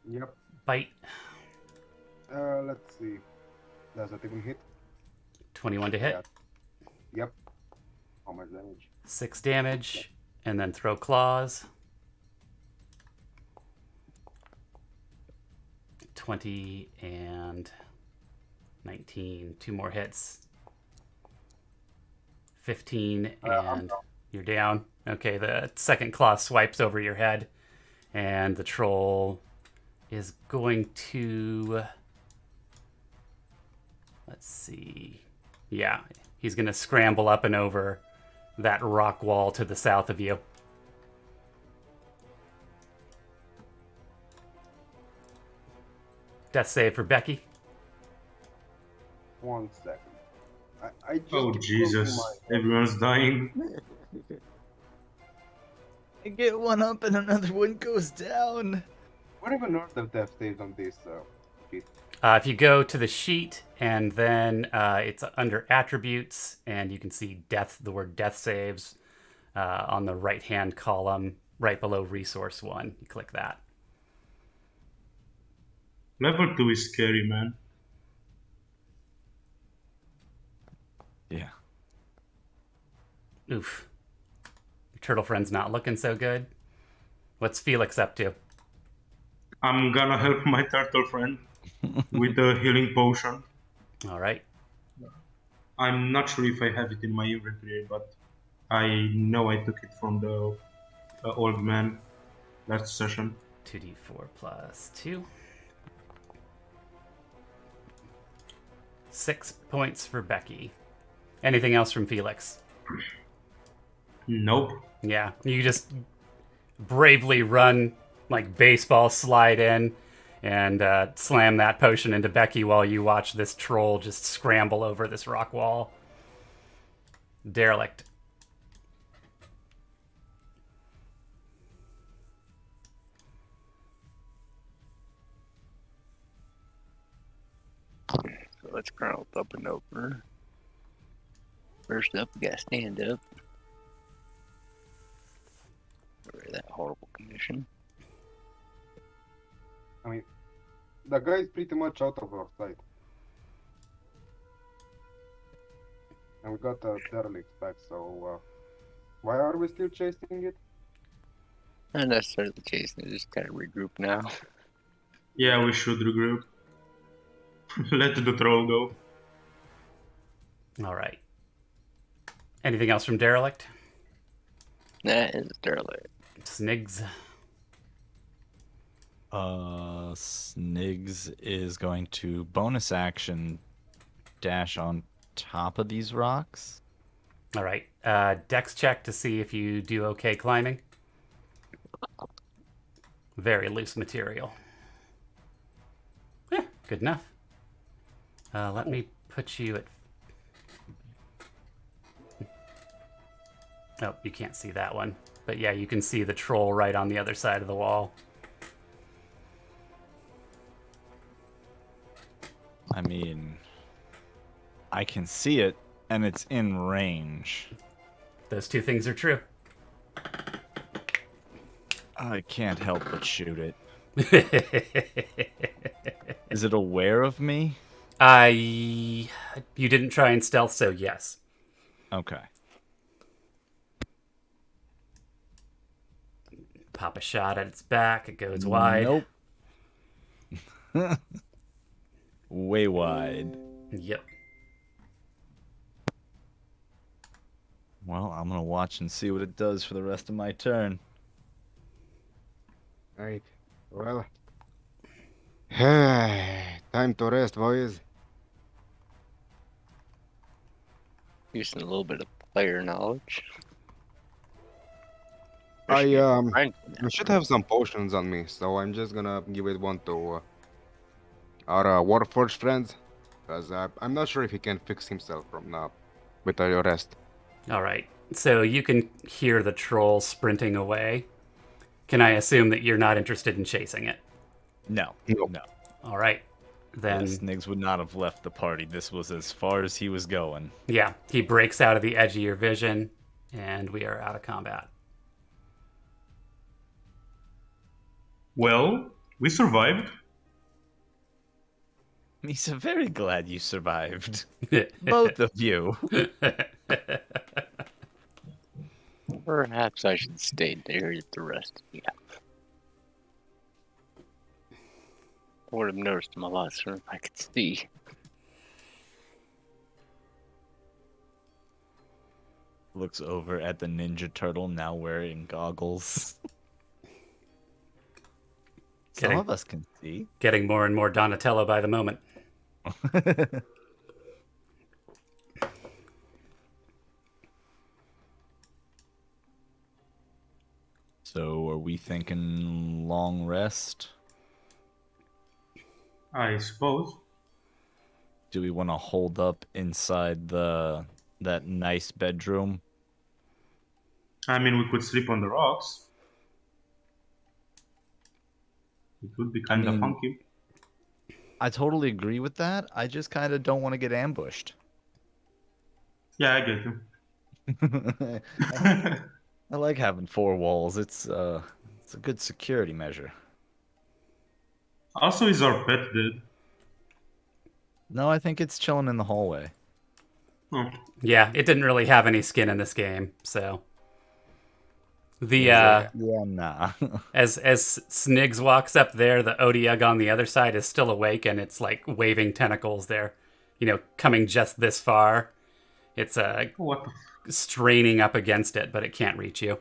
Speaker 3: Yep.
Speaker 1: Bite.
Speaker 3: Let's see. Does that even hit?
Speaker 1: 21 to hit.
Speaker 3: Yeah. Yep. How much damage?
Speaker 1: 6 damage. And then throw claws. 20 and 19. 2 more hits. 15 and you're down. Okay, the second claw swipes over your head. And the troll is going to... Let's see. Yeah, he's going to scramble up and over that rock wall to the south of you. Death save for Becky.
Speaker 3: 1 second. I just
Speaker 4: Oh
Speaker 3: broke
Speaker 4: Jesus,
Speaker 3: my-
Speaker 4: everyone's dying.
Speaker 5: I get one up and another one goes down.
Speaker 3: What even north of death saves on this?
Speaker 1: If you go to the sheet and then it's under attributes, and you can see the word death saves on the right hand column right below resource 1. You click that.
Speaker 4: Level 2 is scary, man.
Speaker 5: Yeah.
Speaker 1: Oof. Your turtle friend's not looking so good. What's Felix up to?
Speaker 4: I'm gonna help my turtle friend with the healing potion.
Speaker 1: All right.
Speaker 4: I'm not sure if I have it in my inventory, but I know I took it from the old man last session.
Speaker 1: 2d4 plus 2. 6 points for Becky. Anything else from Felix?
Speaker 4: Nope.
Speaker 1: Yeah, you just bravely run like baseball slide in and slam that potion into Becky while you watch this troll just scramble over this rock wall. Derelict.
Speaker 2: So let's crawl up and over. First up, we gotta stand up. That horrible condition.
Speaker 3: I mean, the guy is pretty much out of our sight. And we got the derelict back, so why are we still chasing it?
Speaker 2: Not necessarily chasing it, just gotta regroup now.
Speaker 4: Yeah, we should regroup. Let the troll go.
Speaker 1: All right. Anything else from Derelict?
Speaker 2: That is derelict.
Speaker 1: Snigs.
Speaker 5: Snigs is going to bonus action dash on top of these rocks.
Speaker 1: All right. Dex check to see if you do okay climbing. Very loose material. Yeah, good enough. Let me put you at... Oh, you can't see that one. But yeah, you can see the troll right on the other side of the wall.
Speaker 5: I mean, I can see it, and it's in range.
Speaker 1: Those two things are true.
Speaker 5: I can't help but shoot it. Is it aware of me?
Speaker 1: You didn't try and stealth, so yes.
Speaker 5: Okay.
Speaker 1: Pop a shot at its back. It goes wide.
Speaker 5: Nope. Way wide.
Speaker 1: Yep.
Speaker 5: Well, I'm gonna watch and see what it does for the rest of my turn.
Speaker 3: Right. Well. Time to rest, boys.
Speaker 2: Using a little bit of player knowledge.
Speaker 3: I
Speaker 2: Fine.
Speaker 3: should have some potions on me, so I'm just gonna give it one to our Warforged friends, because I'm not sure if he can fix himself from now with the rest.
Speaker 1: All right. So you can hear the troll sprinting away. Can I assume that you're not interested in chasing it?
Speaker 5: No.
Speaker 3: Nope.
Speaker 5: No.
Speaker 1: All right. Then,
Speaker 5: Snigs would not have left the party. This was as far as he was going.
Speaker 1: yeah, he breaks out of the edge of your vision, and we are out of combat.
Speaker 4: Well, we survived.
Speaker 5: Misa, very glad you survived. Both of you.
Speaker 2: Perhaps I should stay there with the rest of you. I would have noticed him a lot sooner if I could see.
Speaker 5: Looks over at the Ninja Turtle now wearing goggles. Some
Speaker 1: Getting-
Speaker 5: of us can see.
Speaker 1: Getting more and more Donatello by the moment.
Speaker 5: So, are we thinking long rest?
Speaker 4: I suppose.
Speaker 5: Do we want to hold up inside that nice bedroom?
Speaker 4: I mean, we could sleep on the rocks. It would be kind of
Speaker 5: mean-
Speaker 4: funky.
Speaker 5: I totally agree with that. I just kind of don't want to get ambushed.
Speaker 4: Yeah, I get you.
Speaker 5: I like having 4 walls. It's a good security measure.
Speaker 4: Also, is our pet dead?
Speaker 5: No, I think it's chilling in the hallway.
Speaker 4: Oh,
Speaker 1: Yeah, it didn't really have any skin in this game, so the
Speaker 5: Yeah, nah.
Speaker 1: as Sniggs walks up there, the Odiug on the other side is still awake and it's like waving tentacles there, coming just this far. It's
Speaker 4: what the
Speaker 1: straining up against it, but it can't reach you.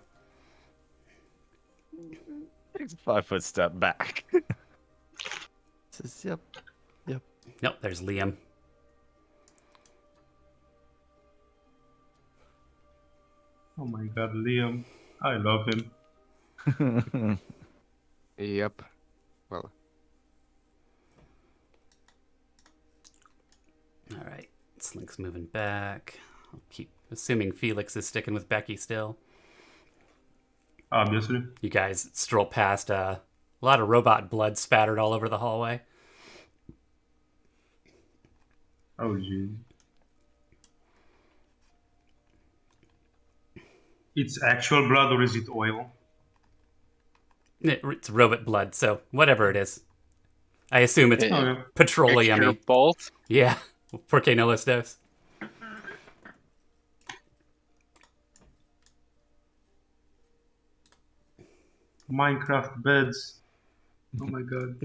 Speaker 5: Takes a 5-foot step back. Says, yep.
Speaker 1: Nope, there's Liam.
Speaker 4: Oh my god, Liam. I love him.
Speaker 3: Yep. Well,
Speaker 1: All right, Slink's moving back. I'll keep assuming Felix is sticking with Becky still.
Speaker 4: Obviously.
Speaker 1: You guys stroll past a lot of robot blood spattered all over the hallway.
Speaker 4: Oh jeez. It's actual blood or is it oil?
Speaker 1: It's robot blood, so whatever it is. I assume it's
Speaker 2: Yeah.
Speaker 4: Oh yeah.
Speaker 1: petroleum.
Speaker 2: Mixture of both.
Speaker 1: Yeah, Porque no los dos.
Speaker 4: Minecraft beds. Oh my god.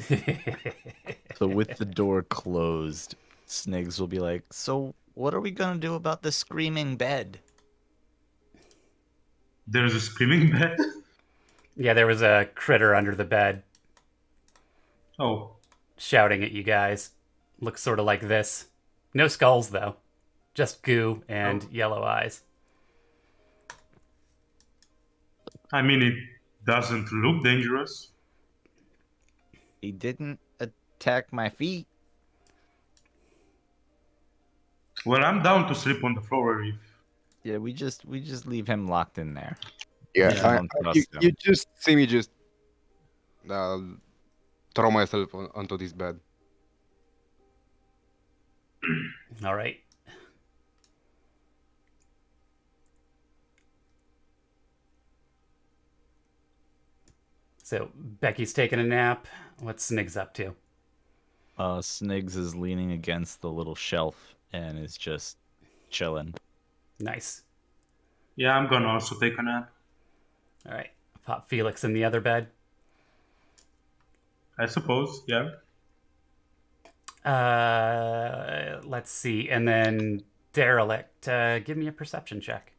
Speaker 5: So with the door closed, Sniggs will be like, "So what are we gonna do about the screaming bed?"
Speaker 4: There's a screaming bed?
Speaker 1: Yeah, there was a critter under the bed
Speaker 4: Oh.
Speaker 1: shouting at you guys. Looks sort of like this. No skulls, though. Just goo and yellow eyes.
Speaker 4: I mean, it doesn't look dangerous.
Speaker 5: He didn't attack my feet.
Speaker 4: Well, I'm down to sleep on the floor if...
Speaker 5: Yeah, we just leave him locked in there.
Speaker 3: yeah.
Speaker 5: Yeah, I don't trust him.
Speaker 3: You just see me just throw myself onto this bed.
Speaker 1: All right. So Becky's taking a nap. What's Sniggs up to?
Speaker 5: Sniggs is leaning against the little shelf and is just chilling.
Speaker 1: Nice.
Speaker 4: Yeah, I'm gonna also take a nap.
Speaker 1: All right. Pop Felix in the other bed.
Speaker 4: I suppose, yeah.
Speaker 1: Let's see. And then Derelict, give me a perception check.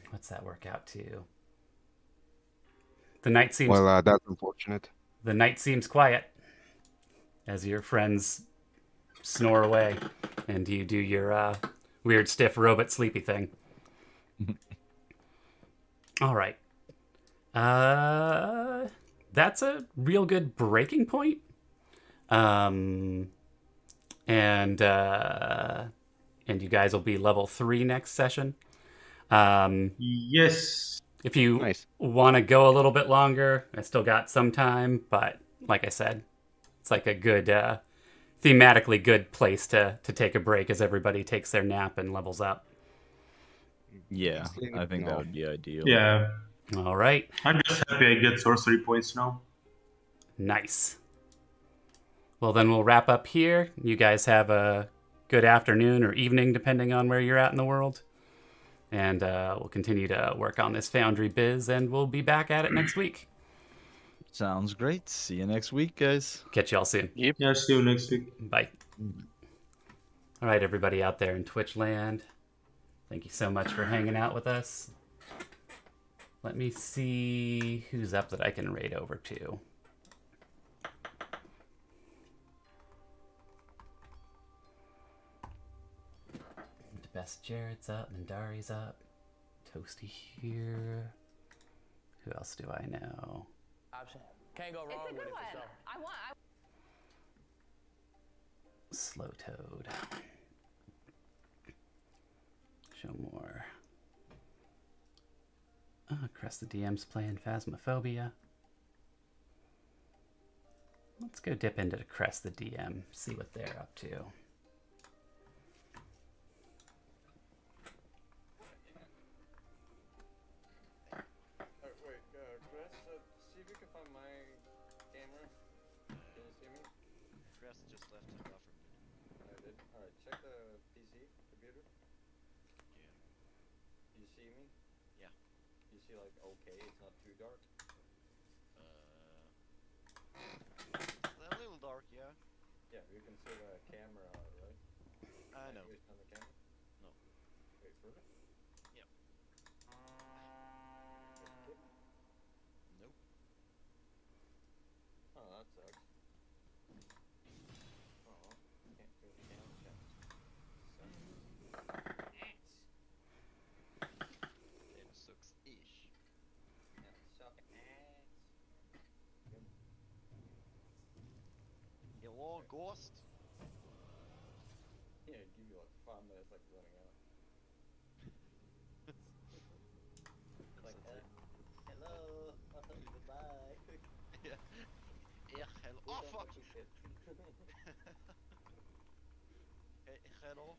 Speaker 1: What's that work out to? The night seems
Speaker 3: Well, that's unfortunate.
Speaker 1: the night seems quiet as your friends snore away and you do your weird stiff robot sleepy thing. All right. That's a real good breaking point. And you guys will be level 3 next session.
Speaker 4: Yes.
Speaker 1: If you
Speaker 3: Nice.
Speaker 1: want to go a little bit longer, I still got some time, but like I said, it's like a good, thematically good place to take a break as everybody takes their nap and levels up.
Speaker 5: Yeah, I think that
Speaker 3: No.
Speaker 5: would be ideal.
Speaker 4: Yeah.
Speaker 1: All right.
Speaker 4: I'm just happy I get sorcery points now.
Speaker 1: Nice. Well, then we'll wrap up here. You guys have a good afternoon or evening, depending on where you're at in the world. And we'll continue to work on this Foundry biz, and we'll be back at it next week.
Speaker 5: Sounds great. See you next week, guys.
Speaker 1: Catch y'all soon.
Speaker 4: Yeah, see you next week.
Speaker 1: Bye. All right, everybody out there in Twitch land. Thank you so much for hanging out with us. Let me see who's up that I can raid over to. Best Jared's up, Mandari's up, Toasty here. Who else do I know?
Speaker 6: Option. Can't go wrong
Speaker 7: It's a
Speaker 6: with
Speaker 7: good
Speaker 6: it
Speaker 7: one.
Speaker 6: for sure.
Speaker 7: I want.
Speaker 1: Slow Toad. Show more. Crest the DM's playing Phasmophobia. Let's go dip into the Crest the DM, see what they're up to.
Speaker 7: Wait, Chris, see if you can find my camera. Can you see me?
Speaker 8: Chris just left his buffer.
Speaker 7: I did. Alright, check the PC computer.
Speaker 8: Yeah.
Speaker 7: You see me?
Speaker 8: Yeah.
Speaker 7: You see like okay, it's not too dark.
Speaker 8: A little dark, yeah.
Speaker 7: Yeah, you can see the camera, right?
Speaker 8: I know.
Speaker 7: Wait on the camera?
Speaker 8: No.
Speaker 7: Wait for it?
Speaker 8: Yep.
Speaker 7: Wait,
Speaker 8: Nope.
Speaker 7: oh, that sucks. Oh, can't do the camera chat.
Speaker 8: It sucks-ish.
Speaker 7: Yeah, suck ass.
Speaker 8: Hello, ghost.
Speaker 7: Yeah, it'd give you like 5 minutes, like running out. Like, hello, goodbye.
Speaker 8: Yeah. Yeah, hello. Oh, fuck! Hey, hello.